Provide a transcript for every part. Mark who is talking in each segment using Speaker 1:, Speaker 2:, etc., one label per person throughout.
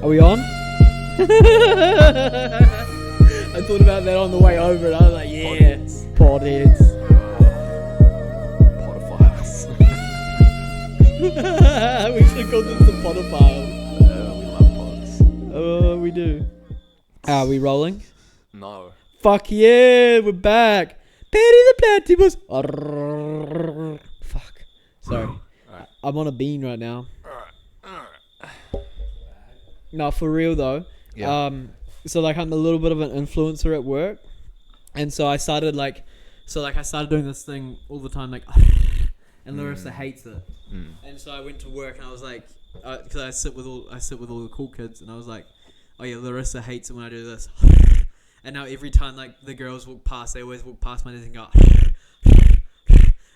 Speaker 1: Are we on? I thought about that on the way over and I was like, yeah, podheads.
Speaker 2: Podophiles.
Speaker 1: We should have called this the podophiles.
Speaker 2: We love pods.
Speaker 1: Oh, we do. Are we rolling?
Speaker 2: No.
Speaker 1: Fuck yeah, we're back. Petty the Platypus. Fuck. Sorry.
Speaker 2: Alright.
Speaker 1: I'm on a bean right now. No, for real though.
Speaker 2: Yeah.
Speaker 1: So like I'm a little bit of an influencer at work, and so I started I started doing this thing all the time, like, and Larissa hates it. And so I went to work and I was like, because I sit with all the cool kids, and I was like, oh yeah, Larissa hates it when I do this. And now every time like the girls walk past, they always walk past my desk and go.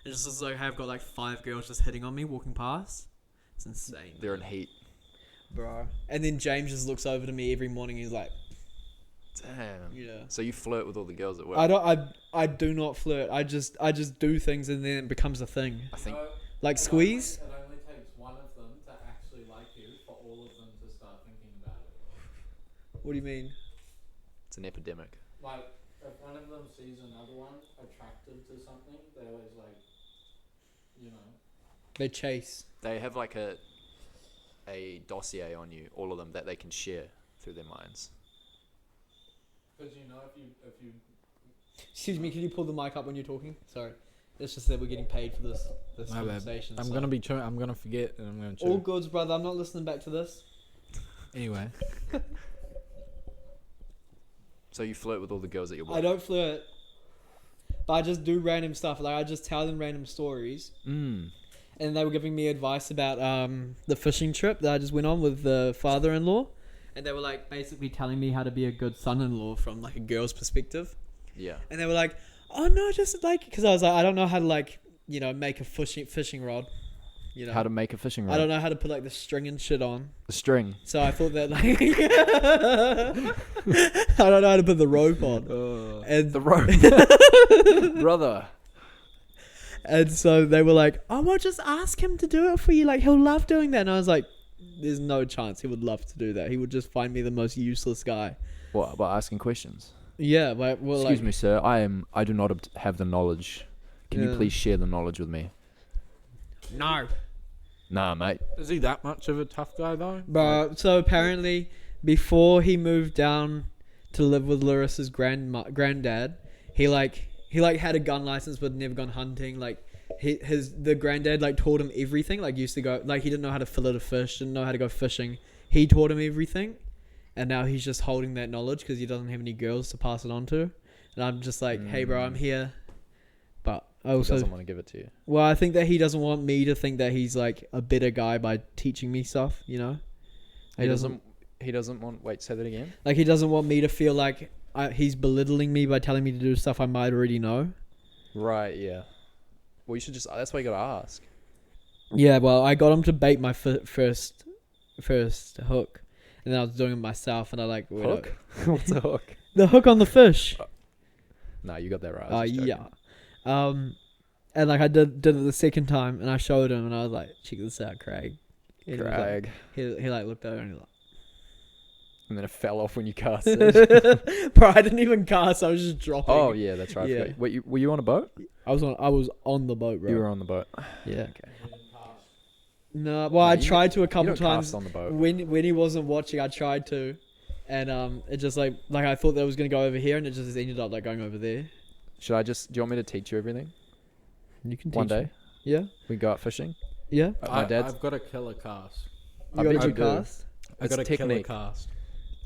Speaker 1: It's just like I've got like 5 girls just hitting on me walking past. It's insane.
Speaker 2: They're in heat.
Speaker 1: Bro. And then James just looks over to me every morning. He's like,
Speaker 2: Damn.
Speaker 1: yeah.
Speaker 2: So you flirt with all the girls at work?
Speaker 1: I do not flirt. I just do things and then it becomes a thing.
Speaker 2: I think.
Speaker 1: Like squeeze.
Speaker 3: It only takes one of them to actually like you for all of them to start thinking about it.
Speaker 1: What do you mean?
Speaker 2: It's an epidemic.
Speaker 3: Like, if one of them sees another one attracted to something, they always like, you know.
Speaker 1: They chase.
Speaker 2: They have like a dossier on you, all of them, that they can share through their minds.
Speaker 3: Because you know, if you
Speaker 1: Excuse me, can you pull the mic up when you're talking? Sorry. It's just that we're getting paid for this
Speaker 3: My bad.
Speaker 1: conversation.
Speaker 3: I'm
Speaker 1: so.
Speaker 3: gonna be I'm gonna forget and I'm gonna chew.
Speaker 1: All goods, brother. I'm not listening back to this.
Speaker 3: Anyway,
Speaker 2: So you flirt with all the girls at your work?
Speaker 1: I don't flirt. But I just do random stuff. Like I just tell them random stories. And they were giving me advice about the fishing trip that I just went on with the father-in-law. And they were like basically telling me how to be a good son-in-law from like a girl's perspective.
Speaker 2: Yeah.
Speaker 1: And they were like, oh no, just like, because I was like, I don't know how to like, make a fishing rod.
Speaker 2: How to make a fishing rod?
Speaker 1: I don't know how to put like the string and shit on.
Speaker 2: The string.
Speaker 1: So I thought that like, I don't know how to put the rope on. And
Speaker 2: The rope. Brother.
Speaker 1: And so they were like, oh, well, just ask him to do it for you. Like, he'll love doing that. And I was like, there's no chance he would love to do that. He would just find me the most useless guy.
Speaker 2: What, about asking questions?
Speaker 1: Yeah. But, well,
Speaker 2: Excuse me, sir. I do not have the knowledge. Can you
Speaker 1: Yeah.
Speaker 2: please share the knowledge with me?
Speaker 1: No.
Speaker 2: Nah, mate.
Speaker 3: is he that much of a tough guy though?
Speaker 1: But so apparently, before he moved down to live with Larissa's granddad, he had a gun license but never gone hunting. Like the granddad like taught him everything. Like used to go like he didn't know how to fillet a fish, didn't know how to go fishing. He taught him everything, and now he's just holding that knowledge because he doesn't have any girls to pass it on to. And I'm just like, hey bro, I'm here, but I
Speaker 2: He
Speaker 1: also
Speaker 2: doesn't want to give it to you.
Speaker 1: well, I think that he doesn't want me to think that he's like a better guy by teaching me stuff. He doesn't
Speaker 2: He doesn't want. Wait, say that again.
Speaker 1: like he doesn't want me to feel like he's belittling me by telling me to do stuff I might already know.
Speaker 2: Right. Yeah. Well, you should just. That's why you gotta ask.
Speaker 1: Yeah, well, I got him to bait my first hook, and then I was doing it myself, and I like
Speaker 2: Hook? What's a hook?
Speaker 1: the hook on the fish.
Speaker 2: No, you got that right. I was just
Speaker 1: Yeah.
Speaker 2: joking.
Speaker 1: And like I did it the second time, and I showed him, and I was like, check this out, Craig. And he was like-
Speaker 2: Craig.
Speaker 1: He like looked over and he
Speaker 2: And then it fell off when you cast it.
Speaker 1: like, bro, I didn't even cast. I was just dropping.
Speaker 2: Oh yeah, that's right. I
Speaker 1: Yeah.
Speaker 2: forgot. Wait, were you on a boat?
Speaker 1: I was on the boat, bro.
Speaker 2: You were on the boat.
Speaker 1: Yeah.
Speaker 2: Okay.
Speaker 1: No, well, I
Speaker 2: you-
Speaker 1: tried to a
Speaker 2: You
Speaker 1: couple
Speaker 2: don't
Speaker 1: times.
Speaker 2: cast on the boat.
Speaker 1: When he wasn't watching, I tried to, and it just like I thought that was gonna go over here, and it just ended up like going over there.
Speaker 2: Should I just? Do you want me to teach you everything?
Speaker 1: You can
Speaker 2: One
Speaker 1: teach
Speaker 2: day
Speaker 1: me. Yeah,
Speaker 2: we go out fishing.
Speaker 1: yeah.
Speaker 2: My dad's.
Speaker 3: I've got a killer cast.
Speaker 2: I
Speaker 1: You
Speaker 2: bet
Speaker 1: got
Speaker 2: you
Speaker 1: a
Speaker 2: do.
Speaker 1: cast.
Speaker 3: I
Speaker 2: It's
Speaker 3: got a killer
Speaker 2: technique.
Speaker 3: cast.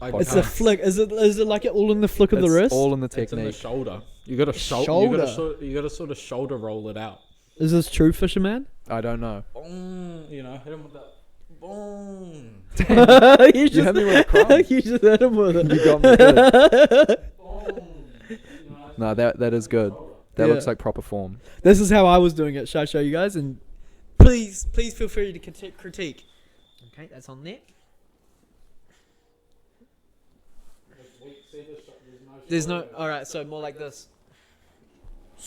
Speaker 1: It's a flick. Is it like it all in the flick of the
Speaker 2: It's
Speaker 1: wrist?
Speaker 2: all in the
Speaker 3: It's in the
Speaker 2: technique.
Speaker 3: shoulder. You got to
Speaker 1: Shoulder?
Speaker 3: You got to sort of shoulder roll it out.
Speaker 1: Is this true, fisherman?
Speaker 2: I don't know.
Speaker 3: Boom, you know, hit him with that. Boom.
Speaker 1: you
Speaker 2: You hit me with a crumb.
Speaker 1: You just hit him with it.
Speaker 2: You got me good.
Speaker 3: Boom. You know,
Speaker 2: No, that is good. That
Speaker 1: Yeah.
Speaker 2: looks like proper form.
Speaker 1: This is how I was doing it. Should I show you guys? And please feel free to critique. Okay, that's on there. There's no. All right, so more like this.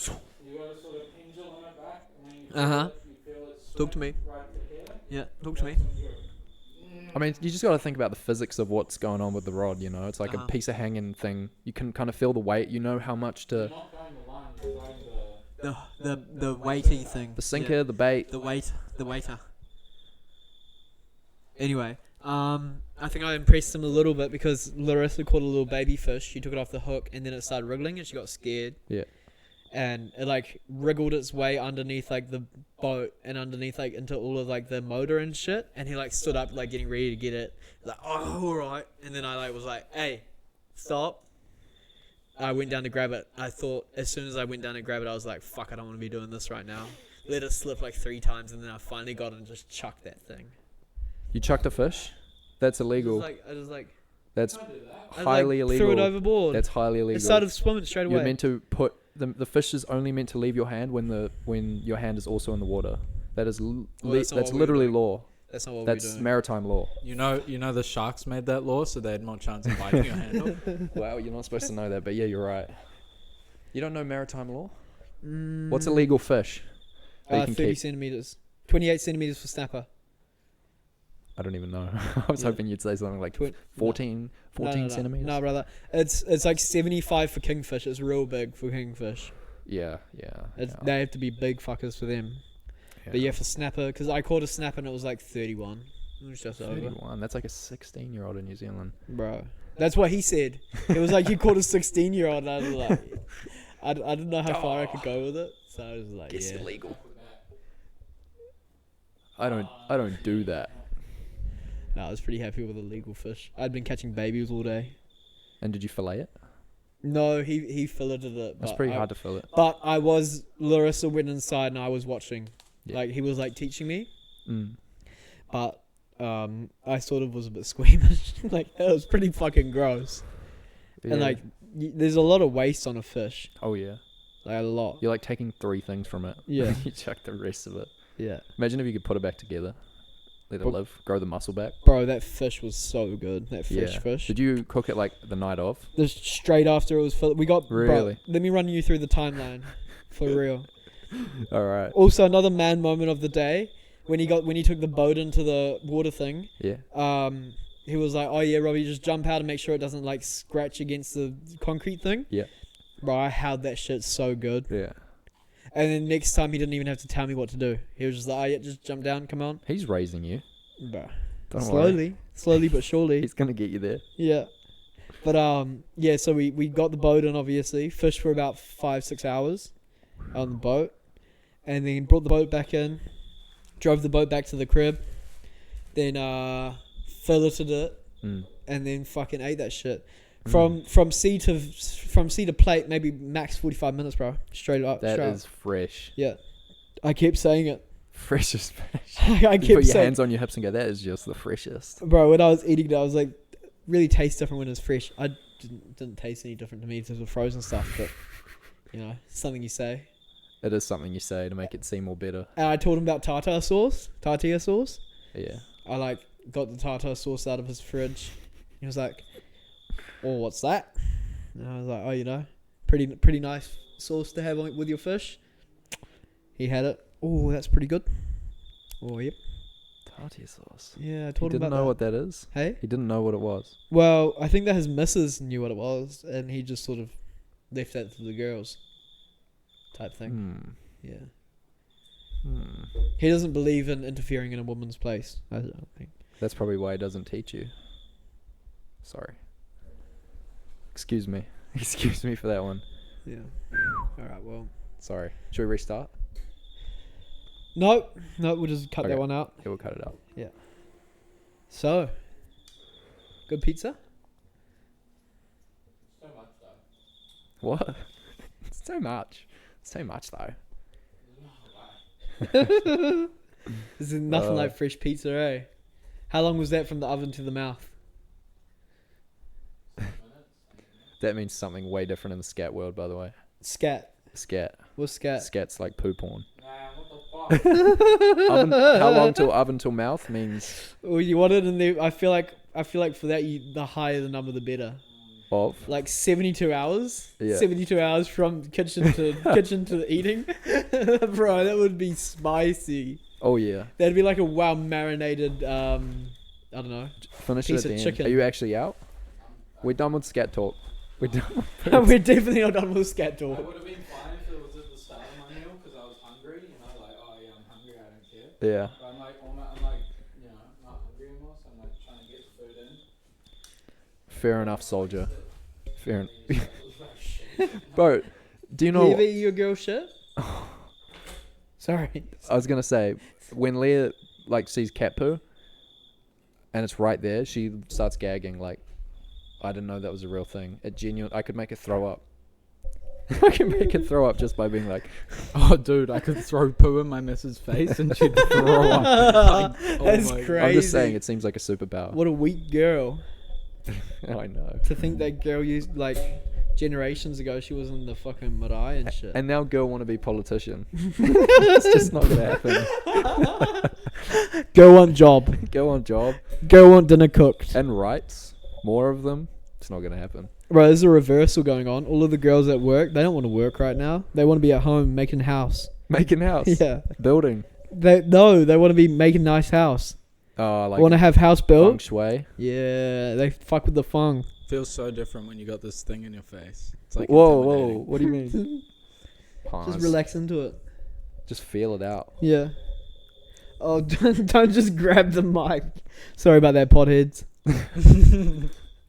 Speaker 3: You got to sort of pendulum it back, and then you
Speaker 1: Uh-huh.
Speaker 3: you feel it
Speaker 1: Talk to me.
Speaker 3: right to here.
Speaker 1: Yeah, talk to me.
Speaker 4: I mean, you just got to think about the physics of what's going on with the rod. You know, it's like
Speaker 1: Uh-huh.
Speaker 4: a piece of hanging thing. You can kind of feel the weight. You know how much
Speaker 3: You're
Speaker 4: to
Speaker 3: not going the line, you're going
Speaker 1: The weighty thing.
Speaker 4: the sinker, the bait.
Speaker 1: The waiter. Anyway, I think I impressed him a little bit because Larissa caught a little baby fish. She took it off the hook and then it started wriggling and she got scared.
Speaker 4: Yeah.
Speaker 1: And it like wriggled its way underneath like the boat and underneath like into all of like the motor and shit. And he like stood up like getting ready to get it. Like, oh, all right. And then I like was like, hey, stop. I went down to grab it. I thought as soon as I went down to grab it, I was like, fuck, I don't want to be doing this right now. Let it slip like 3 times and then I finally got it and just chucked that thing.
Speaker 4: You chucked a fish? That's illegal.
Speaker 1: I just like
Speaker 4: That's
Speaker 3: can't do that.
Speaker 1: I,
Speaker 4: highly
Speaker 1: like, threw it
Speaker 4: illegal.
Speaker 1: overboard.
Speaker 4: That's highly illegal.
Speaker 1: It started swimming straight away.
Speaker 4: You're meant to put the fish is only meant to leave your hand when your hand is also in the water. That is
Speaker 1: that's not
Speaker 4: that's
Speaker 1: what we were
Speaker 4: literally
Speaker 1: doing.
Speaker 4: law.
Speaker 1: That's not what
Speaker 4: That's
Speaker 1: we're doing.
Speaker 4: maritime law.
Speaker 3: You know the sharks made that law so they had more chance of biting your handle.
Speaker 4: Wow, you're not supposed to know that, but yeah, you're right. You don't know maritime law?
Speaker 1: Mm,
Speaker 4: What's a legal fish that you can
Speaker 1: 30
Speaker 4: keep?
Speaker 1: centimeters. 28 centimeters for snapper.
Speaker 4: I don't even know. I was
Speaker 1: Yeah.
Speaker 4: hoping you'd say something like
Speaker 1: Twen-
Speaker 4: 14
Speaker 1: no,
Speaker 4: centimeters.
Speaker 1: No, brother. It's like 75 for kingfish. It's real big for kingfish.
Speaker 4: Yeah.
Speaker 1: They have to be big fuckers for them. But yeah, for snapper, because I caught a snapper and it was like 31. It was just over.
Speaker 4: 31. That's like a 16-year-old in New Zealand.
Speaker 1: Bro. That's what he said. It was like, you caught a 16-year-old. And I was like, I didn't know how far I could go with it. So I was like,
Speaker 4: It's
Speaker 1: yeah.
Speaker 4: illegal. I don't do that.
Speaker 1: No, I was pretty happy with the legal fish. I'd been catching babies all day.
Speaker 4: And did you fillet it?
Speaker 1: No, he filleted it.
Speaker 4: That's
Speaker 1: but
Speaker 4: pretty
Speaker 1: I-
Speaker 4: hard to fillet.
Speaker 1: But Larissa went inside and I was watching.
Speaker 4: Yeah.
Speaker 1: Like, he was like teaching me.
Speaker 4: Mm.
Speaker 1: But I sort of was a bit squeamish. Like, it was pretty fucking gross.
Speaker 4: Yeah.
Speaker 1: And like, there's a lot of waste on a fish.
Speaker 4: Oh yeah.
Speaker 1: Like, a lot.
Speaker 4: You're like taking 3 things from it.
Speaker 1: Yeah.
Speaker 4: You chuck the rest of it.
Speaker 1: Yeah.
Speaker 4: Imagine if you could put it back together. Let it
Speaker 1: But-
Speaker 4: live. Grow the muscle back.
Speaker 1: Bro, that fish was so good. That fresh
Speaker 4: Yeah.
Speaker 1: fish.
Speaker 4: Did you cook it like the night of?
Speaker 1: Just straight after it was filled. We got.
Speaker 4: Really?
Speaker 1: Bro, let me run you through the timeline. For real.
Speaker 4: All right.
Speaker 1: Also, another man moment of the day. When he took the boat into the water thing.
Speaker 4: Yeah.
Speaker 1: He was like, "Oh yeah, Robbie, just jump out and make sure it doesn't like scratch against the concrete thing."
Speaker 4: Yeah.
Speaker 1: Bro, I held that shit so good.
Speaker 4: Yeah.
Speaker 1: And then next time he didn't even have to tell me what to do. He was just like, "Oh yeah, just jump down, come on."
Speaker 4: He's raising you.
Speaker 1: Bro,
Speaker 4: Don't worry.
Speaker 1: slowly but surely.
Speaker 4: He's gonna get you there.
Speaker 1: Yeah. But yeah. So we got the boat in, obviously, fished for about 5-6 hours on the boat, and then brought the boat back in, drove the boat back to the crib, then filleted it.
Speaker 4: Mm.
Speaker 1: And then fucking ate that shit.
Speaker 4: Mm.
Speaker 1: From sea to plate, maybe max 45 minutes, bro. Straight up.
Speaker 4: That
Speaker 1: straight
Speaker 4: is fresh.
Speaker 1: up. Yeah. I kept saying it.
Speaker 4: Freshest fish.
Speaker 1: I
Speaker 4: You
Speaker 1: kept
Speaker 4: put your
Speaker 1: saying,
Speaker 4: hands on your hips and go, that is just the freshest.
Speaker 1: bro. When I was eating it, I was like, really tastes different when it's fresh. I didn't taste any different to me because of frozen stuff, but you know, something you say.
Speaker 4: It is something you say to make it seem more better.
Speaker 1: And I told him about tartar sauce.
Speaker 4: Yeah.
Speaker 1: I like got the tartar sauce out of his fridge. He was like, "Oh, what's that?" And I was like, "Oh, you know, pretty nice sauce to have with your fish." He had it. Oh, that's pretty good. Oh, yep.
Speaker 4: Tartar sauce.
Speaker 1: Yeah, I
Speaker 4: He
Speaker 1: told him
Speaker 4: didn't
Speaker 1: about
Speaker 4: know
Speaker 1: that.
Speaker 4: what that is.
Speaker 1: Hey?
Speaker 4: He didn't know what it was.
Speaker 1: Well, I think that his missus knew what it was, and he just sort of left that to the girls type thing.
Speaker 4: Hmm.
Speaker 1: Yeah.
Speaker 4: Hmm.
Speaker 1: He doesn't believe in interfering in a woman's place, I don't think.
Speaker 4: That's probably why he doesn't teach you. Sorry. Excuse me. Excuse me for that one.
Speaker 1: Yeah. Alright, well.
Speaker 4: Sorry. Should we restart?
Speaker 1: No, we'll just cut
Speaker 4: Okay.
Speaker 1: that one out.
Speaker 4: Yeah, we'll cut it out.
Speaker 1: So, good pizza?
Speaker 3: So much though.
Speaker 4: What? It's too much. It's too much though.
Speaker 1: This is nothing
Speaker 4: Uh,
Speaker 1: like fresh pizza, eh? How long was that from the oven to the mouth?
Speaker 4: That means something way different in the scat world, by the way.
Speaker 1: Scat.
Speaker 4: Scat.
Speaker 1: What's scat?
Speaker 4: Scat's like poo porn.
Speaker 3: Nah, what the fuck?
Speaker 4: Oven, how long till oven till mouth means
Speaker 1: Well, you want it in there. I feel like for that, the higher the number, the better.
Speaker 4: of.
Speaker 1: Like 72 hours.
Speaker 4: Yeah.
Speaker 1: 72 hours from kitchen to eating. Bro, that would be spicy.
Speaker 4: Oh yeah.
Speaker 1: That'd be like a well marinated I don't know.
Speaker 4: Finish it
Speaker 1: Piece
Speaker 4: at the
Speaker 1: of
Speaker 4: end.
Speaker 1: chicken.
Speaker 4: Are you actually out? We're done with scat talk. We're done.
Speaker 1: We're definitely not done with scat
Speaker 3: I
Speaker 1: talk.
Speaker 3: would have been fine if it was at the start of my meal because I was hungry. You know, like, oh yeah, I'm hungry. I don't care.
Speaker 4: Yeah.
Speaker 3: But I'm like, you know, not hungry anymore. So I'm like trying to get the food in.
Speaker 4: Fair enough, soldier. Fair enough.
Speaker 3: And then he's like, shit.
Speaker 4: Bro, do you
Speaker 1: Do you
Speaker 4: know?
Speaker 1: ever eat your girl shit? Sorry.
Speaker 4: I was gonna say, when Leah like sees cat poo, and it's right there, she starts gagging. Like, I didn't know that was a real thing. It genuine. I could make her throw up. I can make her throw up just by being like,
Speaker 5: Oh, dude, I could throw poo in my missus' face and she'd throw up. Like,
Speaker 1: That's
Speaker 5: my God.
Speaker 1: crazy.
Speaker 4: I'm just saying, it seems like a superpower.
Speaker 1: What a weak girl.
Speaker 4: I know.
Speaker 1: To think that girl used, like, generations ago, she was in the fucking marae and shit.
Speaker 4: And now girl want to be politician. It's just not gonna happen.
Speaker 1: Girl want job.
Speaker 4: Go on job
Speaker 1: Girl want dinner cooked.
Speaker 4: and rights. More of them. It's not gonna happen.
Speaker 1: Bro, there's a reversal going on. All of the girls at work, they don't want to work right now. They want to be at home making house.
Speaker 4: Making house.
Speaker 1: Yeah.
Speaker 4: Building.
Speaker 1: They want to be making nice house.
Speaker 4: Oh, like
Speaker 1: Want to have house
Speaker 4: feng
Speaker 1: built.
Speaker 4: shui.
Speaker 1: Yeah, they fuck with the feng.
Speaker 5: Feels so different when you got this thing in your face. It's like
Speaker 4: Whoa,
Speaker 5: intimidating.
Speaker 4: what do you mean? Pause.
Speaker 1: Just relax into it.
Speaker 4: Just feel it out.
Speaker 1: Yeah. Oh, don't just grab the mic. Sorry about that, potheads.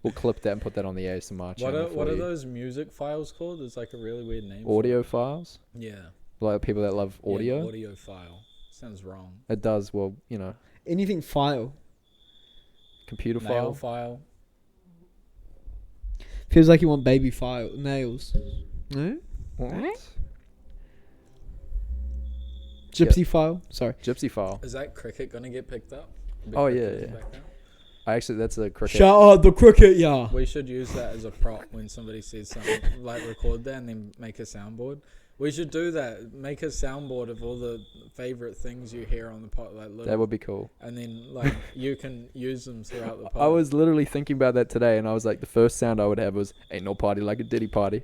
Speaker 4: We'll clip that and put that on the ASMR
Speaker 5: What
Speaker 4: channel
Speaker 5: are
Speaker 4: for
Speaker 5: what are
Speaker 4: you.
Speaker 5: those music files called? There's like a really weird name. for
Speaker 4: Audio
Speaker 5: it.
Speaker 4: files?
Speaker 5: Yeah.
Speaker 4: Like people that love
Speaker 5: Yeah,
Speaker 4: audio?
Speaker 5: audio file. Sounds wrong.
Speaker 4: It does, well, you know,
Speaker 1: Anything file.
Speaker 4: computer
Speaker 5: Nail
Speaker 4: file.
Speaker 5: file.
Speaker 1: Feels like you want baby file nails. No?
Speaker 4: What?
Speaker 1: Gypsy file. Sorry.
Speaker 4: Gypsy file.
Speaker 5: Is that cricket gonna get picked up? Big
Speaker 4: Oh,
Speaker 5: cricket
Speaker 4: yeah,
Speaker 5: in the
Speaker 4: yeah.
Speaker 5: background?
Speaker 4: Actually, that's a cricket.
Speaker 1: Shout out the cricket, yeah.
Speaker 5: We should use that as a prop when somebody says something, like record that and then make a soundboard. We should do that. Make a soundboard of all the favorite things you hear on the pod, like little,
Speaker 4: That would be cool.
Speaker 5: and then like you can use them throughout the pod.
Speaker 4: I was literally thinking about that today, and I was like, the first sound I would have was, ain't no party like a Diddy party.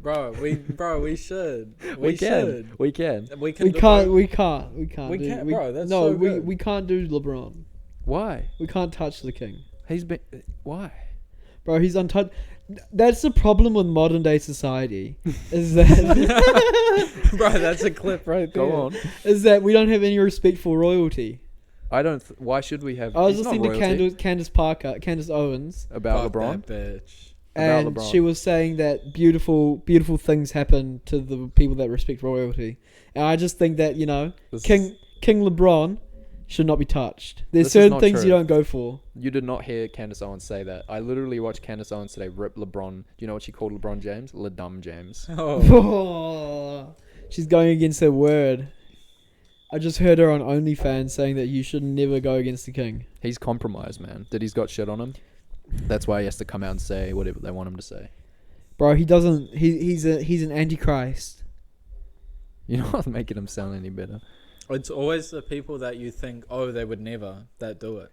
Speaker 5: bro, we should.
Speaker 4: We can. We can.
Speaker 5: We can.
Speaker 1: We
Speaker 5: do
Speaker 1: can't.
Speaker 5: both.
Speaker 1: We can't. We can't.
Speaker 5: We
Speaker 1: do-
Speaker 5: can't, bro, that's
Speaker 1: no,
Speaker 5: so
Speaker 1: we
Speaker 5: good.
Speaker 1: we can't do LeBron.
Speaker 4: Why?
Speaker 1: We can't touch the king,
Speaker 4: He's been. Why?
Speaker 1: bro. He's untouched. That's the problem with modern day society. Is that
Speaker 5: Bro, that's a clip right there.
Speaker 4: Go on.
Speaker 1: is that we don't have any respect for royalty.
Speaker 4: I don't. Why should we have?
Speaker 1: I was
Speaker 4: he's not
Speaker 1: listening to
Speaker 4: royalty.
Speaker 1: Candace Owens,
Speaker 4: About
Speaker 5: Fuck
Speaker 4: LeBron.
Speaker 5: that bitch.
Speaker 4: About
Speaker 1: and
Speaker 4: LeBron.
Speaker 1: she was saying that beautiful things happen to the people that respect royalty. And I just think that, you know,
Speaker 4: This
Speaker 1: King LeBron should not be touched. There's
Speaker 4: This is
Speaker 1: certain
Speaker 4: not
Speaker 1: things you
Speaker 4: true.
Speaker 1: don't go for.
Speaker 4: You did not hear Candace Owens say that. I literally watched Candace Owens today rip LeBron. Do you know what she called LeBron James? LeDum James.
Speaker 5: Oh,
Speaker 1: She's going against her word. I just heard her on OnlyFans saying that you should never go against the king.
Speaker 4: He's compromised, man. Diddy's got shit on him. That's why he has to come out and say whatever they want him to say.
Speaker 1: Bro, he doesn't. He's an antichrist.
Speaker 4: You're not making him sound any better.
Speaker 5: it's always the people that you think, oh, they would never, that do it.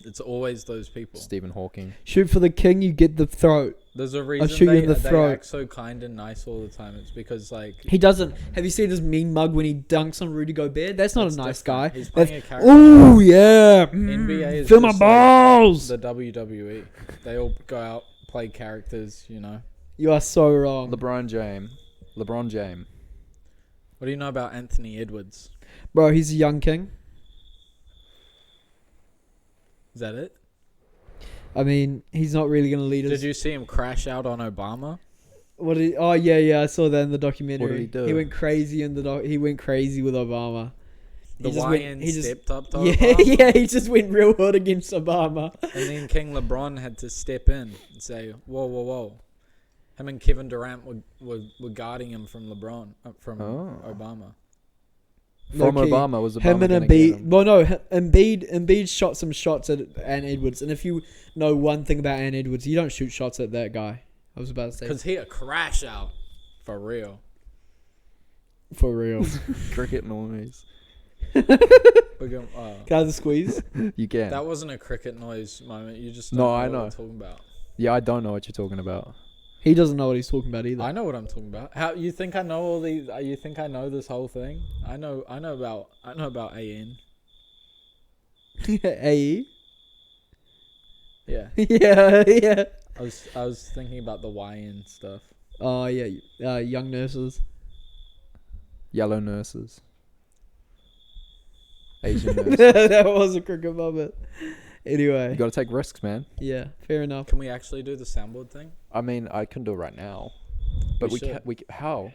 Speaker 5: It's always those people.
Speaker 4: Stephen Hawking.
Speaker 1: Shoot for the king, you get the throat.
Speaker 5: There's a
Speaker 1: shoot
Speaker 5: reason
Speaker 1: you in the
Speaker 5: they
Speaker 1: throat.
Speaker 5: act so kind and nice all the time. It's because like
Speaker 1: He doesn't. Have you seen his mean mug when he dunks on Rudy Gobert? That's not
Speaker 5: it's
Speaker 1: a nice
Speaker 5: different.
Speaker 1: guy.
Speaker 5: He's
Speaker 1: That's,
Speaker 5: playing a character.
Speaker 1: ooh, yeah.
Speaker 5: NBA is
Speaker 1: Feel my
Speaker 5: just like
Speaker 1: balls.
Speaker 5: the WWE. They all go out, play characters, you know.
Speaker 1: You are so wrong.
Speaker 4: LeBron James. LeBron James.
Speaker 5: What do you know about Anthony Edwards?
Speaker 1: Bro, he's a young king.
Speaker 5: Is that it?
Speaker 1: I mean, he's not really going to lead us.
Speaker 5: Did you see him crash out on Obama?
Speaker 1: What did oh, yeah, I saw that in the documentary.
Speaker 4: What did he do?
Speaker 1: He went crazy in the he went crazy with Obama.
Speaker 5: The
Speaker 1: He just
Speaker 5: YN
Speaker 1: went- he just-
Speaker 5: stepped up to
Speaker 1: Yeah,
Speaker 5: Obama.
Speaker 1: yeah, he just went real hard against Obama.
Speaker 5: And then King LeBron had to step in and say, whoa, whoa, whoa. Him and Kevin Durant were guarding him from LeBron, from
Speaker 4: Oh.
Speaker 5: Obama.
Speaker 4: From
Speaker 1: Low-key.
Speaker 4: Obama. Was Obama
Speaker 1: Him and
Speaker 4: gonna get
Speaker 1: Embiid.
Speaker 4: him?
Speaker 1: Well, no, Embiid shot some shots at Ant Edwards, and if you know one thing about Ant Edwards, you don't shoot shots at that guy. I was about to say
Speaker 5: Because he a crash out. For real.
Speaker 1: for real.
Speaker 4: Cricket noise.
Speaker 5: We're going,
Speaker 1: Can I have the squeeze?
Speaker 4: You can.
Speaker 5: that wasn't a cricket noise moment. You just
Speaker 4: No,
Speaker 5: don't
Speaker 4: I
Speaker 5: know
Speaker 4: know.
Speaker 5: what I'm talking about.
Speaker 4: Yeah, I don't know what you're talking about.
Speaker 1: He doesn't know what he's talking about either.
Speaker 5: I know what I'm talking about. How you think I know all these? You think I know this whole thing? I know about AN.
Speaker 1: AE.
Speaker 5: Yeah.
Speaker 1: yeah.
Speaker 5: I was thinking about the YN stuff.
Speaker 1: Oh yeah, young nurses.
Speaker 4: Yellow nurses. Asian nurses.
Speaker 1: That was a crooked moment. Anyway,
Speaker 4: You got to take risks, man.
Speaker 1: yeah, fair enough.
Speaker 5: Can we actually do the soundboard thing?
Speaker 4: I mean, I can do it right now, but
Speaker 5: We
Speaker 4: how?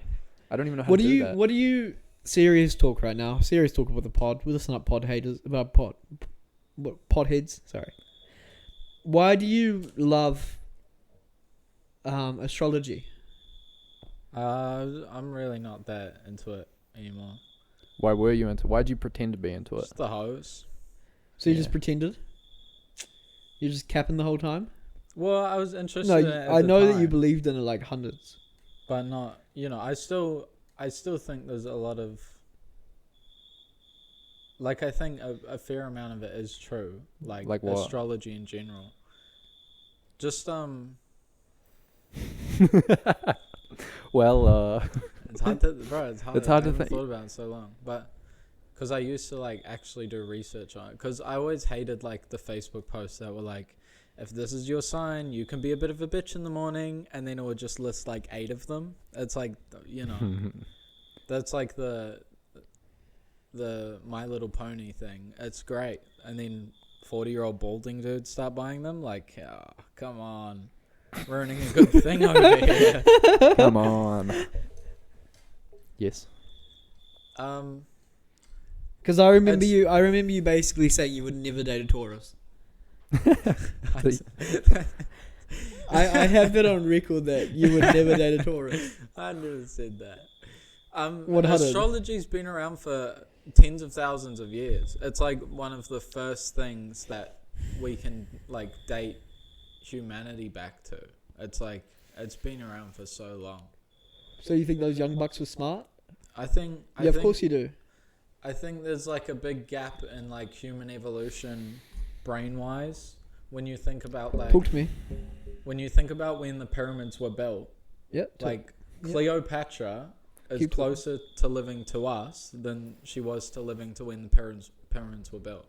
Speaker 4: I don't even know how
Speaker 1: What
Speaker 4: to
Speaker 1: do
Speaker 4: do
Speaker 1: you?
Speaker 4: that.
Speaker 1: What do you? Serious talk right now. Serious talk with the pod. We listen up, pod haters. About pod. What pod heads? Sorry. Why do you love astrology?
Speaker 5: I'm really not that into it anymore.
Speaker 4: Why were you into? Why'd you pretend to be into it?
Speaker 5: Just the hose.
Speaker 1: So you
Speaker 4: Yeah.
Speaker 1: just pretended? You're just capping the whole time?
Speaker 5: Well, I was interested.
Speaker 1: No,
Speaker 5: in it at
Speaker 1: I
Speaker 5: the
Speaker 1: know that you
Speaker 5: time,
Speaker 1: believed in it like hundreds.
Speaker 5: but not. You know, I still think there's a lot of. Like, I think a fair amount of it is true. Like
Speaker 4: Like what?
Speaker 5: astrology in general. Just
Speaker 4: Well,
Speaker 5: it's hard to, bro. It's hard.
Speaker 4: It's hard
Speaker 5: I
Speaker 4: to
Speaker 5: haven't
Speaker 4: think.
Speaker 5: thought about it so long, but because I used to like actually do research on it. Because I always hated like the Facebook posts that were like, if this is your sign, you can be a bit of a bitch in the morning, and then it would just list like 8 of them. It's like, you know, that's like the My Little Pony thing. It's great, and then 40-year-old balding dudes start buying them. Like, oh, come on, ruining a good thing over here.
Speaker 4: come on. Yes.
Speaker 1: Because I remember
Speaker 5: It's-
Speaker 1: you. I remember you basically saying you would never date a Taurus. I have it on record that you would never date a Taurus.
Speaker 5: I never said that.
Speaker 1: What hundred?
Speaker 5: Astrology's been around for tens of thousands of years. It's like one of the first things that we can like date humanity back to. It's like it's been around for so long.
Speaker 1: So you think those young bucks were smart?
Speaker 5: I think.
Speaker 1: Yeah, of course you do.
Speaker 5: I think there's like a big gap in like human evolution, brain-wise. When you think about like
Speaker 1: Talk to me.
Speaker 5: when you think about when the pyramids were built,
Speaker 1: Yep.
Speaker 5: like
Speaker 1: yeah.
Speaker 5: Cleopatra is
Speaker 1: Keep talking.
Speaker 5: closer to living to us than she was to living to when the pyramids were built.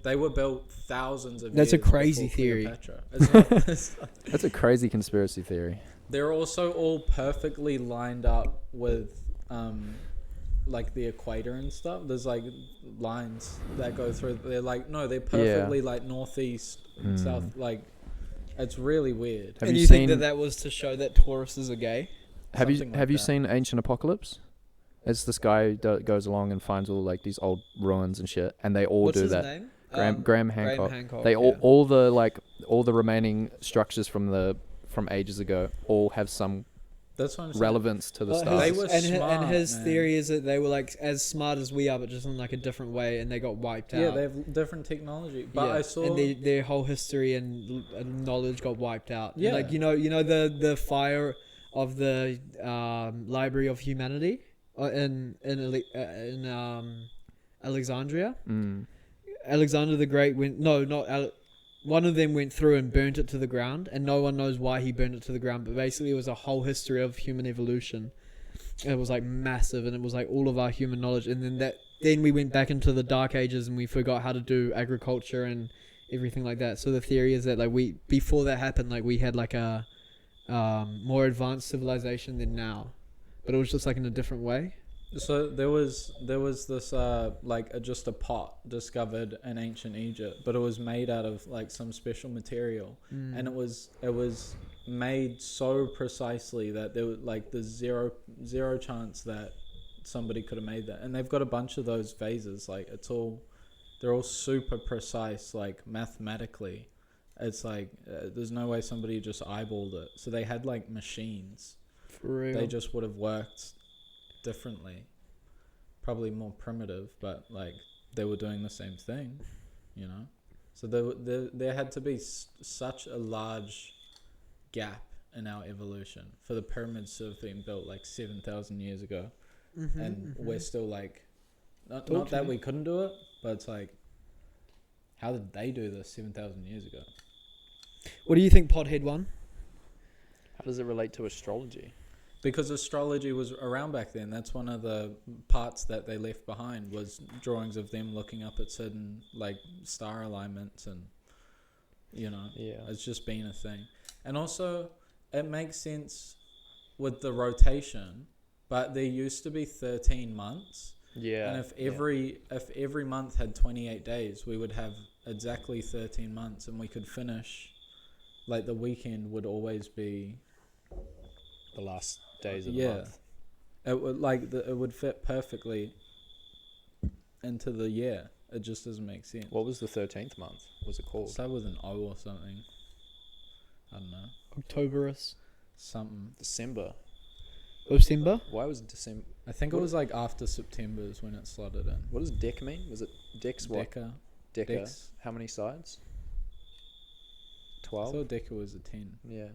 Speaker 5: They were built thousands of
Speaker 1: That's a
Speaker 5: years
Speaker 1: crazy
Speaker 5: before
Speaker 1: theory.
Speaker 5: Cleopatra. It's not, it's not-
Speaker 4: That's a crazy conspiracy theory.
Speaker 5: they're also all perfectly lined up with like the equator and stuff. There's like lines that go through. They're like they're perfectly like northeast, south. Like it's really weird.
Speaker 4: Have
Speaker 1: and
Speaker 4: you
Speaker 1: you think
Speaker 4: seen-
Speaker 1: that was to show that Tauruses are gay?
Speaker 4: Have you
Speaker 5: Something like
Speaker 4: have you
Speaker 5: that.
Speaker 4: seen Ancient Apocalypse? It's this guy who goes along and finds all like these old ruins and shit, and they all
Speaker 1: What's
Speaker 4: do
Speaker 1: his
Speaker 4: that.
Speaker 1: name?
Speaker 4: Graham Hancock.
Speaker 1: Hancock.
Speaker 4: They
Speaker 1: yeah.
Speaker 4: all the remaining structures from ages ago all have some
Speaker 5: That's what I'm saying.
Speaker 4: relevance to the
Speaker 1: Well,
Speaker 4: stars.
Speaker 5: They were
Speaker 1: and
Speaker 5: smart,
Speaker 1: his
Speaker 5: man.
Speaker 1: theory is that they were like as smart as we are, but just in like a different way, and they got wiped out.
Speaker 5: Yeah, they have different technology. But
Speaker 1: Yeah,
Speaker 5: I saw
Speaker 1: and their whole history and knowledge got wiped out. And,
Speaker 5: Yeah.
Speaker 1: like you know the fire of the Library of Humanity in Alexandria.
Speaker 4: Mm.
Speaker 1: Alexander the Great one of them went through and burnt it to the ground, and no one knows why he burned it to the ground. But basically, it was a whole history of human evolution. It was like massive, and it was like all of our human knowledge. And then we went back into the Dark Ages, and we forgot how to do agriculture and everything like that. So the theory is that like before that happened, like we had like a more advanced civilization than now, but it was just like in a different way.
Speaker 5: So there was this just a pot discovered in ancient Egypt, but it was made out of like some special material, and it was made so precisely that there was like the zero chance that somebody could have made that. And they've got a bunch of those vases, like they're all super precise, like mathematically. It's like there's no way somebody just eyeballed it. So they had like machines.
Speaker 1: For real.
Speaker 5: They just would have worked differently, probably more primitive, but like they were doing the same thing, you know. So there had to be such a large gap in our evolution for the pyramids to have been built like 7,000 years ago, and we're still like not
Speaker 1: to
Speaker 5: that
Speaker 1: me.
Speaker 5: we couldn't do it, but it's like, how did they do this 7,000 years ago?
Speaker 1: What do you think Podhead won?
Speaker 4: How does it relate to astrology?
Speaker 5: Because astrology was around back then. That's one of the parts that they left behind, was drawings of them looking up at certain like star alignments and You know,
Speaker 4: Yeah.
Speaker 5: it's just been a thing. And also, it makes sense with the rotation, but there used to be 13 months.
Speaker 4: Yeah.
Speaker 5: And if every month had 28 days, we would have exactly 13 months, and we could finish. Like the weekend would always be.
Speaker 4: the last days of the
Speaker 5: Yeah.
Speaker 4: month.
Speaker 5: It would it would fit perfectly into the year. It just doesn't make sense.
Speaker 4: What was the 13th month? What's it called?
Speaker 5: Start with an O or something. I don't know.
Speaker 1: Octoberus.
Speaker 5: Something.
Speaker 4: December.
Speaker 1: December?
Speaker 4: Why was December?
Speaker 5: I think it was like after September is when it slotted in.
Speaker 4: What does dec mean? Was it dex what?
Speaker 5: Deca.
Speaker 4: Deca.
Speaker 5: Dex.
Speaker 4: How many sides?
Speaker 5: I
Speaker 4: 12?
Speaker 5: thought Deca was a 10.
Speaker 4: Yeah.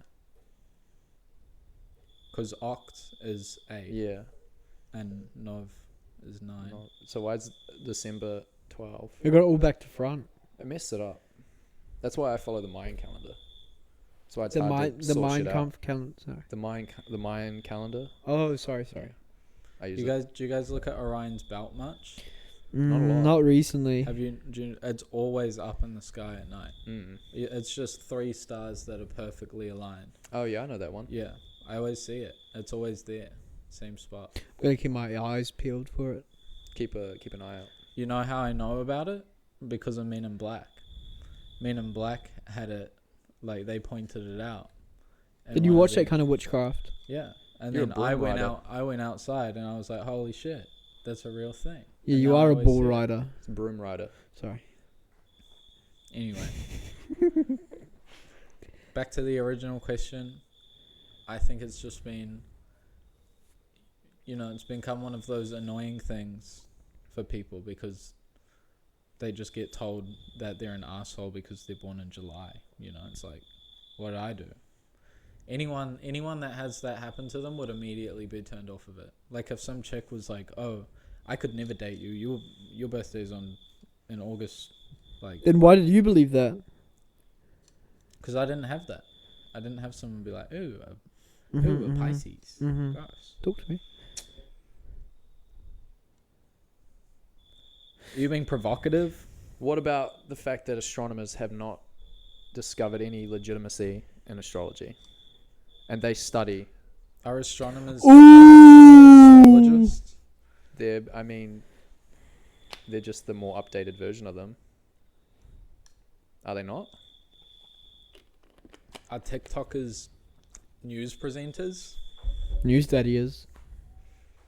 Speaker 5: Because Oct is 8
Speaker 4: Yeah.
Speaker 5: and Nov is 9.
Speaker 4: No. So why is December 12?
Speaker 1: We got it all back to front.
Speaker 4: I messed it up. That's why I follow the Mayan calendar. That's why it's
Speaker 1: The
Speaker 4: hard to sort shit out.
Speaker 1: calendar. Sorry.
Speaker 4: The Mayan calendar.
Speaker 1: Oh, sorry.
Speaker 4: I use
Speaker 5: Do you guys look at Orion's belt much?
Speaker 4: Not a lot.
Speaker 1: Not recently.
Speaker 5: It's always up in the sky at night.
Speaker 4: Mm.
Speaker 5: It's just 3 stars that are perfectly aligned.
Speaker 4: Oh yeah, I know that one.
Speaker 5: Yeah, I always see it. It's always there, same spot.
Speaker 1: I'm gonna keep my eyes peeled for it.
Speaker 4: Keep an eye out.
Speaker 5: You know how I know about it? Because of Men in Black. Men in Black had it, like they pointed it out.
Speaker 1: Did you watch that kind of witchcraft?
Speaker 5: Yeah, and
Speaker 4: You're a
Speaker 5: then I
Speaker 4: broom
Speaker 5: went
Speaker 4: rider.
Speaker 5: out. I went outside and I was like, "Holy shit, that's a real thing."
Speaker 1: Yeah,
Speaker 5: And
Speaker 1: you
Speaker 5: now I
Speaker 1: are a
Speaker 5: always
Speaker 1: bull
Speaker 5: see it.
Speaker 1: rider.
Speaker 4: It's a broom rider.
Speaker 1: Sorry.
Speaker 5: Anyway, back to the original question. I think it's just been, it's become one of those annoying things for people because they just get told that they're an asshole because they're born in July. It's like, what did I do? Anyone that has that happen to them would immediately be turned off of it. Like if some chick was like, "Oh, I could never date you. Your birthday's in August," like.
Speaker 1: Then why did you believe that?
Speaker 5: Because I didn't have that. I didn't have someone be like, "Ooh,
Speaker 1: Mhm,
Speaker 5: a Pisces."
Speaker 1: mhm.
Speaker 5: Gross.
Speaker 1: Talk to me.
Speaker 5: Are you being provocative?
Speaker 4: What about the fact that astronomers have not discovered any legitimacy in astrology, and they study?
Speaker 5: Are astronomers
Speaker 1: Ooh.
Speaker 5: astrologists?
Speaker 4: They're just the more updated version of them. Are they not?
Speaker 5: Are TikTokers news presenters?
Speaker 1: News daddy is.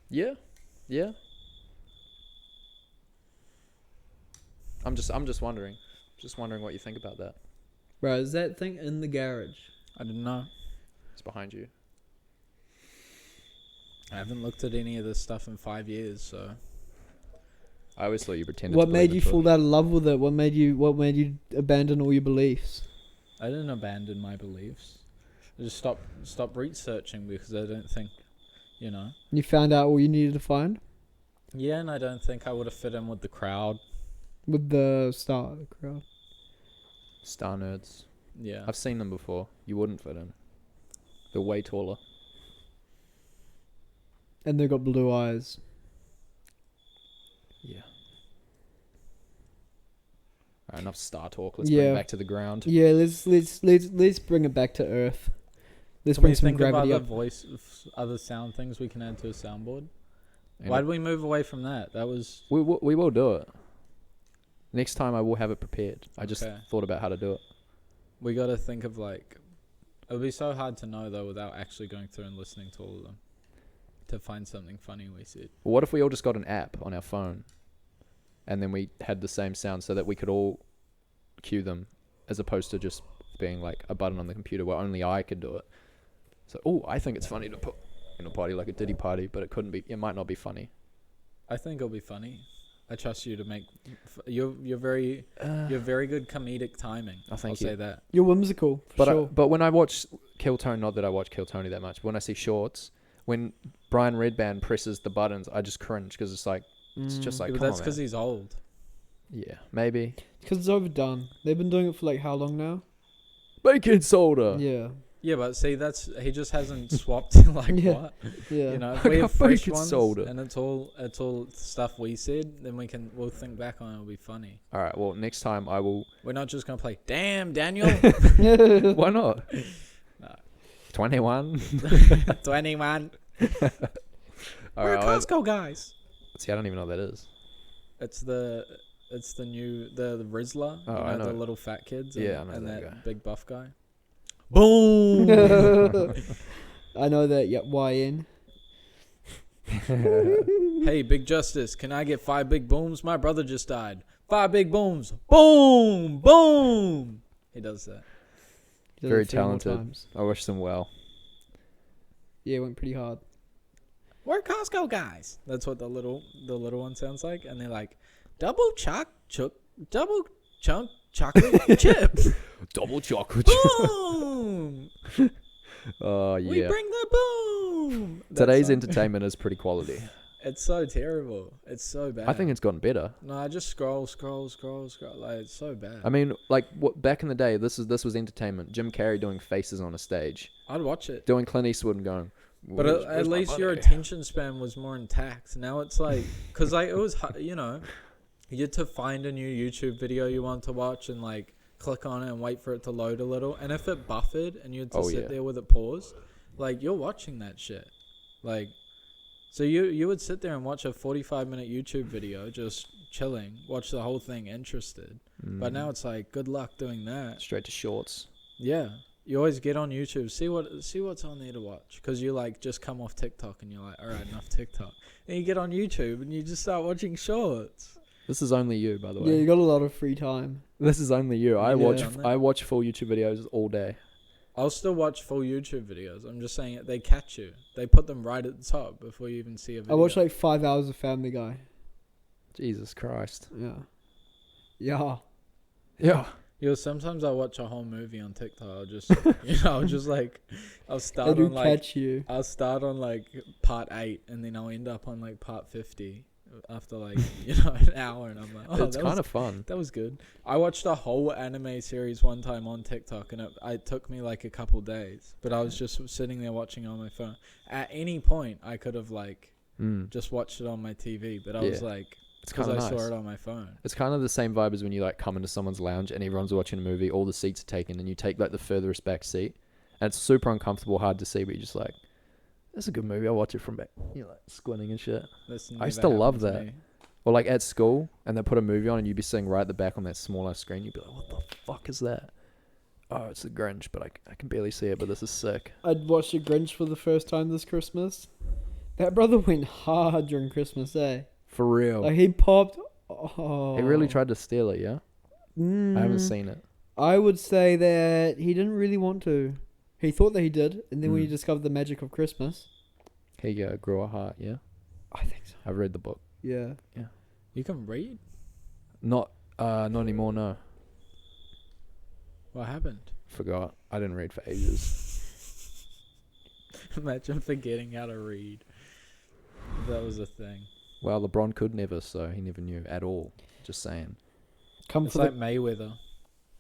Speaker 4: Yeah. I'm just wondering. Just wondering what you think about that.
Speaker 1: Bro, is that thing in the garage?
Speaker 5: I don't know.
Speaker 4: It's behind you.
Speaker 5: I haven't looked at any of this stuff in 5 years, so
Speaker 4: I always thought you pretended.
Speaker 1: What
Speaker 4: to
Speaker 1: made
Speaker 4: believe
Speaker 1: you
Speaker 4: it,
Speaker 1: fall out of love with it? What made you abandon all your beliefs?
Speaker 5: I didn't abandon my beliefs. I just stopped researching because I don't think,
Speaker 1: You found out all you needed to find
Speaker 5: Yeah, and I don't think I would have fit in with the crowd.
Speaker 1: with the crowd.
Speaker 4: Star nerds.
Speaker 5: Yeah.
Speaker 4: I've seen them before. You wouldn't fit in. They're way taller.
Speaker 1: And they got blue eyes.
Speaker 4: Yeah. Alright, enough star talk. Let's bring
Speaker 1: Yeah.
Speaker 4: it back to the ground.
Speaker 1: Yeah, let's bring it back to Earth. Let's
Speaker 5: Can
Speaker 1: bring
Speaker 5: we
Speaker 1: some
Speaker 5: think of
Speaker 1: gravity
Speaker 5: other
Speaker 1: up.
Speaker 5: other sound things we can add to a soundboard?
Speaker 4: And
Speaker 5: Why did we move away from that? That was
Speaker 4: we will do it. Next time I will have it prepared. I just
Speaker 5: Okay.
Speaker 4: thought about how to do it.
Speaker 5: we got to think of like. It would be so hard to know though without actually going through and listening to all of them, to find something funny we said.
Speaker 4: Well, what if we all just got an app on our phone, and then we had the same sound so that we could all cue them, as opposed to just being like a button on the computer where only I could do it. So, I think it's funny to put in a party like a Diddy party, but it couldn't be. It might not be funny.
Speaker 5: I think it'll be funny. I trust you to make. You're very good comedic timing.
Speaker 4: Oh, thank
Speaker 5: I'll
Speaker 4: you.
Speaker 5: say that.
Speaker 1: You're whimsical, for
Speaker 4: But
Speaker 1: sure.
Speaker 4: but when I watch Kill Tony, not that I watch Kill Tony that much, but when I see shorts, when Brian Redband presses the buttons, I just cringe because it's like it's just like
Speaker 5: Yeah, but
Speaker 4: come
Speaker 5: that's
Speaker 4: on,
Speaker 5: because
Speaker 4: man.
Speaker 5: he's old.
Speaker 4: Yeah, maybe
Speaker 1: Because it's overdone. They've been doing it for like how long now?
Speaker 4: baking soda.
Speaker 1: Yeah.
Speaker 5: Yeah, but see, that's he just hasn't swapped. Like
Speaker 1: Yeah.
Speaker 5: what?
Speaker 1: Yeah.
Speaker 5: You know, if
Speaker 4: Look
Speaker 5: we
Speaker 4: how
Speaker 5: have
Speaker 4: fake
Speaker 5: fresh
Speaker 4: it's
Speaker 5: ones
Speaker 4: sold.
Speaker 5: and it's all stuff we said, then we'll think back on it. It'll be funny.
Speaker 4: All right. Well, next time I will.
Speaker 5: We're not just gonna play. Damn, Daniel.
Speaker 4: Why not?
Speaker 5: No.
Speaker 4: 21.
Speaker 5: 21.
Speaker 4: All
Speaker 5: We're
Speaker 4: right. I'll-
Speaker 5: Costco guys.
Speaker 4: See, I don't even know what that is.
Speaker 5: It's the new the Rizzler.
Speaker 4: Oh,
Speaker 5: you
Speaker 4: I know.
Speaker 5: the little fat kids.
Speaker 4: Yeah,
Speaker 5: and,
Speaker 4: I know
Speaker 5: and
Speaker 4: that
Speaker 5: that
Speaker 4: guy.
Speaker 5: big buff guy. Boom.
Speaker 1: I know that. Yep. YN.
Speaker 5: Hey, Big Justice, can I get 5 big booms? My brother just died. 5 big booms. Boom, boom. He does that.
Speaker 1: Did it
Speaker 4: Very
Speaker 1: 3 more
Speaker 4: talented.
Speaker 1: times.
Speaker 4: I wish them well.
Speaker 1: Yeah, it went pretty hard.
Speaker 5: We're Costco guys. That's what the little one sounds like, and they're like, double chunk chocolate chip.
Speaker 4: Double chocolate.
Speaker 5: Boom.
Speaker 4: Oh
Speaker 5: We
Speaker 4: yeah.
Speaker 5: bring the boom. That
Speaker 4: Today's
Speaker 5: song.
Speaker 4: entertainment is pretty quality.
Speaker 5: It's so terrible. It's so bad.
Speaker 4: I think it's gotten better.
Speaker 5: No, I just scroll. Like it's so bad.
Speaker 4: I mean, like what back in the day, this was entertainment. Jim Carrey doing faces on a stage,
Speaker 5: I'd watch it.
Speaker 4: doing Clint Eastwood and going.
Speaker 5: But
Speaker 4: "Where's-
Speaker 5: at
Speaker 4: where's my
Speaker 5: least your
Speaker 4: money?"
Speaker 5: attention span was more intact. Now it's like, cause like it was, you know, you had to find a new YouTube video you want to watch and like click on it and wait for it to load a little. And if it buffered and you had to
Speaker 4: Oh,
Speaker 5: sit
Speaker 4: yeah.
Speaker 5: there with it paused, like you're watching that shit. Like, so you would sit there and watch a 45-minute YouTube video just chilling, watch the whole thing interested. But now it's like, good luck doing that.
Speaker 4: straight to shorts.
Speaker 5: Yeah. You always get on YouTube, see what's on there to watch, because you like just come off TikTok and you're like, all right, enough TikTok. And you get on YouTube and you just start watching shorts.
Speaker 4: This is only you, by the
Speaker 1: Yeah,
Speaker 4: way.
Speaker 1: you got a lot of free time.
Speaker 4: This is only you. I
Speaker 5: Yeah.
Speaker 4: watch
Speaker 5: Done that.
Speaker 4: I watch full YouTube videos all day.
Speaker 5: I'll still watch full YouTube videos. I'm just saying they catch you. They put them right at the top before you even see a
Speaker 1: I
Speaker 5: video.
Speaker 1: watched like 5 hours of Family Guy.
Speaker 4: Jesus Christ.
Speaker 1: Yeah. Yeah.
Speaker 4: Yeah.
Speaker 5: Sometimes I watch a whole movie on TikTok. I'll just, I'll just like, I'll
Speaker 1: They
Speaker 5: start
Speaker 1: do
Speaker 5: on like,
Speaker 1: catch you.
Speaker 5: I'll start on like part 8 and then I'll end up on like part 50 after like, an hour, and I'm like, oh,
Speaker 4: It's
Speaker 5: that
Speaker 4: kind
Speaker 5: was
Speaker 4: of fun.
Speaker 5: That was good. I watched a whole anime series one time on TikTok, and it took me like a couple days. But I was just sitting there watching it on my phone. At any point, I could have like just watched it on my TV, but I was
Speaker 4: Yeah.
Speaker 5: like,
Speaker 4: It's
Speaker 5: because
Speaker 4: kind
Speaker 5: I
Speaker 4: of nice.
Speaker 5: saw it on my phone.
Speaker 4: It's kind of the same vibe as when you like come into someone's lounge and everyone's watching a movie, all the seats are taken, and you take like the furthest back seat, and it's super uncomfortable, hard to see, but you're just like, "That's a good movie. I'll watch it from back." You're like squinting and shit.
Speaker 5: That's
Speaker 4: I
Speaker 5: never
Speaker 4: still love
Speaker 5: happened to
Speaker 4: that.
Speaker 5: me.
Speaker 4: Or like at school, and they put a movie on, and you'd be sitting right at the back on that smaller screen. You'd be like, "What the fuck is that?" Oh, it's the Grinch, but I can barely see it. But this is sick.
Speaker 1: I'd watched The Grinch for the first time this Christmas. That brother went hard during Christmas, eh?
Speaker 4: For real.
Speaker 1: Like he popped. Oh.
Speaker 4: He really tried to steal it, yeah? I haven't
Speaker 1: Mm,
Speaker 4: seen it.
Speaker 1: I would say that he didn't really want to. He thought that he did, and then when he
Speaker 4: Mm.
Speaker 1: discovered the magic of Christmas,
Speaker 4: He grew a heart, yeah?
Speaker 1: I think so.
Speaker 4: I've read the book.
Speaker 1: Yeah.
Speaker 5: You can read?
Speaker 4: Not anymore, no.
Speaker 5: What happened?
Speaker 4: Forgot. I didn't read for ages.
Speaker 5: Imagine forgetting how to read. That was a thing.
Speaker 4: Well, LeBron could never, so he never knew at all. Just saying.
Speaker 1: Come
Speaker 5: It's
Speaker 1: for
Speaker 5: like
Speaker 1: the.
Speaker 5: Mayweather.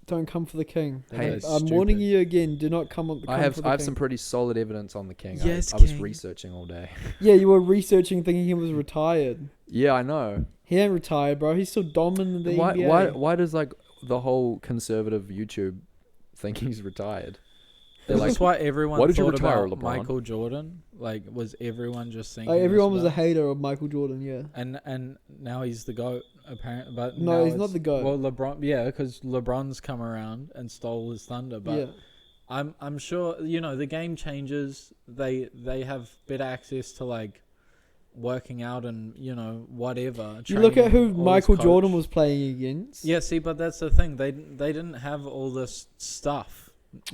Speaker 1: Don't come for the king.
Speaker 5: That
Speaker 4: Hey,
Speaker 5: guy's
Speaker 1: I'm warning
Speaker 5: stupid.
Speaker 1: you again. Do not come on.
Speaker 4: I
Speaker 1: come
Speaker 4: have
Speaker 1: for the
Speaker 4: I have
Speaker 1: king.
Speaker 4: some pretty solid evidence on the king.
Speaker 5: Yes,
Speaker 4: I was
Speaker 5: king.
Speaker 4: researching all day.
Speaker 1: Yeah, you were researching, thinking he was retired.
Speaker 4: Yeah, I know.
Speaker 1: He ain't retired, bro. He's still dominant in the
Speaker 4: Why
Speaker 1: NBA.
Speaker 4: why does like the whole conservative YouTube think he's retired? They're
Speaker 5: Is
Speaker 4: like,
Speaker 5: this why everyone
Speaker 4: why did you
Speaker 5: thought
Speaker 4: retire,
Speaker 5: about
Speaker 4: LeBron?
Speaker 5: Michael Jordan? Like, was everyone just thinking
Speaker 1: Like, everyone
Speaker 5: this
Speaker 1: was a
Speaker 5: about-
Speaker 1: hater of Michael Jordan. Yeah.
Speaker 5: And now he's the GOAT, apparently. But
Speaker 1: No,
Speaker 5: now
Speaker 1: he's not
Speaker 5: it's-
Speaker 1: the GOAT.
Speaker 5: Well, LeBron, yeah, because LeBron's come around and stole his thunder. But
Speaker 1: Yeah.
Speaker 5: I'm sure, the game changes. They have better access to, like, working out and, whatever.
Speaker 1: You look at who
Speaker 5: training, all this
Speaker 1: Michael Jordan
Speaker 5: coach.
Speaker 1: was playing against.
Speaker 5: Yeah, see, but that's the thing. They didn't have all this stuff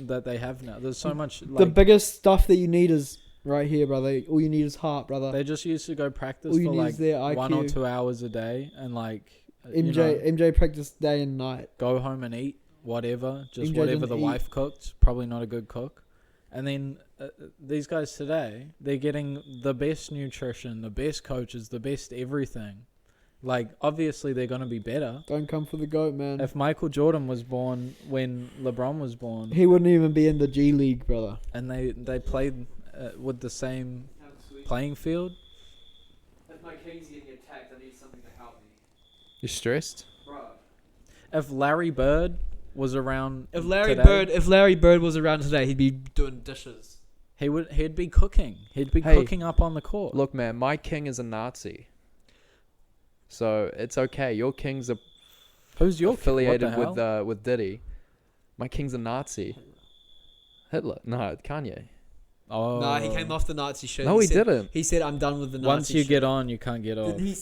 Speaker 5: that they have now. There's so much,
Speaker 1: The
Speaker 5: like,
Speaker 1: biggest stuff that you need is right here, brother. All you need is heart, brother.
Speaker 5: they just used to go practice
Speaker 1: All you
Speaker 5: for,
Speaker 1: need
Speaker 5: like,
Speaker 1: is their IQ.
Speaker 5: 1 or 2 hours a day and, like,
Speaker 1: MJ practiced day and night.
Speaker 5: go home and eat whatever, just
Speaker 1: MJ
Speaker 5: whatever
Speaker 1: didn't
Speaker 5: the
Speaker 1: eat.
Speaker 5: wife cooked. Probably not a good cook. And then these guys today, they're getting the best nutrition, the best coaches, the best everything. Like, obviously, they're gonna be better.
Speaker 1: Don't come for the goat, man.
Speaker 5: If Michael Jordan was born when LeBron was born,
Speaker 1: He wouldn't even be in the G League, brother.
Speaker 5: and they played with the same playing field,
Speaker 1: If my king's getting attacked, I need something to help me.
Speaker 4: You're stressed?
Speaker 1: Bro.
Speaker 5: if Larry Bird was around,
Speaker 1: If Larry
Speaker 5: today,
Speaker 1: Bird was around today, he'd be doing dishes.
Speaker 5: he'd be cooking. He'd be
Speaker 4: Hey,
Speaker 5: cooking up on the court.
Speaker 4: Look, man, my king is a Nazi. So it's okay. Your king's
Speaker 5: Who's your
Speaker 4: affiliated
Speaker 5: king? What the hell?
Speaker 4: with Diddy. My king's a Nazi. Hitler. No, Kanye.
Speaker 5: Oh,
Speaker 1: Nah, he came off the Nazi shit.
Speaker 4: No, he
Speaker 1: said,
Speaker 4: didn't.
Speaker 1: He said, "I'm done with the Nazi
Speaker 5: Once you
Speaker 1: shit."
Speaker 5: get on, you can't get off.
Speaker 1: Didn't he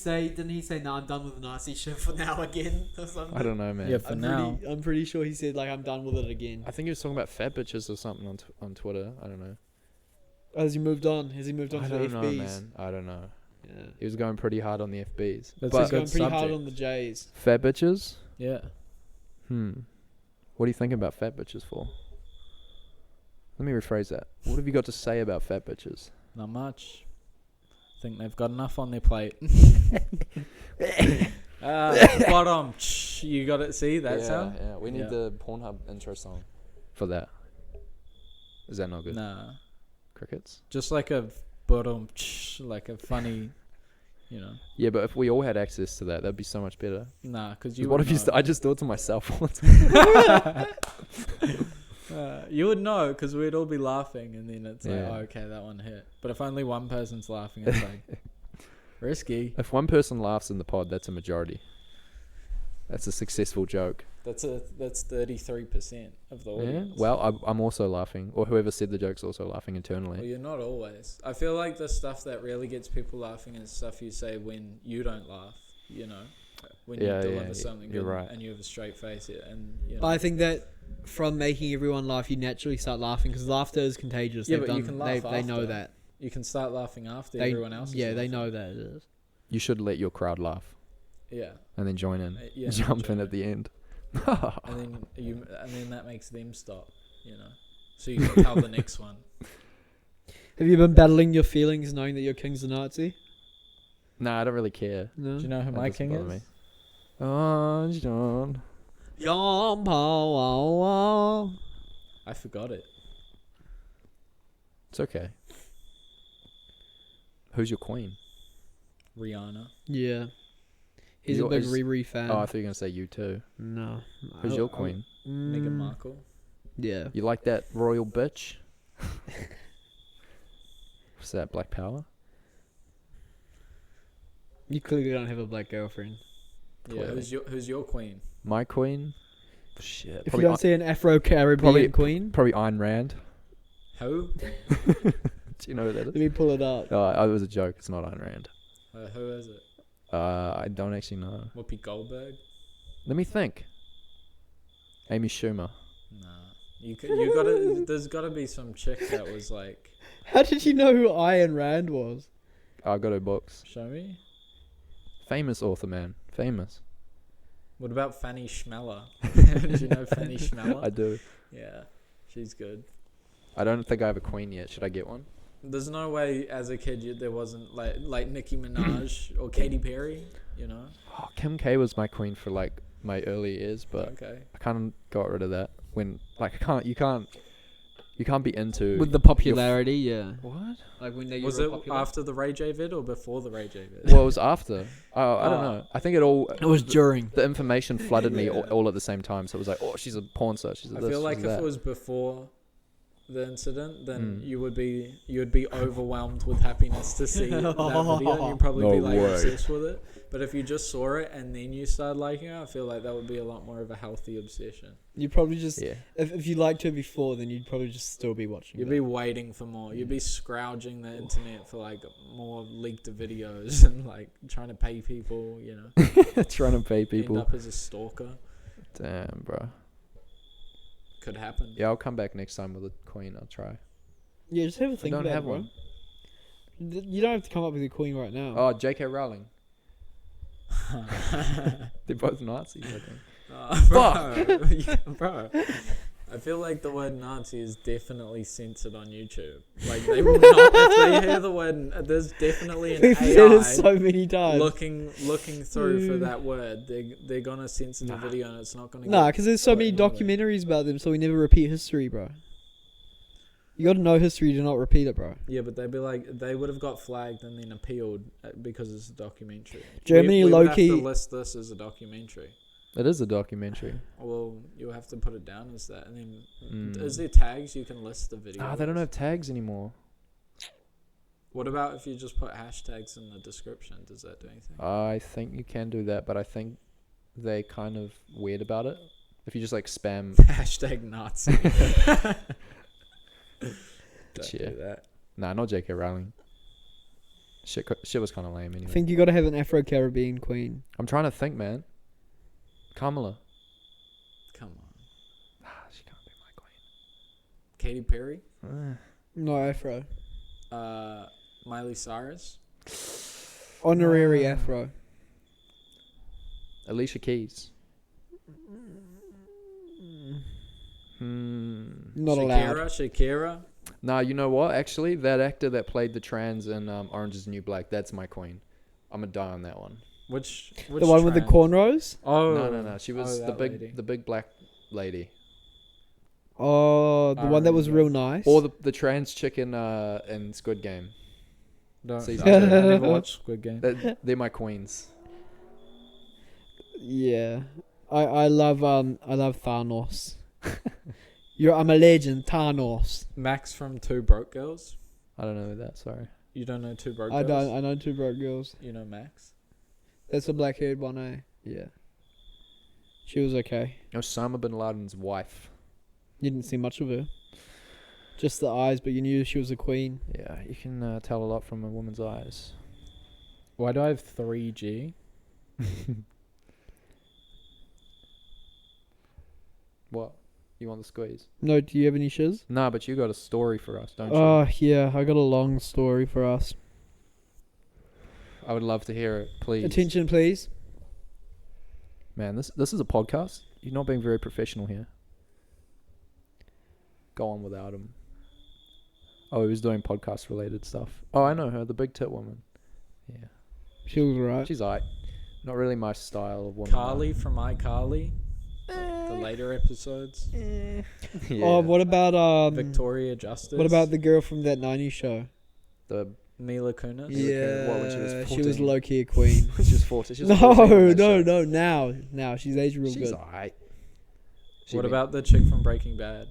Speaker 1: say, "No, I'm done with the Nazi shit for now again" or something?
Speaker 4: I don't know, man.
Speaker 5: Yeah, for now.
Speaker 1: I'm pretty sure he said like, "I'm done with it again."
Speaker 4: I think he was talking about fat bitches or something on Twitter. I don't know.
Speaker 1: Has he moved on? Has he moved on
Speaker 4: I
Speaker 1: to the
Speaker 4: don't know,
Speaker 1: FBs?
Speaker 4: man. I don't know.
Speaker 1: Yeah.
Speaker 4: He was going pretty hard on the FBs.
Speaker 5: That's
Speaker 4: But
Speaker 1: He's going
Speaker 5: good
Speaker 1: pretty hard
Speaker 5: subject.
Speaker 1: on the Jays.
Speaker 4: fat bitches?
Speaker 5: Yeah.
Speaker 4: What are you thinking about fat bitches for? Let me rephrase that. What have you got to say about fat bitches?
Speaker 5: Not much. Think they've got enough on their plate. Bottom. You got it. See that sound?
Speaker 4: Yeah, we need
Speaker 5: Yeah.
Speaker 4: the Pornhub intro song for that. Is that not good?
Speaker 5: Nah.
Speaker 4: Crickets?
Speaker 5: Just like a bottom. Like a funny, you know.
Speaker 4: Yeah, but if we all had access to that, that'd be so much better.
Speaker 5: Nah, because
Speaker 4: 'Cause
Speaker 5: you.
Speaker 4: what
Speaker 5: would
Speaker 4: if you?
Speaker 5: know.
Speaker 4: I just do it to myself once.
Speaker 5: You would know because we'd all be laughing, and then it's like,
Speaker 4: Yeah.
Speaker 5: oh, okay, that one hit. But if only one person's laughing, it's like risky.
Speaker 4: If one person laughs in the pod, that's a majority. That's a successful joke.
Speaker 5: That's 33% of the
Speaker 4: Yeah.
Speaker 5: audience.
Speaker 4: Well, I'm also laughing, or whoever said the joke's also laughing
Speaker 5: Well,
Speaker 4: internally.
Speaker 5: you're not always. I feel like the stuff that really gets people laughing is stuff you say when you don't laugh. You know, when
Speaker 4: Yeah,
Speaker 5: you
Speaker 4: yeah,
Speaker 5: deliver something
Speaker 4: you're
Speaker 5: good
Speaker 4: right.
Speaker 5: and you have a straight face, and you know.
Speaker 1: But I think that from making everyone laugh, you naturally start laughing because laughter is contagious.
Speaker 5: Yeah,
Speaker 1: They've
Speaker 5: but you
Speaker 1: done-
Speaker 5: can laugh
Speaker 1: they know
Speaker 5: after.
Speaker 1: that.
Speaker 5: You can start laughing after
Speaker 1: They,
Speaker 5: everyone else. Is
Speaker 1: yeah, they
Speaker 5: laughing.
Speaker 1: know that it is.
Speaker 4: You should let your crowd laugh
Speaker 5: Yeah,
Speaker 4: and then join in.
Speaker 5: yeah.
Speaker 4: Jump in
Speaker 5: join
Speaker 4: at the end.
Speaker 5: and then that makes them stop. You know, so you can tell the next one.
Speaker 1: Have you been battling your feelings knowing that your king's a Nazi?
Speaker 4: Nah, I don't really care.
Speaker 1: No.
Speaker 5: Do you know who
Speaker 4: That
Speaker 5: my
Speaker 4: doesn't
Speaker 5: king
Speaker 4: bother
Speaker 5: is?
Speaker 4: me. Oh, John.
Speaker 1: Yum, pow, wow, wow.
Speaker 5: I forgot it.
Speaker 4: It's okay. Who's your queen?
Speaker 5: Rihanna.
Speaker 1: Yeah. He's
Speaker 4: Your-
Speaker 1: a big
Speaker 4: is-
Speaker 1: Riri fan.
Speaker 4: Oh, I thought you were going to say you too.
Speaker 1: No.
Speaker 4: Who's your queen?
Speaker 5: Meghan Markle.
Speaker 1: Yeah.
Speaker 4: You like that royal bitch? What's that, Black Power?
Speaker 1: You clearly don't have a black girlfriend.
Speaker 5: Yeah.
Speaker 4: Clearly.
Speaker 5: Who's your queen?
Speaker 4: My queen? Shit.
Speaker 1: If you don't see an Afro-Caribbean
Speaker 4: probably-
Speaker 1: queen,
Speaker 4: Probably Ayn Rand.
Speaker 5: Who?
Speaker 4: Do you know who that
Speaker 1: let
Speaker 4: is?
Speaker 1: me pull it up.
Speaker 4: Oh, it was a joke. It's not Ayn Rand.
Speaker 5: Who is it?
Speaker 4: I don't actually know.
Speaker 5: Whoopi Goldberg.
Speaker 4: Let me think. Amy Schumer.
Speaker 5: Nah. You gotta. There's gotta be some chick that was like.
Speaker 1: How did you know who Ayn Rand was?
Speaker 4: I got her books.
Speaker 5: Show me.
Speaker 4: Famous author, man. Famous.
Speaker 5: What about Fanny Schmeller? Did you know Fanny Schmeller?
Speaker 4: I do.
Speaker 5: Yeah, she's good.
Speaker 4: I don't think I have a queen yet. Should I get one?
Speaker 5: There's no way as a kid there wasn't like Nicki Minaj or Katy Perry, you know?
Speaker 4: Oh, Kim K was my queen for like my early years, but
Speaker 5: Okay.
Speaker 4: I kind of got rid of that when like you can't be into
Speaker 1: With the popularity, yeah.
Speaker 4: what?
Speaker 1: Like when they
Speaker 5: Was
Speaker 1: were
Speaker 5: it
Speaker 1: popular.
Speaker 5: after the Ray J vid or before the Ray J vid?
Speaker 4: Well, it was after. Oh, I don't
Speaker 5: Oh.
Speaker 4: know. I think it all.
Speaker 1: It was during.
Speaker 4: The information flooded me
Speaker 5: Yeah.
Speaker 4: all at the same time, so it was like, oh, she's a porn star. She's a
Speaker 5: I
Speaker 4: this.
Speaker 5: feel like
Speaker 4: she's
Speaker 5: if
Speaker 4: that.
Speaker 5: it was before the incident, then
Speaker 4: Mm.
Speaker 5: you would be overwhelmed with happiness to see that video. And you'd probably be
Speaker 4: No
Speaker 5: like
Speaker 4: way.
Speaker 5: obsessed with it. But if you just saw it and then you started liking it, I feel like that would be a lot more of a healthy obsession.
Speaker 1: You'd probably just,
Speaker 4: Yeah.
Speaker 1: if you liked her before, then you'd probably just still be watching.
Speaker 5: You'd
Speaker 1: that.
Speaker 5: be waiting for more. You'd be scrounging the internet for like more leaked videos and like trying to pay people, you know.
Speaker 4: Trying to pay
Speaker 5: End
Speaker 4: people.
Speaker 5: up as a stalker.
Speaker 4: Damn, bro.
Speaker 5: Could happen.
Speaker 4: Yeah, I'll come back next time with a queen. I'll try.
Speaker 1: Yeah, just have a think
Speaker 4: I don't
Speaker 1: about
Speaker 4: have
Speaker 1: it, bro.
Speaker 4: one.
Speaker 1: You don't have to come up with your queen right now.
Speaker 4: Oh, J.K. Rowling. They're both Nazis, I think.
Speaker 5: Bro, bro. I feel like the word Nazi is definitely censored on YouTube. Like they will not if they hear the word. There's definitely an
Speaker 1: We've said it
Speaker 5: AI
Speaker 1: so many times.
Speaker 5: looking through for that word. They're gonna censor the video and it's not gonna.
Speaker 1: Nah,
Speaker 5: get
Speaker 1: because there's so
Speaker 5: put
Speaker 1: many
Speaker 5: anywhere.
Speaker 1: documentaries about them, so we never repeat history, bro. You gotta know history to not repeat it, bro.
Speaker 5: Yeah, but they'd be like they would have got flagged and then appealed because it's a documentary.
Speaker 1: Germany
Speaker 5: we would
Speaker 1: low-key-
Speaker 5: have to list this as a documentary.
Speaker 4: It is a documentary.
Speaker 5: Well, you'll have to put it down as that, and then
Speaker 4: Mm.
Speaker 5: is there tags you can list the video?
Speaker 4: Ah, they don't
Speaker 5: as?
Speaker 4: have tags anymore.
Speaker 5: What about if you just put hashtags in the description? Does that do anything?
Speaker 4: I think you can do that, but I think they kind of weird about it. If you just like spam,
Speaker 5: Hashtag Nazi. Don't
Speaker 4: Yeah.
Speaker 5: do that.
Speaker 4: nah, not J.K. Rowling. Shit was kind of lame
Speaker 1: I
Speaker 4: anyway.
Speaker 1: think you gotta have an Afro-Caribbean queen.
Speaker 4: I'm trying to think, man. Kamala.
Speaker 5: Come on,
Speaker 4: Ah, she can't be my
Speaker 5: Katy Perry,
Speaker 4: queen.
Speaker 1: No Afro.
Speaker 5: Miley Cyrus.
Speaker 1: Honorary
Speaker 4: Ah.
Speaker 1: Afro.
Speaker 4: Alicia Keys.
Speaker 1: Not allowed.
Speaker 5: Shakira.
Speaker 4: Nah, you know what? Actually, that actor that played the trans in Orange Is the New Black, that's my queen. I'm gonna die on that one.
Speaker 5: Which
Speaker 1: The one with the
Speaker 5: trans?
Speaker 1: cornrows?
Speaker 5: Oh
Speaker 4: No. She was
Speaker 5: oh,
Speaker 4: the
Speaker 5: that
Speaker 4: big,
Speaker 5: lady.
Speaker 4: the big black lady,
Speaker 1: Oh, the
Speaker 5: I
Speaker 1: one that was
Speaker 5: remember.
Speaker 1: real nice.
Speaker 4: or the trans chick in Squid Game.
Speaker 5: Don't,
Speaker 4: Season
Speaker 5: I
Speaker 4: two.
Speaker 5: never watched Squid Game.
Speaker 4: They're my queens.
Speaker 1: Yeah. I love Thanos. I'm a legend, Thanos.
Speaker 5: Max from Two Broke Girls.
Speaker 4: I don't know that. Sorry.
Speaker 5: You don't know Two Broke
Speaker 1: I
Speaker 5: Girls?
Speaker 1: don't. I know Two Broke Girls.
Speaker 5: You know Max?
Speaker 1: That's the black-haired one, eh? Yeah. She was okay.
Speaker 4: Osama bin Laden's wife.
Speaker 1: You didn't see much of her. Just the eyes, but you knew she was a queen.
Speaker 4: Yeah, you can tell a lot from a woman's eyes.
Speaker 5: Why do I have 3G?
Speaker 4: What? You want the squeeze?
Speaker 1: No, do you have any shiz?
Speaker 4: Nah, but you got a story for us, don't you?
Speaker 1: Oh, yeah. I got a long story for us.
Speaker 4: I would love to hear it, please.
Speaker 1: Attention, please.
Speaker 4: Man, this is a podcast. You're not being very professional here. Go on without him. Oh, he was doing podcast related stuff. Oh, I know her, the big tit woman. Yeah.
Speaker 1: She was right.
Speaker 4: She's alright. Not really my style of woman.
Speaker 5: Carly from iCarly. The later episodes.
Speaker 4: Yeah.
Speaker 1: Oh, what about
Speaker 5: Victoria Justice.
Speaker 1: What about the girl from that '90s show?
Speaker 4: the
Speaker 5: Mila Kunis?
Speaker 1: Yeah,
Speaker 4: what, when she was
Speaker 1: she was
Speaker 4: 14?
Speaker 1: low key a queen.
Speaker 4: she was 40. She was
Speaker 1: No,
Speaker 4: 14 on that
Speaker 1: no,
Speaker 4: show.
Speaker 1: no. Now she's aged real
Speaker 4: She's
Speaker 1: good.
Speaker 4: alright.
Speaker 5: What about the chick from Breaking Bad?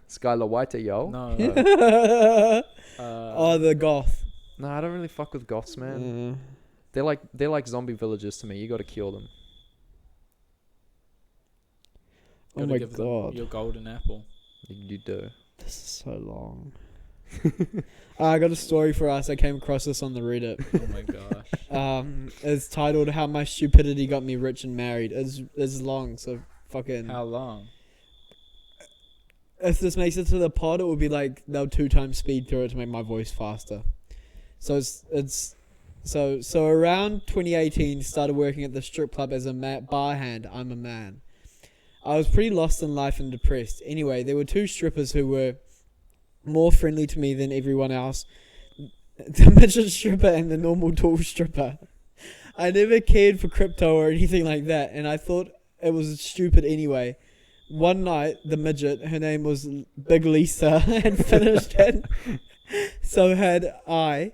Speaker 4: Skylar White, yo?
Speaker 5: No.
Speaker 1: Oh, the goth.
Speaker 4: No, I don't really fuck with goths, man.
Speaker 1: Uh,
Speaker 4: They're like zombie villagers to me. You got to kill them.
Speaker 1: oh
Speaker 5: Gotta
Speaker 1: my
Speaker 5: give them
Speaker 1: god,
Speaker 5: your golden apple.
Speaker 4: You do.
Speaker 1: this is so long. I got a story for us. I came across this on the Reddit.
Speaker 5: Oh my gosh.
Speaker 1: It's titled "How My Stupidity Got Me Rich and Married." It's long, so fucking.
Speaker 5: How long?
Speaker 1: If this makes it to the pod, it would be like they'll 2 times speed through it to make my voice faster. So so around 2018, started working at the strip club as a bar hand. I'm a man. I was pretty lost in life and depressed. Anyway, there were 2 strippers who were more friendly to me than everyone else. The midget stripper and the normal tall stripper. I never cared for crypto or anything like that, and I thought it was stupid anyway. One night, the midget, her name was Big Lisa, had finished it. So had I.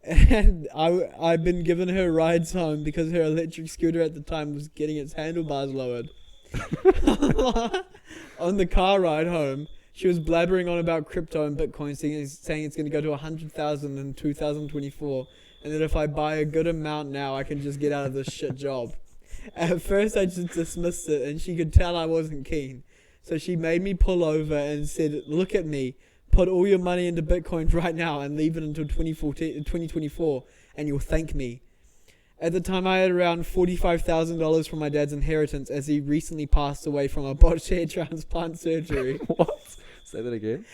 Speaker 1: And I'd been giving her rides home because her electric scooter at the time was getting its handlebars lowered. On the car ride home, she was blabbering on about crypto and Bitcoin, saying it's going to go to 100,000 in 2024, and that if I buy a good amount now, I can just get out of this shit job. At first, I just dismissed it, and she could tell I wasn't keen. So she made me pull over and said, "Look at me. Put all your money into Bitcoin right now and leave it until 2024, and you'll thank me." At the time, I had around $45,000 from my dad's inheritance, as he recently passed away from a botched hair transplant surgery.
Speaker 4: What? Say that again.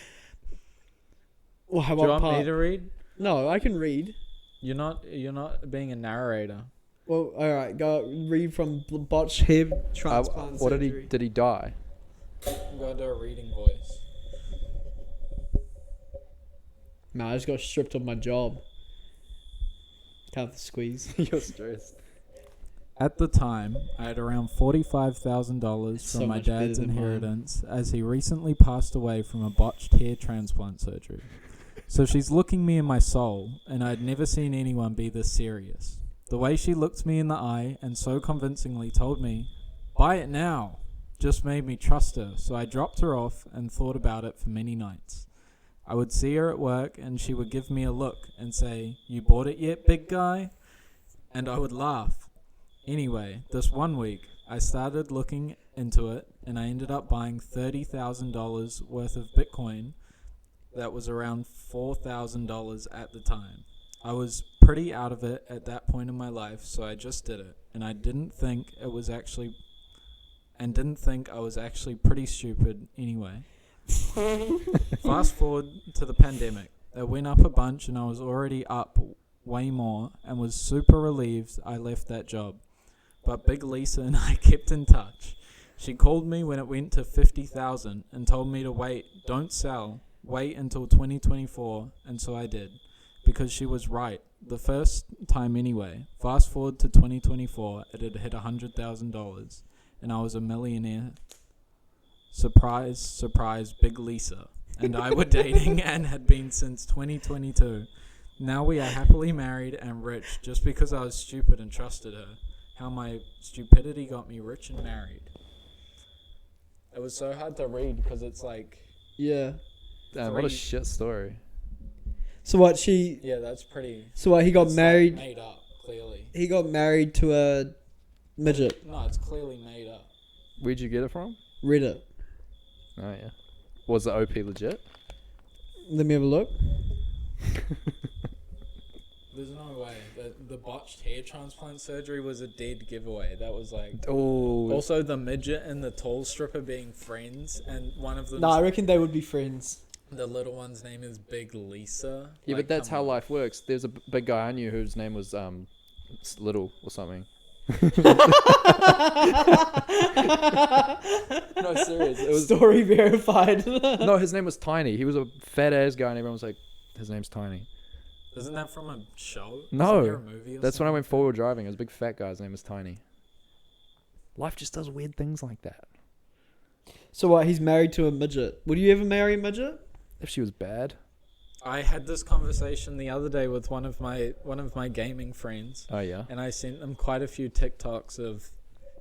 Speaker 1: Well, how
Speaker 5: Do you
Speaker 1: about
Speaker 5: want me
Speaker 1: part?
Speaker 5: to read?
Speaker 1: No, I can read.
Speaker 5: You're not being a narrator.
Speaker 1: Well, all right, go read from botched hair transplant
Speaker 4: What
Speaker 1: surgery.
Speaker 4: did he die?
Speaker 5: I'm gonna do a reading voice.
Speaker 1: Nah, I just got stripped of my job. Can't have the squeeze.
Speaker 4: You're stressed.
Speaker 5: At the time, I had around $45,000
Speaker 1: So
Speaker 5: from my
Speaker 1: much better
Speaker 5: dad's
Speaker 1: than mine.
Speaker 5: inheritance as he recently passed away from a botched hair transplant surgery. So she's looking me in my soul, and I'd never seen anyone be this serious. The way she looked me in the eye and so convincingly told me, "Buy it now," just made me trust her, so I dropped her off and thought about it for many nights. I would see her at work and she would give me a look and say, "You bought it yet, big guy?" And I would laugh. Anyway, this one week, I started looking into it and I ended up buying $30,000 worth of Bitcoin. That was around $4,000 at the time. I was pretty out of it at that point in my life, so I just did it. And I didn't think I was actually pretty stupid anyway. Fast forward to the pandemic. It went up a bunch and I was already up way more and was super relieved I left that job. But Big Lisa and I kept in touch. She called me when it went to 50,000 and told me to wait, don't sell, wait until 2024, and so I did. Because she was right. The first time anyway. Fast forward to 2024, it had hit $100,000 and I was a millionaire. Surprise, surprise, Big Lisa and I were dating and had been since 2022. Now we are happily married and rich just because I was stupid and trusted her. How my stupidity got me rich and married. It was so hard to read because it's like...
Speaker 1: Yeah.
Speaker 4: Damn, what a shit story.
Speaker 1: So what? She.
Speaker 5: Yeah, that's pretty...
Speaker 1: So what? He got
Speaker 5: it's
Speaker 1: married.
Speaker 5: Like made up, clearly.
Speaker 1: He got married to a midget.
Speaker 5: No, it's clearly made up.
Speaker 4: Where'd you get it from?
Speaker 1: Reddit.
Speaker 4: Oh, yeah. Was the OP legit?
Speaker 1: Let me have a look.
Speaker 5: There's no way. The botched hair transplant surgery was a dead giveaway. That was like...
Speaker 4: Oh.
Speaker 5: Also, the midget and the tall stripper being friends, and one of them...
Speaker 1: Nah, I reckon they would be friends.
Speaker 5: The little one's name is Big Lisa.
Speaker 4: Yeah,
Speaker 5: Like,
Speaker 4: but that's
Speaker 5: come
Speaker 4: how
Speaker 5: on.
Speaker 4: life works. There's a big guy I knew whose name was Little or something. No, serious. It was
Speaker 1: Story verified.
Speaker 4: no. His name was Tiny. He was a fat ass guy, and everyone was like, "His name's Tiny."
Speaker 5: Isn't that from a show?
Speaker 4: No,
Speaker 5: Isn't there a movie or
Speaker 4: That's when I
Speaker 5: something?
Speaker 4: went forward driving. It was a big fat guy. His name was Tiny. Life just does weird things like that.
Speaker 1: So what? He's married to a midget. Would you ever marry a midget?
Speaker 4: If she was bad.
Speaker 5: I had this conversation the other day with one of my gaming friends,
Speaker 4: Oh yeah.
Speaker 5: and I sent them quite a few TikToks of,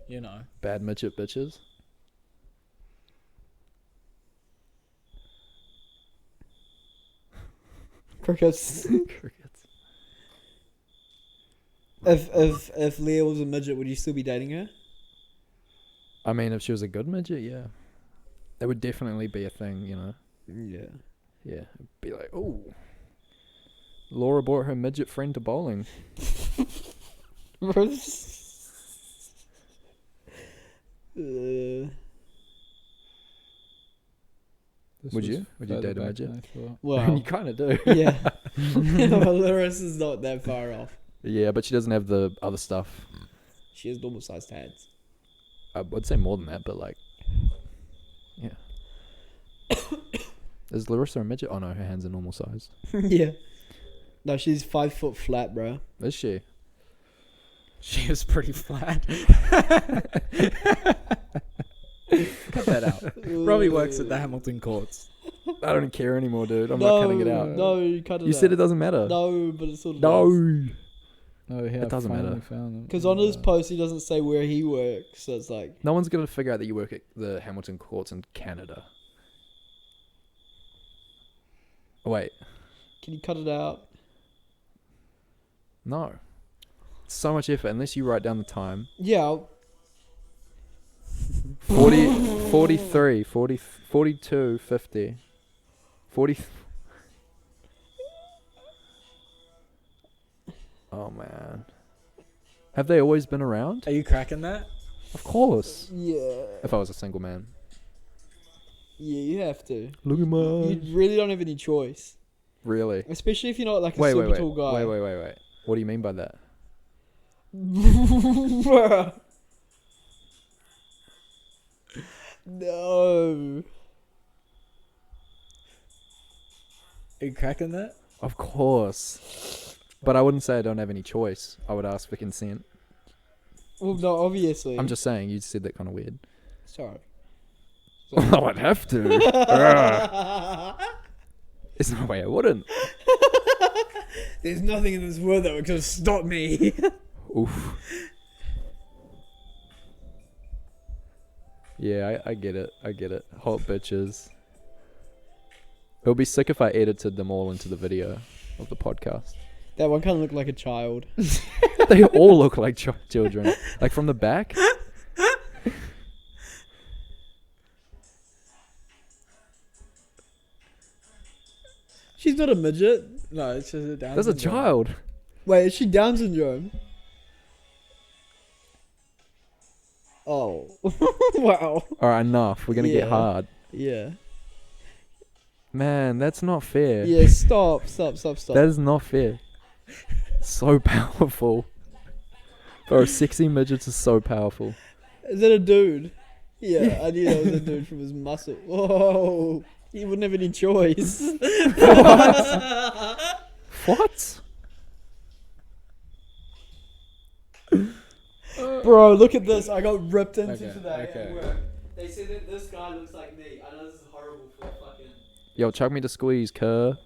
Speaker 5: you know,
Speaker 4: Bad midget bitches.
Speaker 1: Crickets.
Speaker 4: Crickets.
Speaker 1: If Leah was a midget, would you still be dating her?
Speaker 4: I mean, if she was a good midget, yeah. That would definitely be a thing, you know.
Speaker 1: Yeah.
Speaker 4: Yeah. It'd be like, oh. Laura brought her midget friend to bowling. Would you? Would you date a midget?
Speaker 1: Well,
Speaker 4: You kind of do.
Speaker 1: yeah. Well, Larissa's not that far off.
Speaker 4: Yeah, but she doesn't have the other stuff.
Speaker 1: She has normal sized hands.
Speaker 4: I would say more than that, but like, yeah. Is Larissa a midget? Oh no, her hands are normal size.
Speaker 1: Yeah. No, she's 5 foot flat, bro.
Speaker 4: Is she?
Speaker 5: She was pretty flat.
Speaker 4: Cut that out.
Speaker 5: Probably works at the Hamilton Courts.
Speaker 4: I don't care anymore, dude. I'm not cutting it out.
Speaker 1: No, you cut it out.
Speaker 4: You said it doesn't matter.
Speaker 1: No, but it sort of
Speaker 4: No.
Speaker 5: Oh yeah,
Speaker 4: It doesn't matter.
Speaker 1: Because on his post, he doesn't say where he works, so it's like...
Speaker 4: No one's gonna figure out that you work at the Hamilton Courts in Canada. Wait,
Speaker 1: Can you cut it out?
Speaker 4: no. It's so much effort unless you write down the time.
Speaker 1: Yeah. I'll-
Speaker 4: 40, 43, 40, 42, 50, 40. Oh man. Have they always been around?
Speaker 5: Are you cracking that?
Speaker 4: Of course.
Speaker 1: Yeah.
Speaker 4: If I was a single man.
Speaker 1: Yeah, you have to.
Speaker 4: Look at
Speaker 1: You really don't have any choice.
Speaker 4: Really?
Speaker 1: Especially if you're not like a
Speaker 4: Wait,
Speaker 1: super
Speaker 4: wait,
Speaker 1: tall
Speaker 4: wait.
Speaker 1: guy.
Speaker 4: Wait. What do you mean by that?
Speaker 1: No.
Speaker 5: Are you cracking that?
Speaker 4: Of course. But I wouldn't say I don't have any choice. I would ask for consent.
Speaker 1: Well, no, obviously.
Speaker 4: I'm just saying, you said that kind of weird.
Speaker 1: sorry.
Speaker 4: Oh, I'd have to. Ugh. There's no way I wouldn't.
Speaker 1: There's nothing in this world that would just stop me.
Speaker 4: Oof. Yeah, I get it. I get it. Hot bitches. It would be sick if I edited them all into the video of the podcast.
Speaker 1: That one kind of looked like a child.
Speaker 4: They all look like children. Like from the back.
Speaker 1: She's not a midget.
Speaker 5: No, it's just a Down
Speaker 4: There's a
Speaker 5: syndrome.
Speaker 4: child.
Speaker 1: Wait, is she Down syndrome? Oh. Wow.
Speaker 4: Alright, enough. We're gonna
Speaker 1: Yeah.
Speaker 4: get hard.
Speaker 1: Yeah.
Speaker 4: Man, that's not fair.
Speaker 1: Yeah, stop.
Speaker 4: That is not fair. So powerful. Bro, sexy midgets is so powerful.
Speaker 1: Is that a dude? Yeah, I knew that was a dude from his muscle. Whoa. He wouldn't have any choice.
Speaker 4: What?
Speaker 1: Bro, look at this. I got ripped into
Speaker 5: Okay,
Speaker 1: today
Speaker 5: okay.
Speaker 1: at work. They said that this guy looks like me. I know this is horrible for fucking...
Speaker 4: Yo, chuck me to squeeze, cur.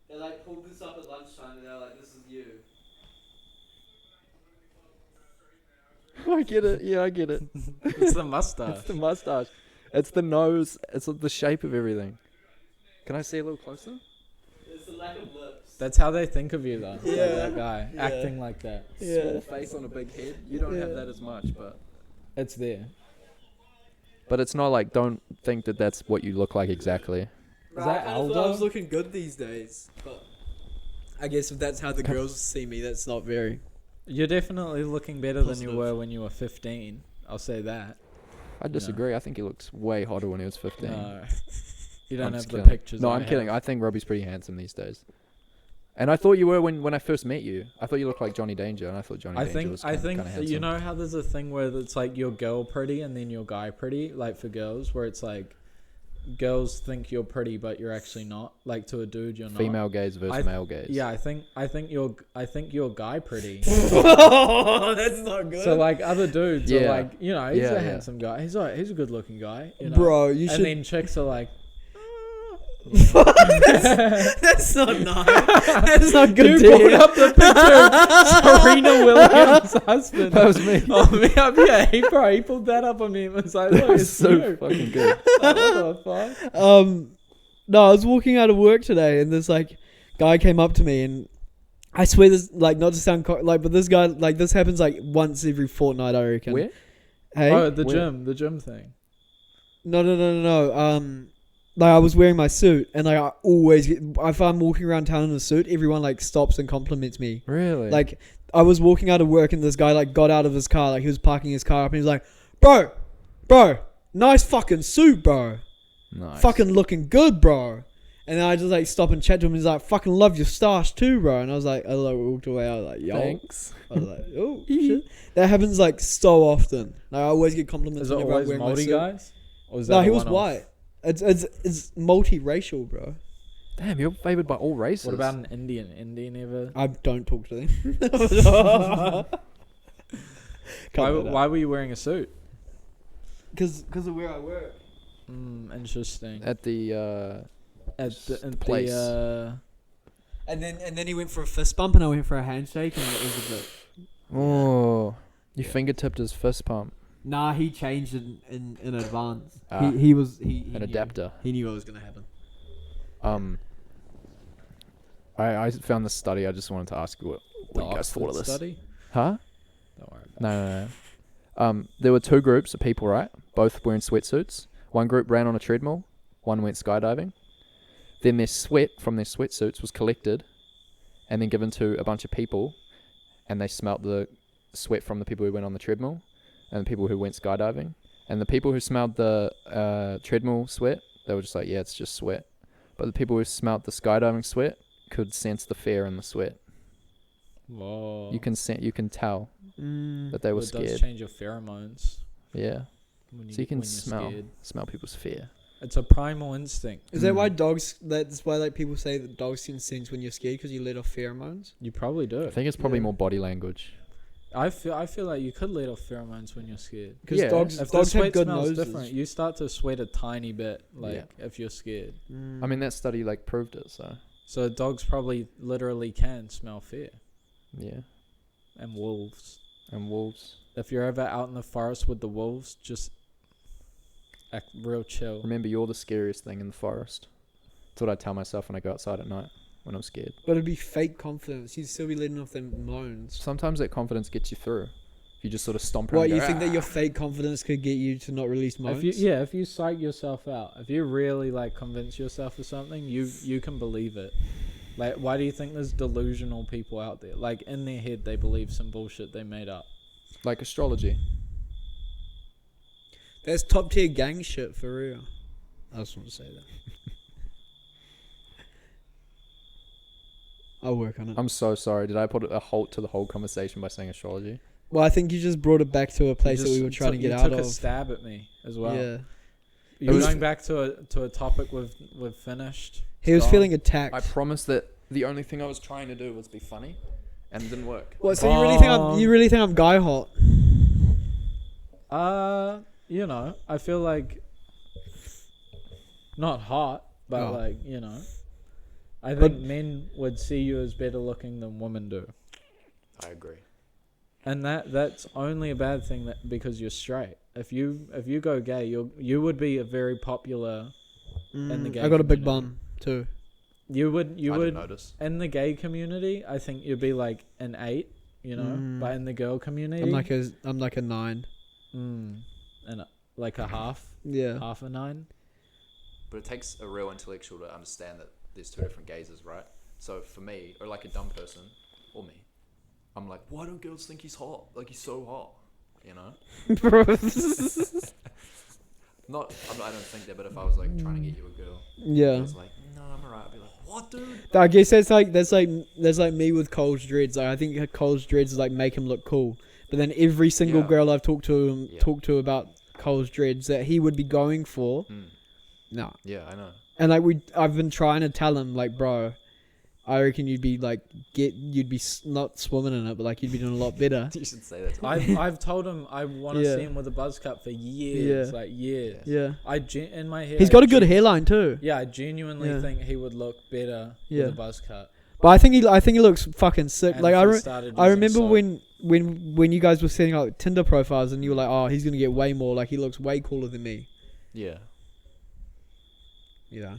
Speaker 1: They like pulled this up at lunchtime and they're like, this is you.
Speaker 4: I get it. Yeah, I get it.
Speaker 5: It's the mustache.
Speaker 4: It's the mustache. It's the nose. It's the shape of everything. Can I see a little closer?
Speaker 1: It's the lack of lips.
Speaker 5: That's how they think of you, though.
Speaker 1: Yeah.
Speaker 5: Like that guy
Speaker 1: Yeah.
Speaker 5: acting like that.
Speaker 1: Yeah.
Speaker 4: Small face on a big head. You don't have
Speaker 1: Yeah.
Speaker 4: that as much, but
Speaker 5: It's there.
Speaker 4: it's not like don't think that that's what you look like exactly.
Speaker 5: Is that
Speaker 1: I
Speaker 5: Aldo?
Speaker 1: was looking good these days, but I guess if that's how the girls see me, that's not very...
Speaker 5: You're definitely looking better than you
Speaker 1: Positive.
Speaker 5: were when you were 15. I'll say that.
Speaker 4: I disagree. I think he looks way hotter when he was 15.
Speaker 5: No. You don't
Speaker 4: I'm
Speaker 5: have
Speaker 4: just
Speaker 5: the
Speaker 4: kidding.
Speaker 5: pictures.
Speaker 4: No,
Speaker 5: I
Speaker 4: I'm kidding.
Speaker 5: have.
Speaker 4: I think Robbie's pretty handsome these days. And I thought you were when I first met you. I thought you looked like Johnny Danger, and I thought Johnny Danger was
Speaker 5: I
Speaker 4: kind
Speaker 5: think
Speaker 4: of handsome.
Speaker 5: you know how there's a thing where it's like you're girl pretty and then you're guy pretty, like for girls, where it's like girls think you're pretty but you're actually not. Like to a dude, you're not.
Speaker 4: Female gaze versus
Speaker 5: I-
Speaker 4: male gaze.
Speaker 5: Yeah, I think you're guy pretty.
Speaker 1: Oh, that's not good.
Speaker 5: So like other dudes are
Speaker 4: Yeah.
Speaker 5: like, you know, he's
Speaker 4: Yeah,
Speaker 5: a
Speaker 4: yeah.
Speaker 5: handsome guy. He's a good looking guy. You know?
Speaker 1: Bro, you
Speaker 5: and
Speaker 1: should...
Speaker 5: then chicks are like,
Speaker 1: That's not nice. That's not good
Speaker 5: you
Speaker 1: to
Speaker 5: pulled
Speaker 1: hear.
Speaker 5: up the picture of Serena Williams' husband.
Speaker 4: That was me.
Speaker 5: Oh, me up, yeah, he pulled that up on me and was like,
Speaker 4: That
Speaker 5: look,
Speaker 4: was
Speaker 5: it's
Speaker 4: so
Speaker 5: you.
Speaker 4: fucking good.
Speaker 5: Like, what the fuck?
Speaker 1: No, I was walking out of work today, and this like guy came up to me, and I swear this like not to sound but this guy like this happens like once every fortnight, I reckon.
Speaker 4: Where?
Speaker 1: Hey,
Speaker 5: Oh, the
Speaker 4: Where?
Speaker 5: gym thing.
Speaker 1: no. Like I was wearing my suit, and like I always get, if I'm walking around town in a suit, everyone like stops and compliments me.
Speaker 4: Really?
Speaker 1: Like I was walking out of work, and this guy like got out of his car, like he was parking his car up, and he's like, "Bro, nice fucking suit, bro.
Speaker 4: nice.
Speaker 1: Fucking looking good, bro." And then I just like stop and chat to him. He's like, "Fucking love your stash too, bro." And I was like, I like walked away. I was like, "Yo,"
Speaker 4: Thanks.
Speaker 1: I was like, "Oh shit." That happens like so often. Like I always get compliments.
Speaker 5: Is it
Speaker 1: whenever I'm
Speaker 5: always
Speaker 1: wearing my
Speaker 5: multi
Speaker 1: suit.
Speaker 5: guys? Or is
Speaker 1: No,
Speaker 5: that
Speaker 1: he
Speaker 5: a
Speaker 1: was
Speaker 5: one-off?
Speaker 1: white. It's multiracial, bro.
Speaker 4: Damn, you're favored by all races.
Speaker 5: What about an Indian? Indian ever?
Speaker 1: I don't talk to them.
Speaker 5: Why were you wearing a suit?
Speaker 1: Because of where I work.
Speaker 5: Interesting.
Speaker 4: at the
Speaker 5: At
Speaker 4: place.
Speaker 1: And then he went for a fist bump, and I went for a handshake, and it was a bit.
Speaker 4: Oh, you fingertipped his fist pump.
Speaker 1: Nah, he changed in advance.
Speaker 4: Ah.
Speaker 1: He was he
Speaker 4: An
Speaker 1: knew.
Speaker 4: adapter.
Speaker 1: He knew what was gonna happen.
Speaker 4: I found this study. I just wanted to ask you what you guys thought of this.
Speaker 5: Study?
Speaker 4: Huh?
Speaker 5: Don't worry about
Speaker 4: No. There were two groups of people, right? Both wearing sweatsuits. One group ran on a treadmill. One went skydiving. Then their sweat from their sweatsuits was collected and then given to a bunch of people, and they smelt the sweat from the people who went on the treadmill and the people who went skydiving. And the people who smelled the treadmill sweat, they were just like, yeah, it's just sweat. But the people who smelled the skydiving sweat could sense the fear in the sweat.
Speaker 5: Whoa.
Speaker 4: You can tell that they were
Speaker 5: Well, it does
Speaker 4: scared.
Speaker 5: change your pheromones.
Speaker 4: Yeah.
Speaker 5: When
Speaker 4: So you can
Speaker 5: when you're scared.
Speaker 4: smell people's fear.
Speaker 5: It's a primal instinct.
Speaker 1: Is that why dogs? That's why like people say that dogs can sense when you're scared because you let off pheromones.
Speaker 5: You probably do.
Speaker 4: I think it's probably
Speaker 1: Yeah.
Speaker 4: more body language.
Speaker 5: I feel like you could let off pheromones when you're scared.
Speaker 1: Because
Speaker 4: Yeah.
Speaker 1: dogs
Speaker 5: If the
Speaker 1: dogs have
Speaker 5: sweat
Speaker 1: good
Speaker 5: smells
Speaker 1: noses.
Speaker 5: different, you start to sweat a tiny bit, like if you're scared.
Speaker 4: I mean, that study like proved it.
Speaker 5: So dogs probably literally can smell fear.
Speaker 4: Yeah.
Speaker 5: And wolves.
Speaker 4: And wolves.
Speaker 5: If you're ever out in the forest with the wolves, just act real chill.
Speaker 4: Remember, you're the scariest thing in the forest. That's what I tell myself when I go outside at night when I'm scared.
Speaker 1: But it'd be fake confidence. You'd still be letting off them moans.
Speaker 4: Sometimes that confidence gets you through. If you just sort of stomp around.
Speaker 1: What,
Speaker 4: and
Speaker 1: you
Speaker 4: go,
Speaker 1: think that your
Speaker 4: "Ah."
Speaker 1: fake confidence could get you to not release moans?
Speaker 5: If you psych yourself out, if you really like convince yourself of something, you can believe it. Like, why do you think there's delusional people out there? Like, in their head, they believe some bullshit they made up.
Speaker 4: Like astrology.
Speaker 1: That's top tier gang shit for real. I just want to say that. I'll work on it.
Speaker 4: I'm so sorry. Did I put a halt to the whole conversation by saying astrology?
Speaker 1: Well, I think you just brought it back to a place that we were trying to get out
Speaker 5: You took
Speaker 1: of.
Speaker 5: a stab at me as well.
Speaker 1: Yeah.
Speaker 5: You're
Speaker 4: was-
Speaker 5: going back to a topic we've finished.
Speaker 1: He was
Speaker 5: Gone.
Speaker 1: feeling attacked.
Speaker 4: I promised that the only thing I was trying to do was be funny, and it didn't work.
Speaker 1: What? So you really think I'm guy hot?
Speaker 5: You know, I feel like not hot, but
Speaker 1: Oh.
Speaker 5: like, you know, I
Speaker 1: But-
Speaker 5: think men would see you as better looking than women do.
Speaker 2: I agree.
Speaker 5: And that's only a bad thing that because you're straight. If you go gay, you would be a very popular in the gay
Speaker 1: I got a big
Speaker 5: community.
Speaker 1: bum too.
Speaker 5: You would
Speaker 2: I didn't notice.
Speaker 5: in the gay community, I think you'd be like an 8, you know, but in the girl community,
Speaker 1: I'm like a 9.
Speaker 5: and like a half
Speaker 1: Yeah.
Speaker 5: a 9.
Speaker 2: But it takes a real intellectual to understand that there's two different gazes, right? So for me, or like a dumb person, or me, I'm like, why don't girls think he's hot? Like, he's so hot, you know? I don't think that, but if I was like trying to get you a girl, I
Speaker 1: Yeah.
Speaker 2: was like, no, I'm alright. I'd be like, what, dude?
Speaker 1: I guess that's like me with Cole's dreads. Like, I think Cole's dreads like make him look cool. But then every single
Speaker 2: Yeah.
Speaker 1: girl I've talked to
Speaker 2: Yeah.
Speaker 1: about Cole's dreads that he would be going for, no.
Speaker 2: Yeah, I know.
Speaker 1: And like I've been trying to tell him like, bro, I reckon you'd be like not swimming in it, but like you'd be doing a lot better.
Speaker 2: You should say that.
Speaker 5: I've told him I want to
Speaker 1: Yeah.
Speaker 5: see him with a buzz cut for years,
Speaker 1: Yeah.
Speaker 5: like years.
Speaker 1: Yeah.
Speaker 5: In my head,
Speaker 1: He's
Speaker 5: I
Speaker 1: got a good
Speaker 5: gen-
Speaker 1: hairline too.
Speaker 5: Yeah, I genuinely
Speaker 1: Yeah.
Speaker 5: think he would look better
Speaker 1: Yeah.
Speaker 5: with a buzz cut.
Speaker 1: But I think he looks fucking sick.
Speaker 5: And
Speaker 1: Like
Speaker 5: if he started
Speaker 1: I
Speaker 5: using
Speaker 1: remember
Speaker 5: soap.
Speaker 1: when you guys were setting up Tinder profiles and you were like, oh, he's gonna get way more. Like he looks way cooler than me.
Speaker 2: Yeah.
Speaker 1: You know,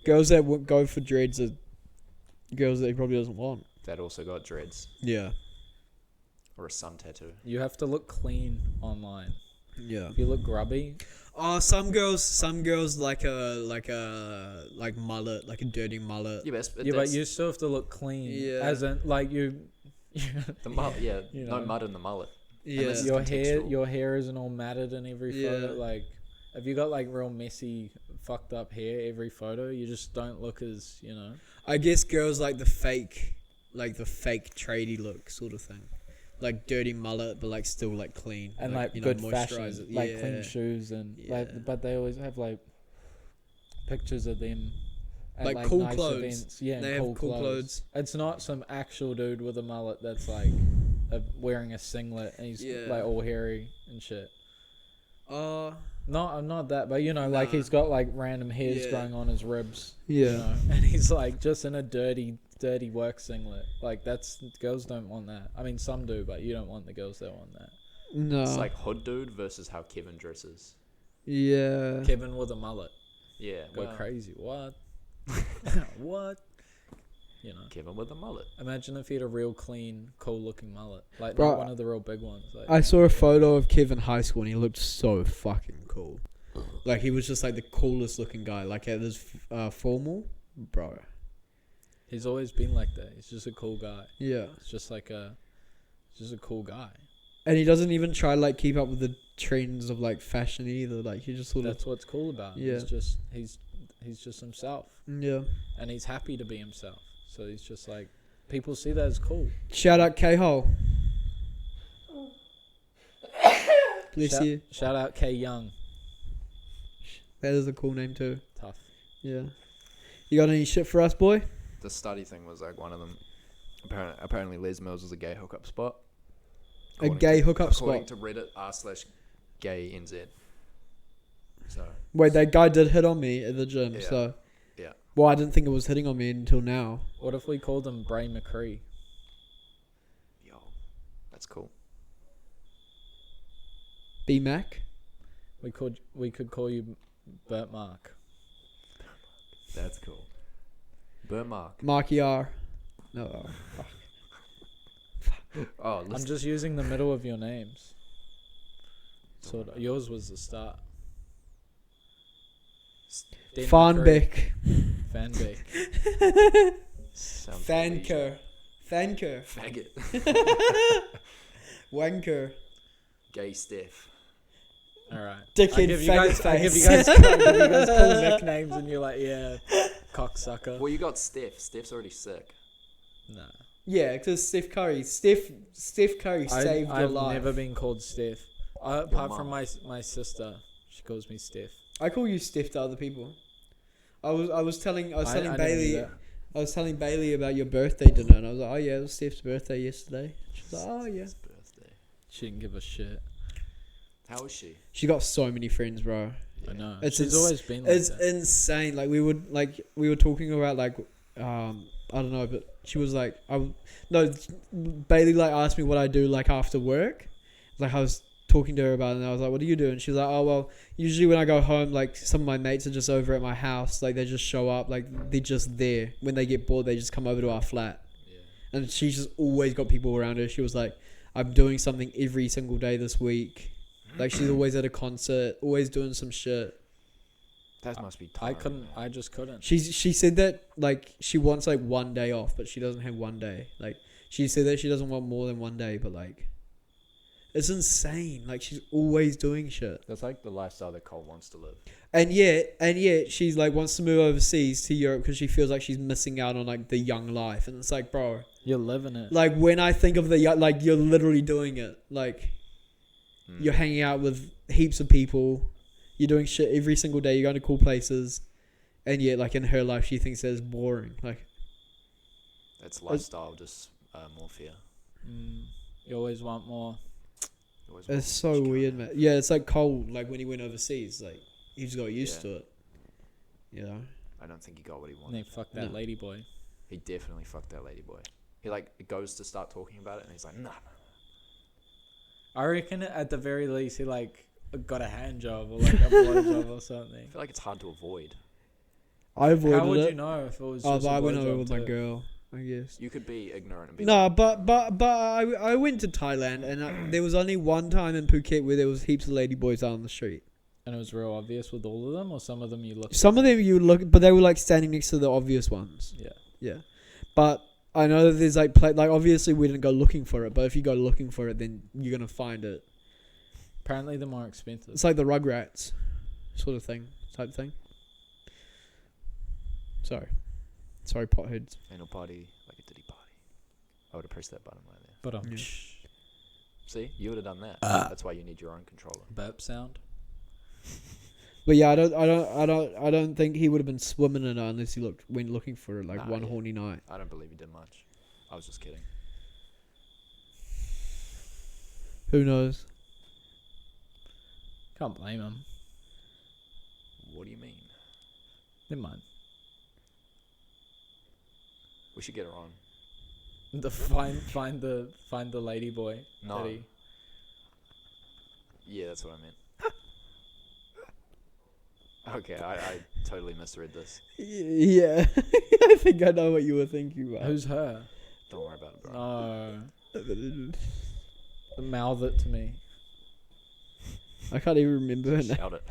Speaker 1: girls that go for dreads are girls that he probably doesn't want.
Speaker 2: That also got dreads
Speaker 1: Yeah.
Speaker 2: or a sun tattoo.
Speaker 5: You have to look clean online.
Speaker 1: Yeah.
Speaker 5: If you look grubby,
Speaker 1: Oh, some girls like mullet, like a dirty mullet.
Speaker 2: Yeah, but,
Speaker 5: but you still have to look clean.
Speaker 1: Yeah.
Speaker 5: As in, like you,
Speaker 2: the mullet. Yeah,
Speaker 5: You
Speaker 2: no
Speaker 5: know.
Speaker 2: mud in the mullet.
Speaker 1: Yeah.
Speaker 2: Unless-
Speaker 5: your
Speaker 2: contextual.
Speaker 5: hair isn't all matted in every photo.
Speaker 1: Yeah.
Speaker 5: Like, if you got like real messy, fucked up hair every photo, you just don't look as, you know.
Speaker 1: I guess girls like the fake tradie look sort of thing, like dirty mullet, but like still like clean
Speaker 5: And like
Speaker 1: you know,
Speaker 5: good fashion,
Speaker 1: moisturize it.
Speaker 5: like
Speaker 1: Yeah.
Speaker 5: clean shoes and
Speaker 1: Yeah.
Speaker 5: like, but they always have like pictures of them at
Speaker 1: Like
Speaker 5: like
Speaker 1: cool
Speaker 5: nice
Speaker 1: clothes.
Speaker 5: events. Yeah,
Speaker 1: They
Speaker 5: and
Speaker 1: have cool clothes.
Speaker 5: It's not some actual dude with a mullet that's like wearing a singlet and he's
Speaker 1: Yeah.
Speaker 5: like all hairy and shit.
Speaker 1: Oh.
Speaker 5: No, I'm not that, but you know, like
Speaker 1: Nah.
Speaker 5: he's got like random hairs
Speaker 1: Yeah.
Speaker 5: growing on his ribs.
Speaker 1: Yeah.
Speaker 5: You know? And he's like just in a dirty work singlet. Like that's girls don't want that. I mean, some do, but you don't want the girls that want that.
Speaker 1: No.
Speaker 2: It's like hood dude versus how Kevin dresses.
Speaker 1: Yeah.
Speaker 5: Kevin with a mullet,
Speaker 2: Yeah,
Speaker 5: go
Speaker 2: well,
Speaker 5: crazy. What? What? You know.
Speaker 2: Kevin with a mullet.
Speaker 5: Imagine if he had a real clean, cool-looking mullet, like
Speaker 1: Bro,
Speaker 5: not one of the real big ones. Like,
Speaker 1: I saw a photo of Kev in high school and he looked so fucking cool. Like he was just like the coolest looking guy. Like at this formal, bro.
Speaker 5: he's always been like that. He's just a cool guy.
Speaker 1: Yeah.
Speaker 5: It's just like just a cool guy.
Speaker 1: And he doesn't even try to like keep up with the trends of like fashion either. Like he just sort of
Speaker 5: That's what's cool about him.
Speaker 1: Yeah.
Speaker 5: He's just himself,
Speaker 1: yeah.
Speaker 5: and he's happy to be himself. So he's just like people see that as cool.
Speaker 1: Shout out K-Hole. Bless you.
Speaker 5: Shout out K Young.
Speaker 1: That is a cool name too.
Speaker 5: Tough.
Speaker 1: Yeah. You got any shit for us, boy?
Speaker 2: The study thing was like one of them. Apparently Les Mills was a gay hookup spot.
Speaker 1: A gay hookup
Speaker 2: According
Speaker 1: spot.
Speaker 2: to Reddit r/gay NZ. So
Speaker 1: Wait, that guy did hit on me at the gym,
Speaker 2: Yeah.
Speaker 1: so.
Speaker 2: Yeah.
Speaker 1: Well, I didn't think it was hitting on me until now.
Speaker 5: What if we called him Bray McCree?
Speaker 2: yo, that's cool.
Speaker 1: B-Mac?
Speaker 5: We could call you Burt Mark.
Speaker 2: That's cool. Burn Mark.
Speaker 1: Marky R. No. Oh, fuck.
Speaker 2: Oh,
Speaker 5: I'm
Speaker 2: listen.
Speaker 5: just using the middle of your names. So yours was the start. Den McCree.
Speaker 1: Farnbeck.
Speaker 5: Fanbeck.
Speaker 2: Sounds
Speaker 1: Fanker. Fanker.
Speaker 2: Faggot.
Speaker 1: Wanker.
Speaker 2: Gay Steph.
Speaker 5: All right.
Speaker 1: Dickhead
Speaker 5: I give you guys
Speaker 1: faggot
Speaker 5: cool nicknames, and you're like, yeah, cocksucker.
Speaker 2: Well, you got Steph. Steph's already sick.
Speaker 5: Nah.
Speaker 1: Yeah, because Steph Curry. Steph Curry saved your
Speaker 5: I've
Speaker 1: life.
Speaker 5: never been called Steph. Apart from
Speaker 2: mum.
Speaker 5: my sister, she calls me Steph.
Speaker 1: I call you Steph to other people. I was telling
Speaker 5: I never knew
Speaker 1: Bailey.
Speaker 5: that.
Speaker 1: I was telling Bailey about your birthday dinner, and I was like, "Oh yeah, it was Steph's birthday yesterday." She's like, "Oh yeah."
Speaker 2: His birthday.
Speaker 5: She didn't give a shit.
Speaker 2: How is she?
Speaker 1: She got so many friends, bro.
Speaker 5: I know.
Speaker 1: It's
Speaker 5: She's always been like
Speaker 1: It's
Speaker 5: that.
Speaker 1: insane. Like we were talking about like I don't know, but she was like Bailey like asked me what I do like after work. Like I was talking to her about it, and I was like, "What do you do?" And she was like, "Oh well, usually when I go home, like some of my mates are just over at my house. Like they just show up, like they're just there. When they get bored, they just come over to our flat."
Speaker 2: Yeah.
Speaker 1: And she's just always got people around her. She was like, "I'm doing something every single day this week." Like she's always at a concert, always doing some shit.
Speaker 2: That must be
Speaker 5: I
Speaker 2: tiring.
Speaker 5: couldn't. I just couldn't.
Speaker 1: She said that like she wants like one day off, but she doesn't have one day. Like she said that she doesn't want more than one day, but like it's insane. Like she's always doing shit.
Speaker 2: That's like the lifestyle that Cole wants to live.
Speaker 1: And yet she's like wants to move overseas to Europe because she feels like she's missing out on like the young life. And it's like, bro,
Speaker 5: You're living it.
Speaker 1: like when I think of the like you're literally doing it. Like you're hanging out with heaps of people. You're doing shit every single day. You're going to cool places. And yet, like, in her life, she thinks that it's boring. Like,
Speaker 2: That's lifestyle morphia.
Speaker 5: You always want more.
Speaker 2: You always
Speaker 1: it's
Speaker 2: want
Speaker 1: so
Speaker 2: more.
Speaker 1: weird, man. Yeah, it's like Cole, like, when he went overseas. Like, he just got used
Speaker 2: Yeah.
Speaker 1: to it. You know?
Speaker 2: I don't think he got what he
Speaker 5: And
Speaker 2: wanted.
Speaker 5: they fuck that
Speaker 1: No.
Speaker 5: lady boy.
Speaker 2: He definitely fucked that lady boy. He like goes to start talking about it, and he's like, nah.
Speaker 5: I reckon at the very least he like got a hand job or like a blow job or
Speaker 2: I
Speaker 5: something.
Speaker 2: feel like it's hard to avoid.
Speaker 1: I avoided
Speaker 5: How would
Speaker 1: it.
Speaker 5: you know if it was
Speaker 1: Oh,
Speaker 5: just
Speaker 1: but
Speaker 5: a
Speaker 1: I went
Speaker 5: blowjob
Speaker 1: over with my
Speaker 5: too?
Speaker 1: girl, I guess.
Speaker 2: You could be ignorant and be
Speaker 1: No,
Speaker 2: like,
Speaker 1: but I went to Thailand, and there was only one time in Phuket where there was heaps of lady boys out on the street.
Speaker 5: And it was real obvious with all of them, or some of them you looked.
Speaker 1: Some of them you look, but they were like standing next to the obvious ones.
Speaker 5: Yeah.
Speaker 1: Yeah, but I know that there's like like obviously we didn't go looking for it, but if you go looking for it, then you're gonna find it.
Speaker 5: Apparently they're more expensive.
Speaker 1: It's like the Rugrats, sort of thing, type thing. Sorry, potheads.
Speaker 2: anal party like a titty party. I would have pressed that button right there.
Speaker 5: But
Speaker 1: Yeah.
Speaker 2: See, you would have done that. That's why you need your own controller.
Speaker 5: burp sound.
Speaker 1: But yeah, I don't think he would have been swimming in it unless he went looking for it like
Speaker 2: Nah,
Speaker 1: one
Speaker 2: yeah.
Speaker 1: horny night.
Speaker 2: I don't believe he did much. I was just kidding.
Speaker 1: Who knows?
Speaker 5: Can't blame him.
Speaker 2: What do you mean?
Speaker 5: Never mind.
Speaker 2: We should get her on.
Speaker 5: The find the lady boy.
Speaker 2: No.
Speaker 5: That he-
Speaker 2: Yeah, that's what I meant. Okay, I totally misread this.
Speaker 1: Yeah, I think I know what you were thinking about.
Speaker 5: Who's her?
Speaker 2: Don't worry about it, bro.
Speaker 5: No. Mouth it to me.
Speaker 1: I can't even remember her name.
Speaker 2: Shout it.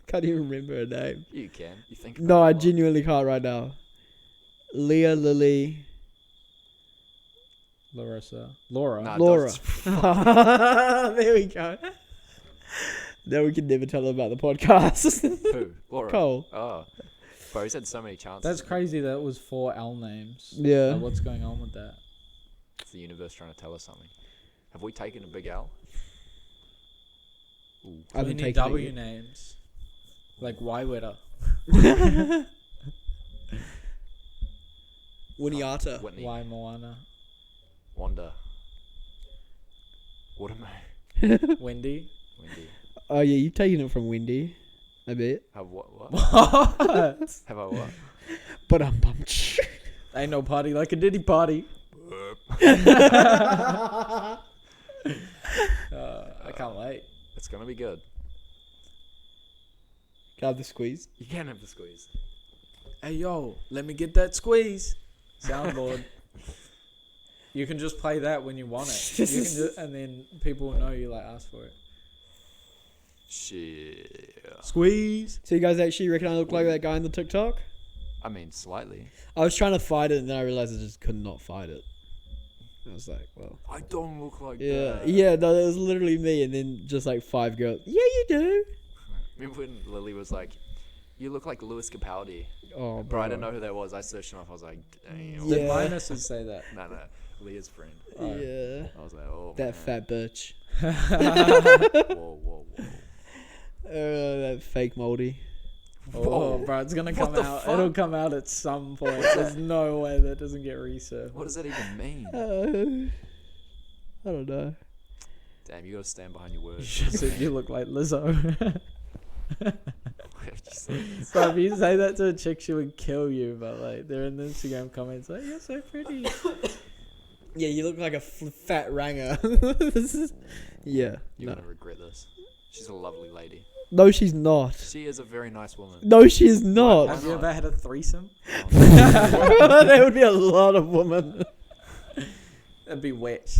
Speaker 1: Can't even remember her name.
Speaker 2: You can. You think about
Speaker 1: No,
Speaker 2: it a
Speaker 1: I
Speaker 2: lot.
Speaker 1: genuinely can't right now. Leah, Lily,
Speaker 5: Laura.
Speaker 2: Nah,
Speaker 1: Laura.
Speaker 2: don't-
Speaker 1: There we go. Now we can never tell her about the podcast.
Speaker 2: Who? Laura.
Speaker 1: Cole.
Speaker 2: Oh. Bro, he's had so many chances.
Speaker 5: That's crazy that it was 4 L names.
Speaker 1: Yeah.
Speaker 5: Like, what's going on with that?
Speaker 2: It's the universe trying to tell us something. Have we taken a big L? Ooh.
Speaker 1: I
Speaker 5: We
Speaker 1: haven't
Speaker 5: need
Speaker 1: taken
Speaker 5: W
Speaker 1: it
Speaker 5: names. Like Waiweta.
Speaker 1: yet. Winiata.
Speaker 2: Whitney.
Speaker 5: Wai Moana.
Speaker 2: Wanda. Watermelon.
Speaker 5: Wendy.
Speaker 2: Wendy.
Speaker 1: Oh yeah, you've taken it from Windy. I bet.
Speaker 2: Have what?
Speaker 5: What?
Speaker 2: Have I what?
Speaker 1: But
Speaker 5: Ain't no party like a Diddy party. I can't wait.
Speaker 2: It's gonna be good.
Speaker 1: Got the squeeze.
Speaker 2: You can have the squeeze.
Speaker 5: Hey yo, let me get that squeeze. Soundboard. You can just play that when you want it. You can just, and then people will know you like ask for it.
Speaker 2: Shit.
Speaker 5: Squeeze.
Speaker 1: So you guys actually reckon I look like that guy in the TikTok?
Speaker 2: I mean, slightly.
Speaker 1: I was trying to fight it, and then I realized I just could not fight it. I was like, well,
Speaker 2: I don't look like
Speaker 1: yeah,
Speaker 2: that.
Speaker 1: yeah. No, that was literally me, and then just like 5 girls. Yeah, you do.
Speaker 2: Remember when Lily was like, "You look like Lewis Capaldi."
Speaker 1: Oh,
Speaker 2: Bro, I didn't know who that was. I searched him up. I was like, "Damn."
Speaker 1: Yeah.
Speaker 5: Did minuses say that?
Speaker 2: No, Leah's friend.
Speaker 5: Oh.
Speaker 1: Yeah,
Speaker 2: I was like, "Oh,
Speaker 1: that
Speaker 2: man.
Speaker 1: fat bitch.
Speaker 2: Whoa, whoa, whoa.
Speaker 1: That fake moldy.
Speaker 5: Oh,
Speaker 2: Whoa.
Speaker 5: bro, it's gonna
Speaker 2: What
Speaker 5: come
Speaker 2: the
Speaker 5: out.
Speaker 2: fuck?
Speaker 5: It'll come out at some point. There's no way that doesn't get resurfaced.
Speaker 2: What does that even mean?"
Speaker 1: I don't know.
Speaker 2: Damn, you gotta stand behind your
Speaker 5: You
Speaker 2: words.
Speaker 5: just said you look like Lizzo.
Speaker 2: Just like-
Speaker 5: So if you say that to a chick, she would kill you. But like, they're in the Instagram comments like, "You're so pretty."
Speaker 1: Yeah, you look like a fat ranger. This is. Yeah.
Speaker 2: You're
Speaker 1: No.
Speaker 2: gonna regret this. She's a lovely lady.
Speaker 1: No, she's not.
Speaker 2: She is a very nice woman.
Speaker 1: No, she is not.
Speaker 2: Why
Speaker 5: Have you
Speaker 2: not?
Speaker 5: ever had a threesome?
Speaker 1: There would be a lot of women.
Speaker 5: It'd be wet.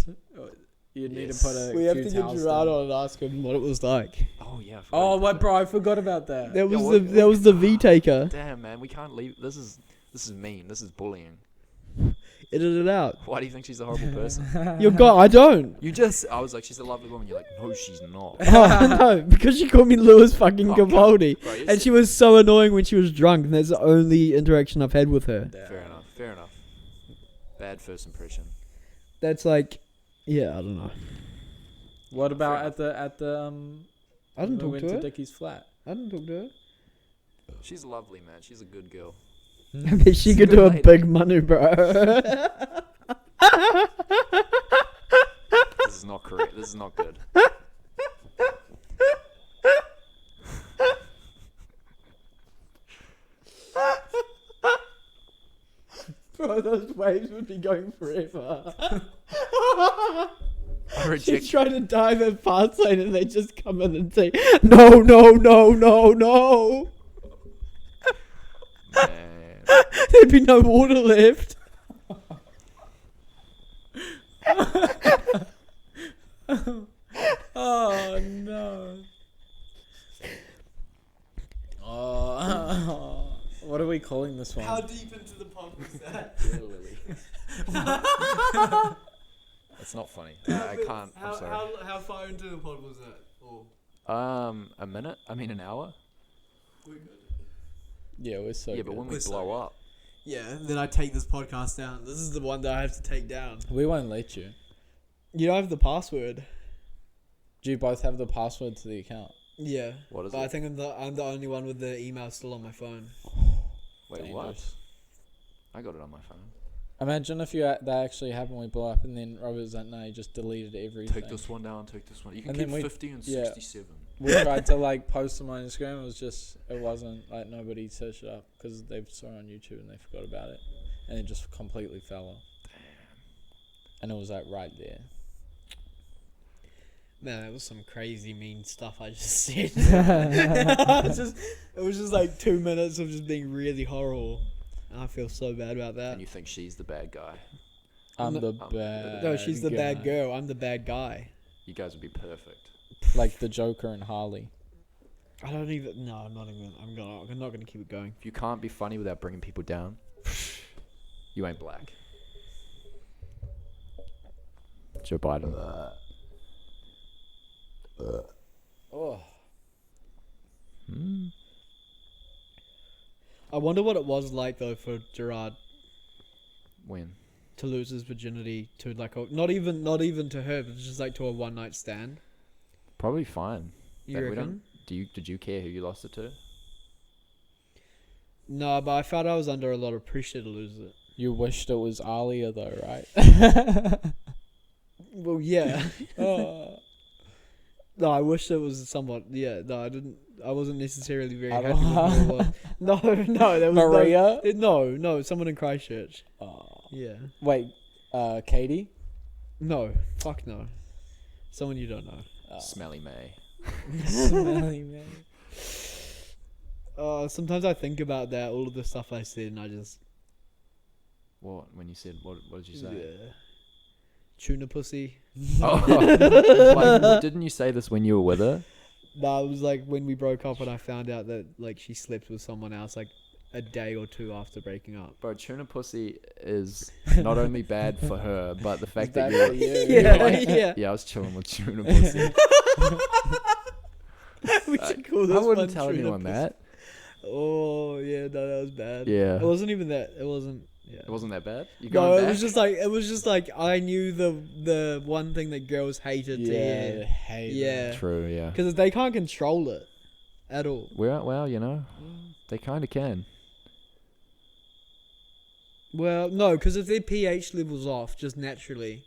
Speaker 5: You'd need
Speaker 2: Yes.
Speaker 5: to put a
Speaker 1: We have
Speaker 5: few
Speaker 1: to get
Speaker 5: towels
Speaker 1: Gerard
Speaker 5: down.
Speaker 1: on and ask him what it was like.
Speaker 2: Oh yeah. I forgot
Speaker 5: Oh,
Speaker 2: about
Speaker 5: what,
Speaker 2: that.
Speaker 5: bro? I forgot about that.
Speaker 1: That was
Speaker 2: what-
Speaker 1: that was the V taker.
Speaker 2: Damn, man, we can't leave. This is mean. This is bullying.
Speaker 1: Edit it out.
Speaker 2: Why do you think she's a horrible person?
Speaker 1: You're God. I don't.
Speaker 2: You just. I was like, she's a lovely woman. You're like, no, she's not.
Speaker 1: Oh, no, because she called me Lewis fucking
Speaker 2: Oh,
Speaker 1: Capaldi.
Speaker 2: Bro, you're
Speaker 1: And she was so annoying when she was drunk, and that's the only interaction I've had with her.
Speaker 2: Fair enough. Fair enough. Bad first impression.
Speaker 1: That's like, yeah, I don't know.
Speaker 5: What about
Speaker 2: Fair
Speaker 5: at the
Speaker 1: I didn't
Speaker 5: we
Speaker 1: talk
Speaker 5: went
Speaker 1: to
Speaker 5: to
Speaker 1: her.
Speaker 5: Dickie's flat?
Speaker 1: I didn't talk to her.
Speaker 2: She's lovely, man. She's a good girl.
Speaker 1: I bet she could
Speaker 2: Good
Speaker 1: do a
Speaker 2: lady.
Speaker 1: big manu, bro.
Speaker 2: This is not correct. This is not good.
Speaker 1: Bro, those waves would be going forever.
Speaker 2: I reject.
Speaker 1: She's trying to dive at fast lane and they just come in and say, no, no, no, no, no.
Speaker 2: Man.
Speaker 1: There'd be no water left.
Speaker 5: Oh no. Oh, what are we calling this one?
Speaker 1: deep into the pond was that?
Speaker 2: That's not funny. I can't. I'm sorry.
Speaker 1: How far into the pond was that? Oh.
Speaker 2: A minute? I mean, an hour?
Speaker 5: Yeah, we're so
Speaker 2: yeah,
Speaker 5: good.
Speaker 2: but when we
Speaker 1: We're so
Speaker 2: blow
Speaker 1: good.
Speaker 2: up,
Speaker 1: Yeah, then I take this podcast down. This is the one that I have to take down.
Speaker 5: We won't let you.
Speaker 1: You don't have the password.
Speaker 5: Do you both have the password to the account?
Speaker 1: Yeah.
Speaker 2: what is
Speaker 1: But I
Speaker 2: it?
Speaker 1: think I'm the only one with the email still on my phone.
Speaker 2: Wait, what?
Speaker 5: Dangerous.
Speaker 2: I got it on my phone.
Speaker 5: Imagine if that actually happened, we blow up, and then Robert's like, no, he just deleted everything.
Speaker 2: Take this one down, take this one. You can
Speaker 5: And
Speaker 2: keep
Speaker 5: then we-
Speaker 2: 50 and
Speaker 5: yeah.
Speaker 2: 67.
Speaker 5: We tried to like post them on Instagram. It wasn't like nobody searched it up because they saw it on YouTube and they forgot about it, and it just completely fell off. And it was like right there.
Speaker 1: Man, that was some crazy mean stuff I just said. it was just like 2 minutes of just being really horrible. And I feel so bad about that.
Speaker 2: And you think she's the bad guy.
Speaker 5: I'm
Speaker 1: No-
Speaker 5: the bad.
Speaker 1: No, she's the bad
Speaker 5: guy.
Speaker 1: girl. I'm the bad guy.
Speaker 2: You guys would be perfect.
Speaker 5: Like the Joker and Harley.
Speaker 1: I don't even. No, I'm not even. I'm not gonna keep it going.
Speaker 2: If you can't be funny without bringing people down, you ain't black. Joe Biden.
Speaker 5: Oh.
Speaker 1: I wonder what it was like though for Gerard
Speaker 4: When?
Speaker 1: to lose his virginity to like not even to her, but just like to a one night stand.
Speaker 4: Probably fine.
Speaker 1: You
Speaker 4: But we
Speaker 1: reckon?
Speaker 4: Did you care who you lost it to?
Speaker 1: No, but I felt I was under a lot of pressure to lose it.
Speaker 5: You wished it was Alia though, right?
Speaker 1: Well, yeah.
Speaker 5: Oh.
Speaker 1: No, I wish it was somewhat. Yeah, no, I didn't. I wasn't necessarily very
Speaker 5: I
Speaker 1: happy with
Speaker 5: don't-
Speaker 1: who it was. No, there was
Speaker 5: Maria?
Speaker 1: No, someone in Christchurch.
Speaker 5: Oh.
Speaker 1: Yeah.
Speaker 5: Wait, Katie?
Speaker 1: No, fuck no. Someone you don't know.
Speaker 5: Oh.
Speaker 4: Smelly May.
Speaker 5: Smelly man.
Speaker 1: Sometimes I think about that, all of the stuff I said, and I just
Speaker 4: What? When you said what did you say?
Speaker 1: yeah. Tuna pussy.
Speaker 4: Oh, like, didn't you say this when you were with her?
Speaker 1: No, it was like when we broke up, and I found out that like she slept with someone else like a day or two after breaking up.
Speaker 4: Bro, tuna pussy is not only bad for her, but the fact that
Speaker 5: bad
Speaker 4: you're
Speaker 5: for you.
Speaker 1: Yeah,
Speaker 4: like,
Speaker 1: yeah.
Speaker 4: yeah, I was chilling with tuna pussy.
Speaker 1: We should call this
Speaker 4: I wouldn't
Speaker 1: one
Speaker 4: tell
Speaker 1: tuna
Speaker 4: anyone
Speaker 1: pussy.
Speaker 4: that.
Speaker 1: Oh yeah, no, that was bad.
Speaker 4: Yeah.
Speaker 1: It wasn't even that. It wasn't. Yeah.
Speaker 4: It wasn't that bad. You
Speaker 1: No,
Speaker 4: going
Speaker 1: it
Speaker 4: back?
Speaker 1: was just like I knew the one thing that girls hated to
Speaker 5: Yeah,
Speaker 1: hear.
Speaker 5: hate
Speaker 1: Yeah.
Speaker 4: True. Yeah.
Speaker 1: Because they can't control it at all.
Speaker 4: Well, you know, they kind of can.
Speaker 1: Well, no, because if their pH levels off just naturally,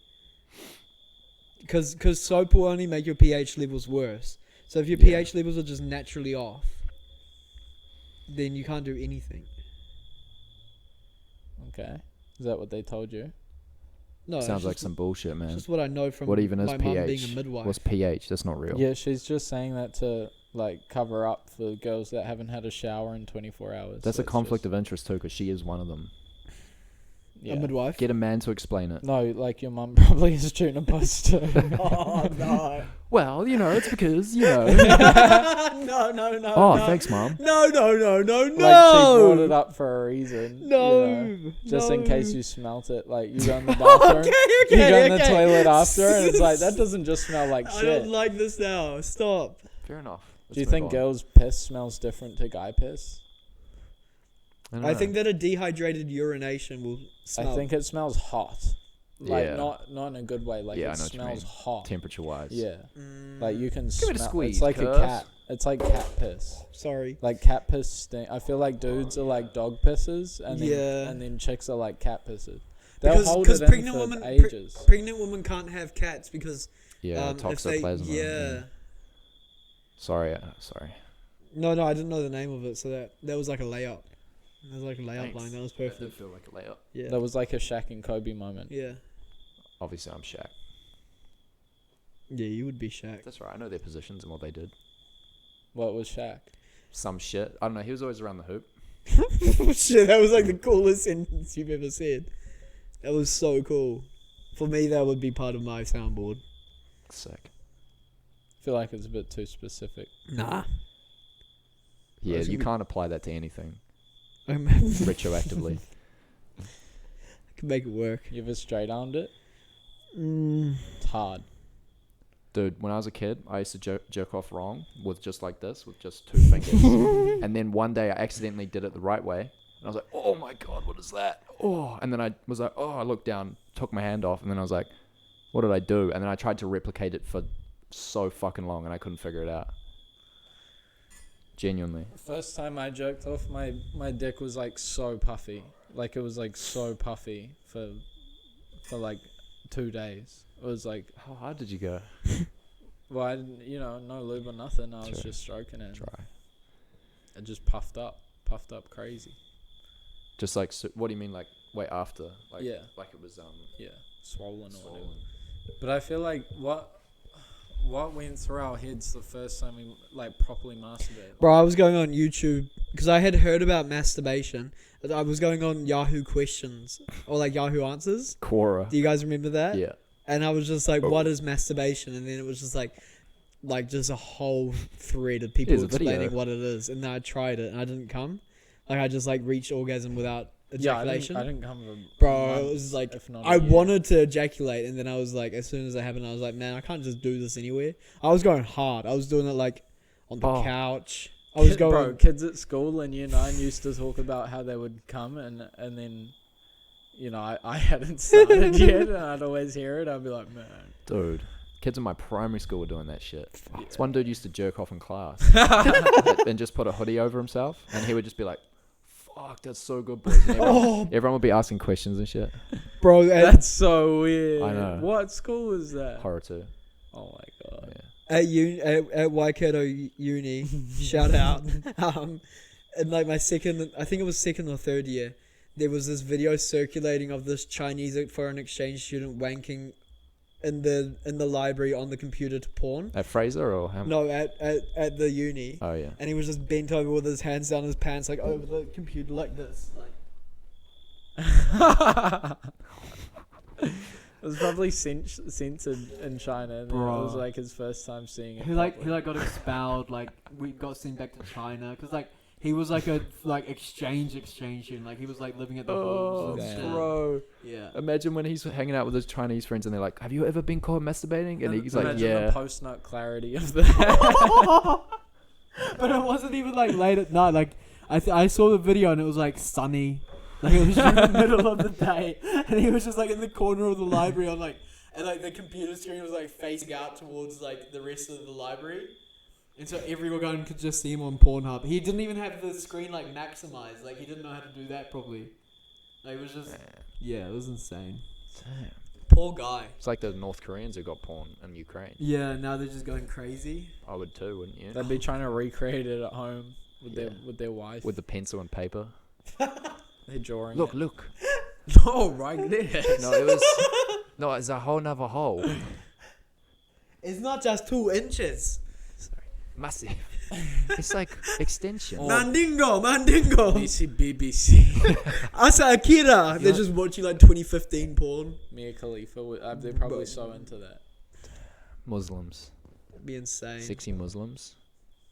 Speaker 1: because soap will only make your pH levels worse. So if your
Speaker 4: Yeah.
Speaker 1: pH levels are just naturally off, then you can't do anything.
Speaker 5: Okay. Is that what they told you?
Speaker 1: No, it's
Speaker 4: Sounds like
Speaker 1: just-
Speaker 4: some bullshit,
Speaker 1: it's
Speaker 4: man.
Speaker 1: just what I know from
Speaker 4: What even is
Speaker 1: my mum being
Speaker 4: pH?
Speaker 1: a midwife.
Speaker 4: What's pH? That's not real.
Speaker 5: Yeah, she's just saying that to like cover up for girls that haven't had a shower in 24 hours.
Speaker 4: That's
Speaker 5: so
Speaker 4: a
Speaker 5: it's
Speaker 4: conflict
Speaker 5: just-
Speaker 4: of interest too, because she is one of them.
Speaker 1: A
Speaker 5: Yeah.
Speaker 1: midwife.
Speaker 4: Get a man to explain it.
Speaker 5: No, like your mum probably is tuna puss too.
Speaker 1: Oh no!
Speaker 4: Well, you know, it's because you know.
Speaker 1: No, no.
Speaker 4: Oh,
Speaker 1: no.
Speaker 4: thanks, mom.
Speaker 1: No.
Speaker 5: Like she brought it up for a reason.
Speaker 1: No.
Speaker 5: you know? Just in
Speaker 1: no.
Speaker 5: case you smelt it, like you go in the bathroom,
Speaker 1: Okay,
Speaker 5: you go in the
Speaker 1: okay.
Speaker 5: toilet after, and it's like that doesn't just smell like
Speaker 1: I
Speaker 5: shit.
Speaker 1: don't like this now. Stop.
Speaker 4: Fair enough.
Speaker 5: Do you think girls' piss smells different to guy piss?
Speaker 1: I think that a dehydrated urination will smell.
Speaker 5: I think it smells hot. Like
Speaker 4: Yeah.
Speaker 5: not in a good way. Like
Speaker 4: Yeah, I
Speaker 5: it
Speaker 4: know what you
Speaker 5: smells
Speaker 4: mean.
Speaker 5: hot.
Speaker 4: temperature-wise.
Speaker 5: Yeah.
Speaker 1: Mm,
Speaker 5: Like you can
Speaker 4: Give
Speaker 5: smell
Speaker 4: it a squeeze,
Speaker 5: it's like
Speaker 4: cuz.
Speaker 5: a cat. It's like cat piss.
Speaker 1: Sorry.
Speaker 5: Like cat piss stink. I feel like dudes are like dog pisses and then
Speaker 1: Yeah.
Speaker 5: and then chicks are like cat pisses. They'll
Speaker 1: Because
Speaker 5: hold
Speaker 1: because
Speaker 5: it in
Speaker 1: pregnant
Speaker 5: for
Speaker 1: women
Speaker 5: ages.
Speaker 1: pregnant women can't have cats because
Speaker 4: Yeah,
Speaker 1: if they
Speaker 4: toxoplasma.
Speaker 1: yeah.
Speaker 4: Sorry.
Speaker 1: No, I didn't know the name of it, so that was like a layup. That was like a layup
Speaker 2: Thanks.
Speaker 1: line. That was
Speaker 2: That did
Speaker 1: perfect.
Speaker 2: feel like a layup.
Speaker 1: Yeah.
Speaker 5: That was like a Shaq and Kobe moment.
Speaker 1: Yeah.
Speaker 4: Obviously, I'm Shaq.
Speaker 1: Yeah, you would be Shaq.
Speaker 4: That's right. I know their positions and what they did.
Speaker 5: What was Shaq?
Speaker 4: Some shit. I don't know. He was always around the hoop.
Speaker 1: Shit, that was like the coolest sentence you've ever said. That was so cool. For me, that would be part of my soundboard.
Speaker 4: Sick.
Speaker 5: I feel like it's a bit too specific.
Speaker 1: Nah.
Speaker 4: Yeah,
Speaker 1: That's
Speaker 4: you
Speaker 1: gonna
Speaker 4: can't apply that to anything
Speaker 1: I
Speaker 4: retroactively.
Speaker 1: can make it work.
Speaker 5: You ever straight armed it?
Speaker 1: Mm.
Speaker 5: It's hard.
Speaker 4: Dude, when I was a kid, I used to jerk off wrong with just like this, with just 2 fingers. And then one day I accidentally did it the right way. And I was like, oh my God, what is that? Oh, and then I was like, oh, I looked down, took my hand off, and then I was like, what did I do? And then I tried to replicate it for so fucking long and I couldn't figure it out. Genuinely.
Speaker 5: First time I jerked off, my dick was like so puffy. Like it was like so puffy for like 2 days. It was like,
Speaker 4: How hard did you go?
Speaker 5: well, I didn't, no lube or nothing. I was
Speaker 4: Sure.
Speaker 5: just stroking it.
Speaker 4: Try.
Speaker 5: It just puffed up crazy.
Speaker 4: Just like, so, what do you mean, like, wait, after? Like,
Speaker 5: Yeah.
Speaker 4: Like it was,
Speaker 5: Yeah, swollen or whatever.
Speaker 4: swollen.
Speaker 5: But I feel like what went through our heads the first time we like properly masturbated.
Speaker 1: Bro, I was going on YouTube because I had heard about masturbation. I was going on Yahoo questions or like Yahoo answers.
Speaker 4: Quora.
Speaker 1: Do you guys remember that?
Speaker 4: Yeah.
Speaker 1: And I was just like, what is masturbation? And then it was just like just a whole thread of people
Speaker 4: Here's a video.
Speaker 1: explaining what it is. And then I tried it and I didn't come. Like I just like reached orgasm without
Speaker 5: Yeah,
Speaker 1: ejaculation.
Speaker 5: I didn't come for
Speaker 1: Bro,
Speaker 5: months,
Speaker 1: it was like
Speaker 5: if not a
Speaker 1: I
Speaker 5: year.
Speaker 1: wanted to ejaculate, and then I was like, as soon as it happened, I was like, man, I can't just do this anywhere. I was going hard. I was doing it like on the
Speaker 4: Oh.
Speaker 1: couch, I was going.
Speaker 5: Bro, kids at school in year 9 used to talk about how they would come and then, you know, I hadn't started yet, and I'd always hear it. I'd be like, man.
Speaker 4: Dude, kids in my primary school were doing that shit.
Speaker 5: Yeah.
Speaker 4: This one dude used to jerk off in class and just put a hoodie over himself, and he would just be like, "Fuck, that's so good, boys." And everyone would be asking questions and shit.
Speaker 1: Bro,
Speaker 5: That's so weird.
Speaker 4: I know.
Speaker 5: What school is that?
Speaker 4: Horror too.
Speaker 5: Oh my god.
Speaker 4: Yeah.
Speaker 1: at Waikato Uni, shout out. In like my second, I think it was second or third year, there was this video circulating of this Chinese foreign exchange student wanking in the library on the computer to porn.
Speaker 4: At Fraser or how?
Speaker 1: No, at the uni.
Speaker 4: Oh yeah.
Speaker 1: And he was just bent over with his hands down his pants, like over the computer, like this.
Speaker 5: It was probably censored in China, and it was
Speaker 1: Bro.
Speaker 5: like his first time seeing it.
Speaker 1: He like
Speaker 5: properly.
Speaker 1: got expelled. Like we got sent back to China because like he was like a exchange student. Like he was like living at the
Speaker 4: Oh,
Speaker 1: halls. and shit.
Speaker 4: bro.
Speaker 1: Yeah.
Speaker 4: Imagine when he's hanging out with his Chinese friends and they're like, "Have you ever been caught masturbating?" And he's like,
Speaker 5: Imagine
Speaker 4: "Yeah."
Speaker 5: the post-nut clarity of that.
Speaker 1: But it wasn't even like late at night. Like I saw the video and it was like sunny. Like it was in the middle of the day, and he was just like in the corner of the library on like, and like the computer screen was like facing out towards like the rest of the library, and so everyone could just see him on Pornhub. He didn't even have the screen like maximized. Like he didn't know how to do that properly. Like it was just it was insane.
Speaker 4: Damn.
Speaker 1: Poor guy.
Speaker 4: It's like the North Koreans who got porn in Ukraine.
Speaker 1: Yeah, now they're just going crazy.
Speaker 4: I would too, wouldn't you?
Speaker 5: They'd be trying to recreate it at home with
Speaker 4: Yeah.
Speaker 5: their wife.
Speaker 4: With the pencil and paper.
Speaker 5: They're drawing.
Speaker 4: Look,
Speaker 5: it.
Speaker 4: look.
Speaker 5: No, right there.
Speaker 4: No, it was. No, it's a whole nother hole.
Speaker 1: It's not just 2 inches.
Speaker 4: Massive. It's like extension.
Speaker 5: Oh.
Speaker 1: Mandingo.
Speaker 5: BBC.
Speaker 1: Asa Akira. They're just watching like 2015 porn.
Speaker 5: Mia Khalifa. They're probably so into that.
Speaker 4: Muslims.
Speaker 1: It'd be insane.
Speaker 4: Sexy Muslims.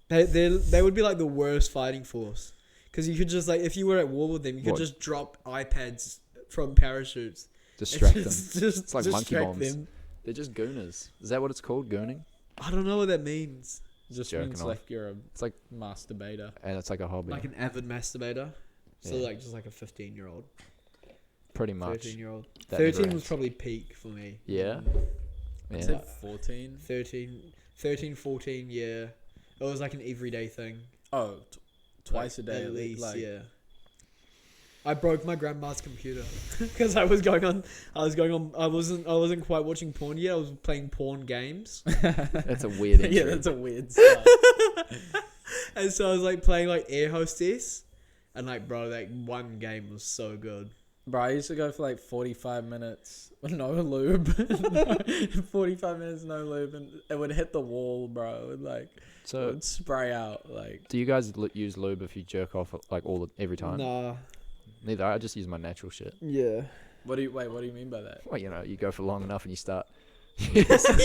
Speaker 1: They would be like the worst fighting force. Because you could just like, if you were at war with them, you could
Speaker 4: What?
Speaker 1: just drop iPads from parachutes.
Speaker 4: Distract
Speaker 1: And
Speaker 4: them.
Speaker 1: just
Speaker 4: It's like monkey
Speaker 1: distract
Speaker 4: bombs.
Speaker 1: them.
Speaker 4: They're just gooners. Is that what it's called? Gooning?
Speaker 1: I don't know what that means.
Speaker 5: Just
Speaker 4: Jerking
Speaker 5: means
Speaker 4: off.
Speaker 5: like you're a
Speaker 4: It's like,
Speaker 5: masturbator.
Speaker 4: and it's like a hobby.
Speaker 1: Like an avid masturbator. So
Speaker 4: Yeah.
Speaker 1: like just like a 15-year-old,
Speaker 4: Pretty much.
Speaker 1: 13-year-old.
Speaker 4: That never
Speaker 1: 13 was
Speaker 4: ends.
Speaker 1: probably peak for me.
Speaker 4: Yeah.
Speaker 5: I
Speaker 4: Yeah.
Speaker 5: said 14.
Speaker 1: 13, 14, yeah. It was like an everyday thing.
Speaker 5: Oh, twice a
Speaker 1: Like,
Speaker 5: day
Speaker 1: at least,
Speaker 5: like,
Speaker 1: yeah. I broke my grandma's computer because I wasn't quite watching porn yet. I was playing porn games.
Speaker 4: That's a weird entry.
Speaker 5: Yeah, that's a weird start.
Speaker 1: And so I was like playing like Air Hostess, and like bro, like one game was so good.
Speaker 5: Bro, I used to go for like 45 minutes with no lube. 45 minutes no lube, and it would hit the wall, bro. It would like it
Speaker 4: So,
Speaker 5: would spray out. Like,
Speaker 4: do you guys use lube if you jerk off like every time?
Speaker 1: Nah,
Speaker 4: Neither. I just use my natural shit.
Speaker 1: yeah.
Speaker 5: what do you mean by that?
Speaker 4: Well, you know, you go for long enough and you start. You start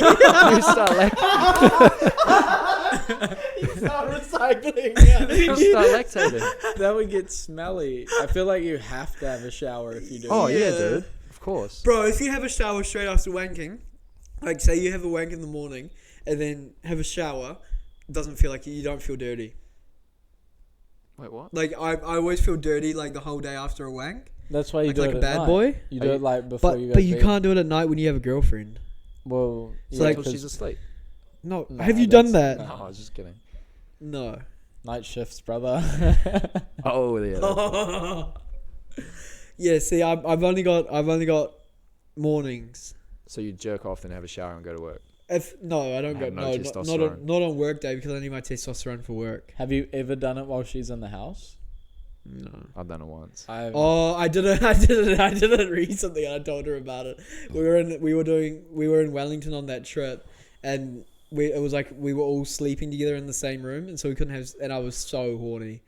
Speaker 1: recycling.
Speaker 4: you start lactating.
Speaker 5: That would get smelly. I feel like you have to have a shower if you do.
Speaker 4: Oh yeah,
Speaker 1: Yeah.
Speaker 4: dude. Of course.
Speaker 1: Bro, if you have a shower straight after wanking, like say you have a wank in the morning and then have a shower, it doesn't feel like you don't feel dirty.
Speaker 4: Wait, what?
Speaker 1: Like I always feel dirty like the whole day after a wank.
Speaker 5: That's why you do
Speaker 1: Like
Speaker 5: it
Speaker 1: a
Speaker 5: at
Speaker 1: bad
Speaker 5: night.
Speaker 1: boy.
Speaker 5: You
Speaker 4: Are
Speaker 5: do
Speaker 4: you-
Speaker 5: it like before
Speaker 1: But
Speaker 5: you go
Speaker 1: but
Speaker 5: to
Speaker 1: you
Speaker 5: bed.
Speaker 1: can't do it at night when you have a girlfriend.
Speaker 5: Well,
Speaker 1: It's
Speaker 5: yeah,
Speaker 1: like-
Speaker 4: Until
Speaker 5: 'cause
Speaker 4: she's asleep.
Speaker 1: No,
Speaker 5: Nah,
Speaker 1: have you done
Speaker 5: that's-
Speaker 1: that?
Speaker 4: No, I was just kidding.
Speaker 1: No.
Speaker 5: night shifts, brother.
Speaker 4: Oh yeah.
Speaker 1: Yeah, see, I've only got mornings.
Speaker 4: So you jerk off, then have a shower and go to work.
Speaker 1: If no, I don't
Speaker 4: I
Speaker 1: go.
Speaker 4: have no
Speaker 1: No, not
Speaker 4: testosterone.
Speaker 1: not on work day because I need my testosterone for work.
Speaker 5: Have you ever done it while she's in the house?
Speaker 1: No.
Speaker 4: I've done it once.
Speaker 5: I've
Speaker 1: Oh, I did it recently, and I told her about it. We were in Wellington on that trip, and it was like we were all sleeping together in the same room, and so we couldn't have. And I was so horny,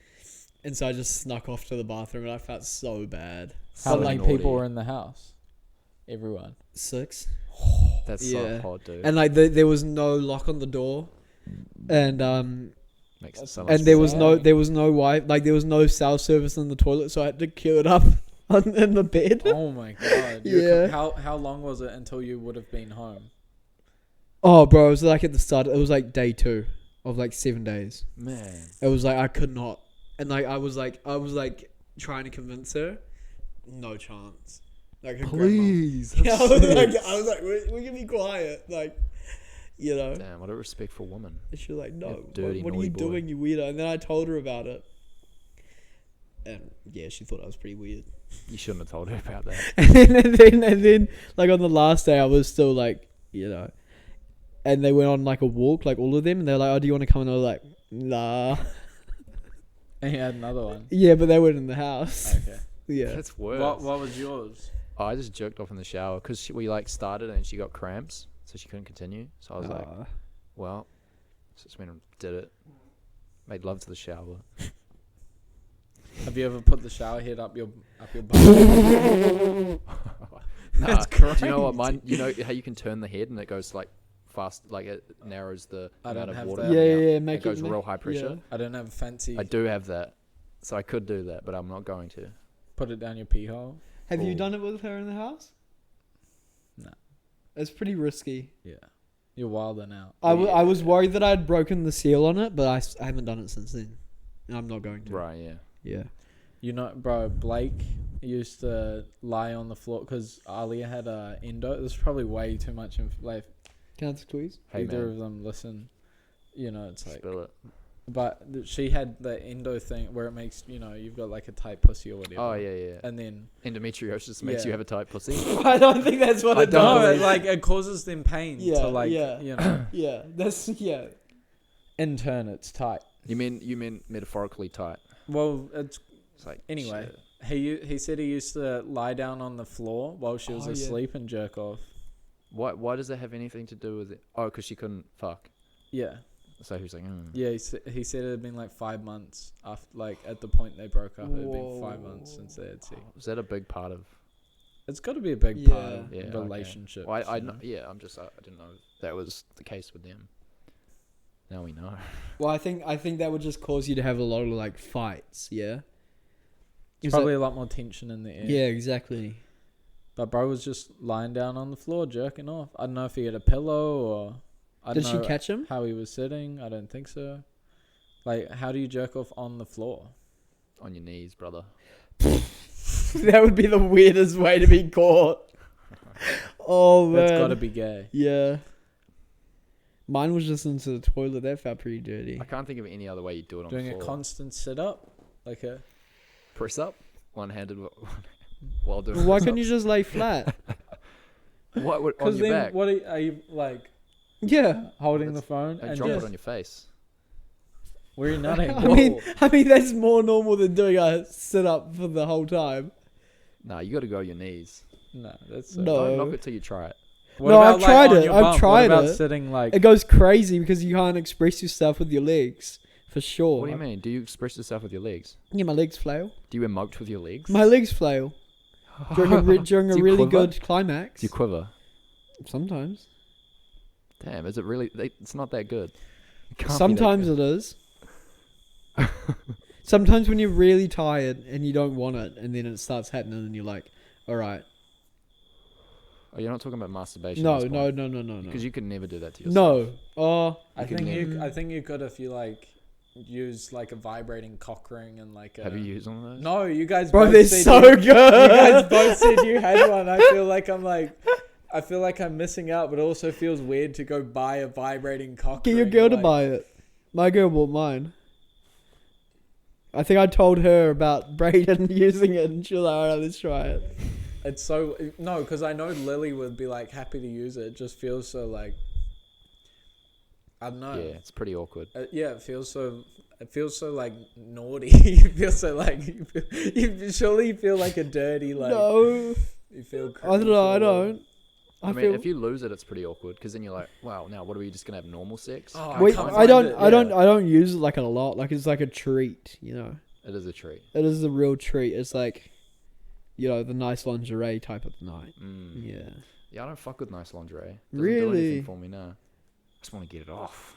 Speaker 1: and so I just snuck off to the bathroom, and I felt so bad.
Speaker 5: How
Speaker 4: So
Speaker 5: many
Speaker 4: naughty.
Speaker 5: people were in the house? Everyone.
Speaker 1: 6,
Speaker 4: That's
Speaker 1: Yeah.
Speaker 4: so hot, dude.
Speaker 1: and like there was no lock on the door, and
Speaker 4: Makes it
Speaker 5: That's-
Speaker 4: so much
Speaker 1: and there was
Speaker 5: bizarre.
Speaker 1: no Wi, like there was no cell service in the toilet, so I had to queue it up in the bed.
Speaker 5: Oh my god.
Speaker 1: Yeah.
Speaker 5: How long was it until you would have been home?
Speaker 1: Oh, bro, it was like at the start. It was like day 2. of like 7 days.
Speaker 4: Man.
Speaker 1: It was like I could not, and like I was like trying to convince her, no chance. Like her
Speaker 4: Please.
Speaker 1: grandma. Yeah,
Speaker 4: that's sick.
Speaker 1: I was like, we can be quiet, like, you know.
Speaker 4: Damn, what a respectful woman.
Speaker 1: And she was like, no,
Speaker 4: dirty,
Speaker 1: what are you
Speaker 4: naughty boy.
Speaker 1: doing, you weirdo? And then I told her about it, and yeah, she thought I was pretty weird.
Speaker 4: You shouldn't have told her about that.
Speaker 1: and then, like on the last day, I was still like, you know, and they went on like a walk, like all of them, and they're like, oh, do you want to come? And I was like, nah.
Speaker 5: And you had another one.
Speaker 1: Yeah, but they weren't in the house.
Speaker 5: Okay.
Speaker 1: Yeah.
Speaker 4: That's worse.
Speaker 5: What was yours?
Speaker 4: Oh, I just jerked off in the shower because we like started and she got cramps, so she couldn't continue. So I was like, well, so just went and did it. Made love to the shower.
Speaker 5: Have you ever put the shower head up your butt?
Speaker 4: That's
Speaker 5: crazy.
Speaker 4: Do you know what mine? You know how you can turn the head and it goes like fast, like it narrows the
Speaker 5: I
Speaker 4: amount
Speaker 5: don't
Speaker 4: of
Speaker 5: have
Speaker 4: water.
Speaker 5: that.
Speaker 4: coming
Speaker 1: Yeah,
Speaker 4: out.
Speaker 1: yeah,
Speaker 4: It
Speaker 1: make
Speaker 4: goes
Speaker 1: it
Speaker 4: real high pressure.
Speaker 5: I don't have fancy.
Speaker 4: I do have that, so I could do that, but I'm not going to.
Speaker 5: Put it down your pee hole.
Speaker 1: Have you
Speaker 4: Ooh.
Speaker 1: done it with her in the house?
Speaker 5: No.
Speaker 1: It's pretty risky.
Speaker 5: Yeah. You're wilding out.
Speaker 1: I was worried that I'd broken the seal on it, but I haven't done it since then. And I'm not going to.
Speaker 4: Right? Yeah.
Speaker 1: Yeah.
Speaker 5: You know, bro, Blake used to lie on the floor because Alia had a endo. There's probably way too much. Like,
Speaker 1: Can I squeeze?
Speaker 4: Hey
Speaker 5: either
Speaker 4: man,
Speaker 5: of them listen. You know, it's like.
Speaker 4: spill it.
Speaker 5: But she had the endo thing where it makes, you know, you've got like a tight pussy or whatever.
Speaker 4: Oh yeah, yeah.
Speaker 5: And then.
Speaker 4: Endometriosis makes you
Speaker 5: Yeah.
Speaker 4: have a tight pussy.
Speaker 1: I don't think that's what
Speaker 4: I
Speaker 1: it
Speaker 4: don't
Speaker 5: No,
Speaker 1: does.
Speaker 5: it, like it causes them pain
Speaker 1: Yeah,
Speaker 5: to like,
Speaker 1: yeah.
Speaker 5: you know.
Speaker 1: Yeah, that's yeah.
Speaker 5: In turn, it's tight.
Speaker 4: You mean metaphorically tight?
Speaker 5: Well, it's
Speaker 4: It's like
Speaker 5: Anyway.
Speaker 4: shit.
Speaker 5: he said he used to lie down on the floor while she was
Speaker 1: Oh, yeah.
Speaker 5: asleep and jerk off.
Speaker 4: Why does that have anything to do with it? Oh, because she couldn't fuck.
Speaker 5: Yeah.
Speaker 4: So he was like,
Speaker 5: Yeah, he said it had been like 5 months after, like at the point they broke up. It had been 5 months since they had sex.
Speaker 4: Was that a big part of?
Speaker 5: It's got to be a big part of
Speaker 4: Yeah, okay.
Speaker 5: relationships.
Speaker 4: Well, I
Speaker 5: you know?
Speaker 4: yeah, I didn't know that was the case with them. Now we know.
Speaker 1: Well, I think that would just cause you to have a lot of like fights. Yeah.
Speaker 5: There's probably a lot more tension in the air.
Speaker 1: Yeah, exactly.
Speaker 5: But bro was just lying down on the floor jerking off. I don't know if he had a pillow or. I
Speaker 1: Did
Speaker 5: don't
Speaker 1: she
Speaker 5: know
Speaker 1: catch him?
Speaker 5: how he was sitting. I don't think so. Like, how do you jerk off on the floor?
Speaker 4: On your knees, brother.
Speaker 1: That would be the weirdest way to be caught. Oh man.
Speaker 5: That's got to be gay.
Speaker 1: Yeah. Mine was just into the toilet. That felt pretty dirty.
Speaker 4: I can't think of any other way you do it on
Speaker 5: Doing
Speaker 4: the
Speaker 5: a
Speaker 4: floor.
Speaker 5: constant sit up, like a.
Speaker 4: Press up, one-handed while doing.
Speaker 1: Why couldn't you just lay flat?
Speaker 4: What on
Speaker 5: Because
Speaker 4: your
Speaker 5: then,
Speaker 4: back?
Speaker 5: what are you like
Speaker 1: Yeah.
Speaker 5: holding the phone
Speaker 4: And
Speaker 5: and
Speaker 4: drop
Speaker 5: just
Speaker 4: it on your face.
Speaker 5: where are you nutting?
Speaker 1: I mean that's more normal than doing a sit up for the whole time.
Speaker 4: Nah, you got to go on your knees.
Speaker 5: No, that's
Speaker 1: No.
Speaker 4: Don't knock it till you try it.
Speaker 5: What
Speaker 1: No,
Speaker 5: about,
Speaker 1: I've tried
Speaker 5: on
Speaker 1: it.
Speaker 5: your
Speaker 1: I've
Speaker 5: bum?
Speaker 1: tried
Speaker 5: What about
Speaker 1: it.
Speaker 5: sitting like?
Speaker 1: It goes crazy because you can't express yourself with your legs, for sure.
Speaker 4: What do you mean? Do you express yourself with your legs?
Speaker 1: Yeah, my legs flail.
Speaker 4: Do you emote with your legs?
Speaker 1: My legs flail during a
Speaker 4: Do you
Speaker 1: really
Speaker 4: quiver?
Speaker 1: good climax.
Speaker 4: Do you quiver?
Speaker 1: Sometimes.
Speaker 4: Damn, is it really? It's not that good. It can't be that
Speaker 1: Sometimes
Speaker 4: good.
Speaker 1: it is. Sometimes when you're really tired and you don't want it, and then it starts happening, and you're like, "All right,
Speaker 4: Oh, you're not talking about masturbation.
Speaker 1: no, no, no, no, no, no,
Speaker 4: Because you could never do that to yourself.
Speaker 1: no." Oh,
Speaker 5: I
Speaker 4: You
Speaker 5: think
Speaker 4: can
Speaker 5: I think you could if you like use like a vibrating cock ring and like.
Speaker 4: Have you used one of those?
Speaker 5: No, you guys.
Speaker 1: bro,
Speaker 5: both
Speaker 1: they're
Speaker 5: said
Speaker 1: so
Speaker 5: you,
Speaker 1: good.
Speaker 5: You guys both said you had one. I feel like I'm missing out, but it also feels weird to go buy a vibrating cock
Speaker 1: Get your
Speaker 5: ring,
Speaker 1: girl to
Speaker 5: like-
Speaker 1: buy it. My girl bought mine. I think I told her about Brayden using it, and she was like, "All right, let's try it."
Speaker 5: It's so no, because I know Lily would be like happy to use it. It just feels so like. I don't know.
Speaker 4: Yeah, it's pretty awkward.
Speaker 5: Yeah, it feels so like naughty. You feel so like you surely feel like a dirty like.
Speaker 1: No,
Speaker 5: You feel.
Speaker 1: I don't know. I
Speaker 5: cringe or-
Speaker 1: don't.
Speaker 4: I mean,
Speaker 1: feel.
Speaker 4: if you lose it, it's pretty awkward because then you're like, wow, now what are we just gonna have normal sex?
Speaker 5: Oh,
Speaker 1: Wait,
Speaker 5: can't
Speaker 1: I
Speaker 5: find
Speaker 1: don't.
Speaker 5: it,
Speaker 1: I don't.
Speaker 5: yeah.
Speaker 1: I don't use it like a lot. Like it's like a treat, you know.
Speaker 4: It is a treat.
Speaker 1: It is a real treat. It's like, you know, the nice lingerie type of night.
Speaker 4: Mm.
Speaker 1: Yeah.
Speaker 4: Yeah, I don't fuck with nice lingerie. Doesn't do
Speaker 1: Really?
Speaker 4: anything for me now. I just want to get it off.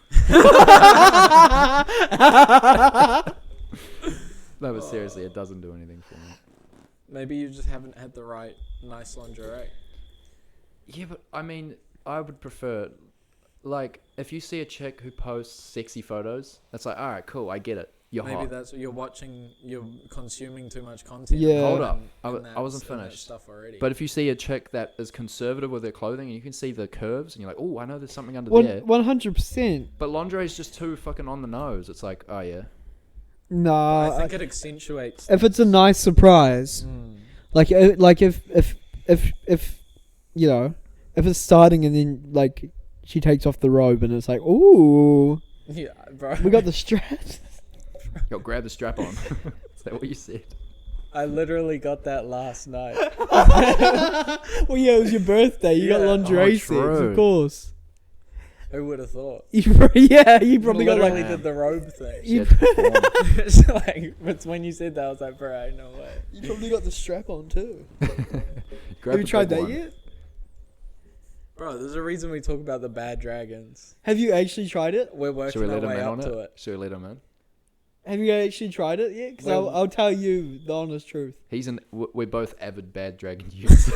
Speaker 4: No, but seriously, it doesn't do anything for me.
Speaker 5: Maybe you just haven't had the right nice lingerie.
Speaker 4: Yeah, but I mean, I would prefer like if you see a chick who posts sexy photos, that's like, all right, cool, I get it. You're
Speaker 5: Maybe
Speaker 4: hot.
Speaker 5: that's you're consuming too much content.
Speaker 1: Yeah.
Speaker 4: Hold up.
Speaker 5: And
Speaker 4: I wasn't
Speaker 5: that's in that
Speaker 4: finished.
Speaker 5: stuff already.
Speaker 4: But if you see a chick that is conservative with their clothing, and you can see the curves, and you're like, oh, I know there's something under there.
Speaker 1: 100%.
Speaker 4: But lingerie is just too fucking on the nose. It's like, oh yeah.
Speaker 1: Nah.
Speaker 5: I think it accentuates.
Speaker 1: If it's a nice surprise,
Speaker 5: Mm.
Speaker 1: like if you know, if it's starting and then like she takes off the robe and it's like, ooh,
Speaker 5: Yeah, bro.
Speaker 1: we got the straps.
Speaker 4: Yo, grab the strap on. Is that what you said?
Speaker 5: I literally got that last night.
Speaker 1: Well, yeah, it was your birthday. You got
Speaker 5: Yeah.
Speaker 1: lingerie
Speaker 4: Oh,
Speaker 1: sets,
Speaker 4: true.
Speaker 1: of course.
Speaker 5: Who would have thought?
Speaker 1: You probably got
Speaker 5: Literally
Speaker 1: like.
Speaker 5: did the robe thing.
Speaker 4: She had to perform.
Speaker 5: It's like, but when you said that, I was like, bro, no way.
Speaker 1: You probably got the strap on too.
Speaker 4: Grab
Speaker 1: Have you
Speaker 4: the
Speaker 1: tried
Speaker 4: big
Speaker 1: that
Speaker 4: one.
Speaker 1: yet?
Speaker 5: Bro, there's a reason we talk about the bad dragons.
Speaker 1: Have you actually tried it?
Speaker 5: We're
Speaker 4: Should
Speaker 5: working
Speaker 4: we
Speaker 5: our
Speaker 4: let him
Speaker 5: way
Speaker 4: in
Speaker 5: up
Speaker 4: on
Speaker 5: to
Speaker 4: it?
Speaker 5: it.
Speaker 4: Should we let him in?
Speaker 1: Have you actually tried it yet? Because
Speaker 5: Well-
Speaker 1: I'll tell you the honest truth.
Speaker 4: We're both avid bad dragon users.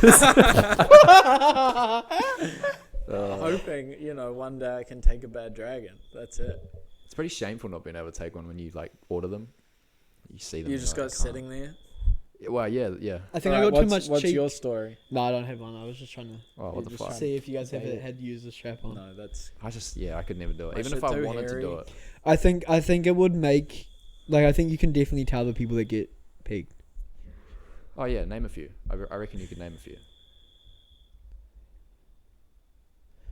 Speaker 5: Hoping, one day I can take a bad dragon. That's it.
Speaker 4: It's pretty shameful not being able to take one when you like order them. You see them.
Speaker 5: You
Speaker 4: and
Speaker 5: just
Speaker 4: you're
Speaker 5: got
Speaker 4: like, "I can't."
Speaker 5: sitting there.
Speaker 4: Well, yeah.
Speaker 1: I think
Speaker 5: Alright,
Speaker 1: I got too much
Speaker 5: What's
Speaker 1: cheek.
Speaker 5: your story?
Speaker 1: No, I don't have one. I was just trying to
Speaker 4: Oh, what the
Speaker 5: just
Speaker 4: fuck?
Speaker 5: trying-
Speaker 1: see if you guys
Speaker 5: Okay.
Speaker 1: ever had used the strap on.
Speaker 5: No, that's.
Speaker 4: I could never do it.
Speaker 5: My
Speaker 4: Even if
Speaker 5: shit
Speaker 4: I
Speaker 5: too
Speaker 4: wanted to do
Speaker 5: hairy.
Speaker 4: it.
Speaker 1: I think it would make, like, I think you can definitely tell the people that get pegged.
Speaker 4: Oh yeah, name a few. I reckon you could name a few.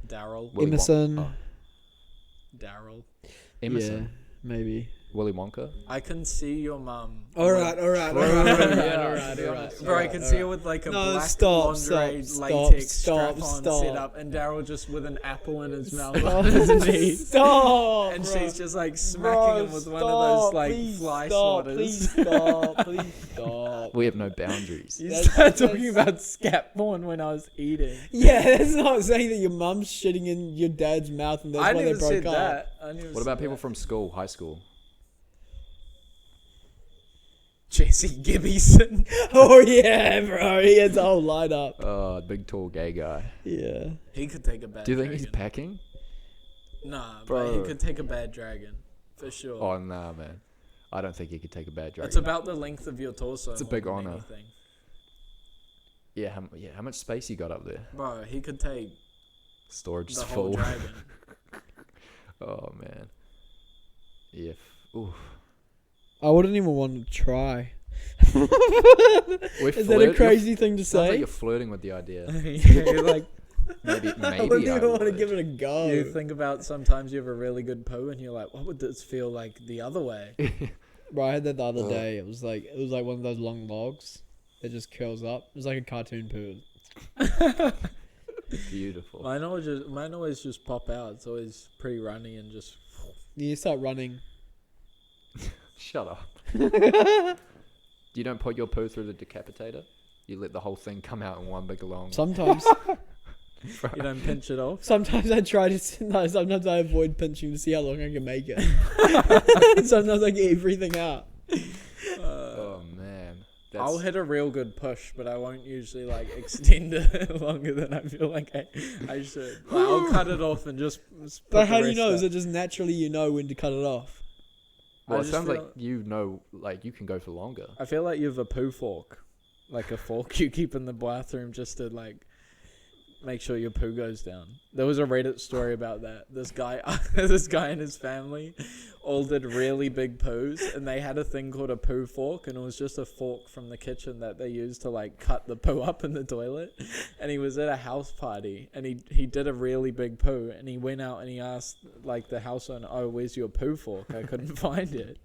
Speaker 5: Daryl.
Speaker 4: Willy
Speaker 1: Emerson.
Speaker 4: Oh,
Speaker 5: Daryl.
Speaker 4: Emerson.
Speaker 1: Yeah, maybe.
Speaker 4: Willy Wonka.
Speaker 5: I can see your mum.
Speaker 1: Alright.
Speaker 5: Bro, I can see her with like a
Speaker 1: No,
Speaker 5: black
Speaker 1: stop,
Speaker 5: lingerie
Speaker 1: stop,
Speaker 5: latex
Speaker 1: stop,
Speaker 5: strap on
Speaker 1: stop.
Speaker 5: set up, and Daryl just with an apple in his mouth
Speaker 1: Stop.
Speaker 5: on his knee.
Speaker 1: Stop.
Speaker 5: And
Speaker 1: bro.
Speaker 5: she's just like smacking
Speaker 1: Bro,
Speaker 5: him with one of those
Speaker 1: stop,
Speaker 5: like
Speaker 1: please
Speaker 5: fly
Speaker 1: stop,
Speaker 5: swatters.
Speaker 1: Please stop. Please stop.
Speaker 4: We have no boundaries.
Speaker 5: You
Speaker 1: That's-
Speaker 5: started talking
Speaker 1: that's-
Speaker 5: about scat porn when I was eating.
Speaker 1: Yeah, that's not saying that your mum's shitting in your dad's mouth and that's
Speaker 5: I
Speaker 1: why they
Speaker 5: never
Speaker 1: broke
Speaker 5: said
Speaker 1: up.
Speaker 5: that. I never
Speaker 4: What
Speaker 5: said
Speaker 4: about people
Speaker 5: that.
Speaker 4: from school, high school?
Speaker 5: Jesse Gibbison?
Speaker 1: Oh yeah, bro. He has a whole lineup.
Speaker 4: Oh, big tall gay guy.
Speaker 1: Yeah.
Speaker 5: He could take a bad
Speaker 4: Do you think
Speaker 5: dragon.
Speaker 4: he's packing?
Speaker 5: Nah, but
Speaker 4: Bro.
Speaker 5: he could take a bad dragon. For sure.
Speaker 4: Oh nah, man. I don't think he could take a bad dragon.
Speaker 5: It's about the length of your torso.
Speaker 4: It's a
Speaker 5: more
Speaker 4: big
Speaker 5: than
Speaker 4: honour.
Speaker 5: anything.
Speaker 4: How much space you got up there?
Speaker 5: Bro, he could take
Speaker 4: Storage is
Speaker 5: the whole
Speaker 4: full.
Speaker 5: dragon.
Speaker 4: Oh man. Yeah. Oof.
Speaker 1: I wouldn't even want to try.
Speaker 4: We're
Speaker 1: Is that a crazy thing to
Speaker 4: Sounds like
Speaker 1: say?
Speaker 4: you're flirting with the idea.
Speaker 5: You're like,
Speaker 4: Maybe.
Speaker 1: I wouldn't even want to
Speaker 4: would.
Speaker 1: give it a go.
Speaker 5: you think about sometimes you have a really good poo and you're like, what would this feel like the other way?
Speaker 1: Bro, I had that the other day. It was like one of those long logs that just curls up. It was like a cartoon poo.
Speaker 4: Beautiful.
Speaker 5: Mine always just pop out. It's always pretty runny and just.
Speaker 1: You start running.
Speaker 4: Shut up. You don't put your poo through the decapitator? You let the whole thing come out in one big long.
Speaker 1: Sometimes,
Speaker 5: You don't pinch it off.
Speaker 1: sometimes I try to. No, sometimes I avoid pinching to see how long I can make it. Sometimes I get everything out.
Speaker 4: Oh man.
Speaker 5: I'll hit a real good push, but I won't usually like extend it longer than I feel like I should. Like, I'll cut it off and just.
Speaker 1: But how do you know? Is it just naturally you know when to cut it off?
Speaker 4: Well,
Speaker 5: I
Speaker 4: it
Speaker 5: just
Speaker 4: sounds like
Speaker 5: feel-
Speaker 4: you know, like you can go for longer.
Speaker 5: I feel like you have a poo fork, like a fork you keep in the bathroom just to like make sure your poo goes down. There was a Reddit story about that. This guy and his family all did really big poos, and they had a thing called a poo fork, and it was just a fork from the kitchen that they used to like cut the poo up in the toilet. And he was at a house party, and he did a really big poo, and he went out and he asked like the house owner, "Oh, where's your poo fork? I couldn't find it."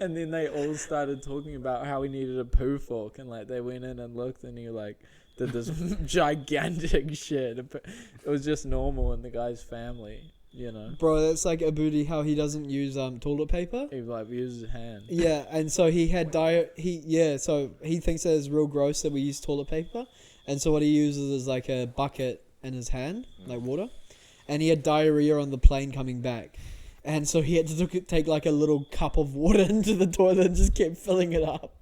Speaker 5: And then they all started talking about how he needed a poo fork, and like they went in and looked, and he like did this gigantic shit. It was just normal in the guy's family, you know.
Speaker 1: Bro, that's like Abudi how he doesn't use toilet paper.
Speaker 5: He like used his hand.
Speaker 1: Yeah, and so he had so he thinks that it's real gross that we use toilet paper, and so what he uses is like a bucket in his hand, like water, and he had diarrhea on the plane coming back, and so he had to take like a little cup of water into the toilet and just kept filling it up.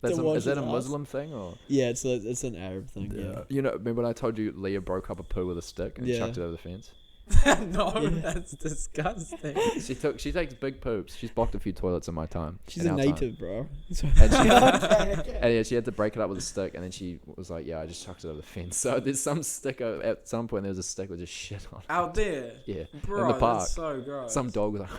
Speaker 1: wash
Speaker 4: Is that
Speaker 1: his
Speaker 4: a
Speaker 1: ass.
Speaker 4: Muslim thing or?
Speaker 1: Yeah, it's an Arab thing. Yeah.
Speaker 4: You know, remember when I told you Leah broke up a poo with a stick and
Speaker 1: Yeah.
Speaker 4: chucked it over the fence?
Speaker 5: No,
Speaker 1: Yeah.
Speaker 5: that's disgusting.
Speaker 4: She takes big poops. She's blocked a few toilets in my time.
Speaker 1: She's
Speaker 4: in
Speaker 1: a
Speaker 4: our time.
Speaker 1: native, bro.
Speaker 4: And she, and yeah, she had to break it up with a stick, and then she was like, "Yeah, I just chucked it over the fence." So there's some stick at some point. There was a stick with just shit on it.
Speaker 5: Out there.
Speaker 4: Yeah,
Speaker 5: Bro,
Speaker 4: in the park.
Speaker 5: that's so gross.
Speaker 4: Some dog was like,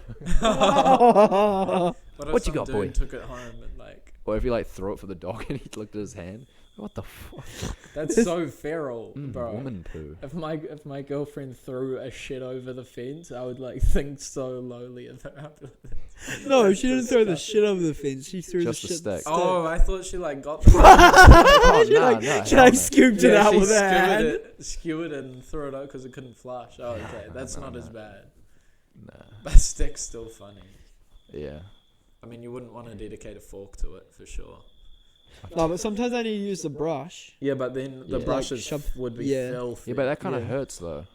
Speaker 1: Oh.
Speaker 5: What if
Speaker 4: What you
Speaker 5: some
Speaker 4: got, boy?
Speaker 5: dude took it home and like,
Speaker 4: or if he like threw it for the dog and he looked at his hand, what the fuck?
Speaker 5: that's so feral, bro.
Speaker 4: Woman poo.
Speaker 5: If my girlfriend threw a shit over the fence, I would like think so lowly of her after that.
Speaker 1: No,
Speaker 5: That's
Speaker 1: she didn't throw the
Speaker 5: disgusting.
Speaker 1: shit over the fence. She threw
Speaker 4: Just
Speaker 1: the
Speaker 4: the
Speaker 1: shit.
Speaker 4: stick.
Speaker 5: Oh, I thought she like got the
Speaker 4: Oh,
Speaker 1: she
Speaker 4: nah,
Speaker 1: like,
Speaker 4: nah,
Speaker 1: she
Speaker 4: hell
Speaker 1: like
Speaker 4: no.
Speaker 1: scooped it out
Speaker 5: she
Speaker 1: with her hand.
Speaker 5: skewered it and threw it out because it couldn't flush. Oh, okay, that's
Speaker 4: no,
Speaker 5: not
Speaker 4: no.
Speaker 5: as bad.
Speaker 4: Nah.
Speaker 5: But stick's still funny.
Speaker 4: Yeah.
Speaker 5: I mean, you wouldn't want to dedicate a fork to it for sure.
Speaker 1: No, but sometimes I need to use the brush.
Speaker 5: Yeah, but then the
Speaker 4: Yeah.
Speaker 5: brushes
Speaker 1: Like, shove-
Speaker 5: would be
Speaker 1: yeah.
Speaker 5: filthy.
Speaker 4: Yeah, but that kind of
Speaker 1: Yeah.
Speaker 4: hurts though.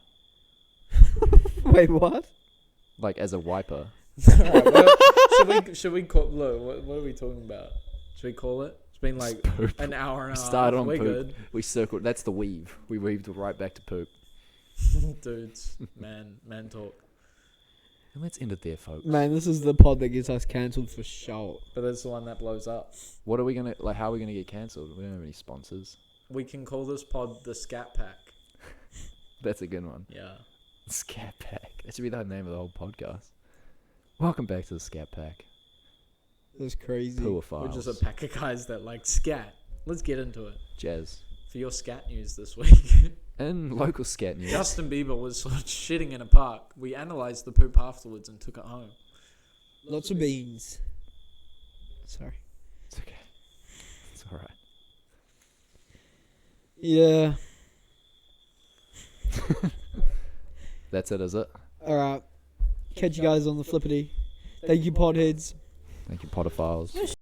Speaker 1: Wait, what?
Speaker 4: Like as a wiper.
Speaker 5: Alright, well, should we call Lou? What are we talking about? Should we call it? It's been like
Speaker 4: Poop.
Speaker 5: an hour and a half.
Speaker 4: Started on
Speaker 5: We're
Speaker 4: poop.
Speaker 5: good,
Speaker 4: We circled. That's the weave. We weaved right back to poop.
Speaker 5: dudes. Man talk.
Speaker 4: And let's end it there, folks.
Speaker 1: Man, this is the pod that gets us cancelled for sure.
Speaker 5: But that's the one that blows up.
Speaker 4: What are we gonna like? How are we gonna get cancelled? We don't have any sponsors.
Speaker 5: We can call this pod the Scat Pack.
Speaker 4: That's a good one.
Speaker 5: Yeah.
Speaker 4: Scat Pack. That should be the name of the whole podcast. Welcome back to the Scat Pack.
Speaker 1: That's crazy.
Speaker 4: Poor
Speaker 5: We're
Speaker 4: files.
Speaker 5: just a pack of guys that like scat. Let's get into it.
Speaker 4: Jazz.
Speaker 5: For your scat news this week.
Speaker 4: And local scat news.
Speaker 5: Justin Bieber was sort of shitting in a park. We analysed the poop afterwards and took it home.
Speaker 1: Lots of beans. Sorry.
Speaker 4: It's okay. It's alright.
Speaker 1: Yeah.
Speaker 4: That's it, is it?
Speaker 1: Alright. Catch you guys on the flippity. Thank you, podheads.
Speaker 4: Thank you, Potterfiles.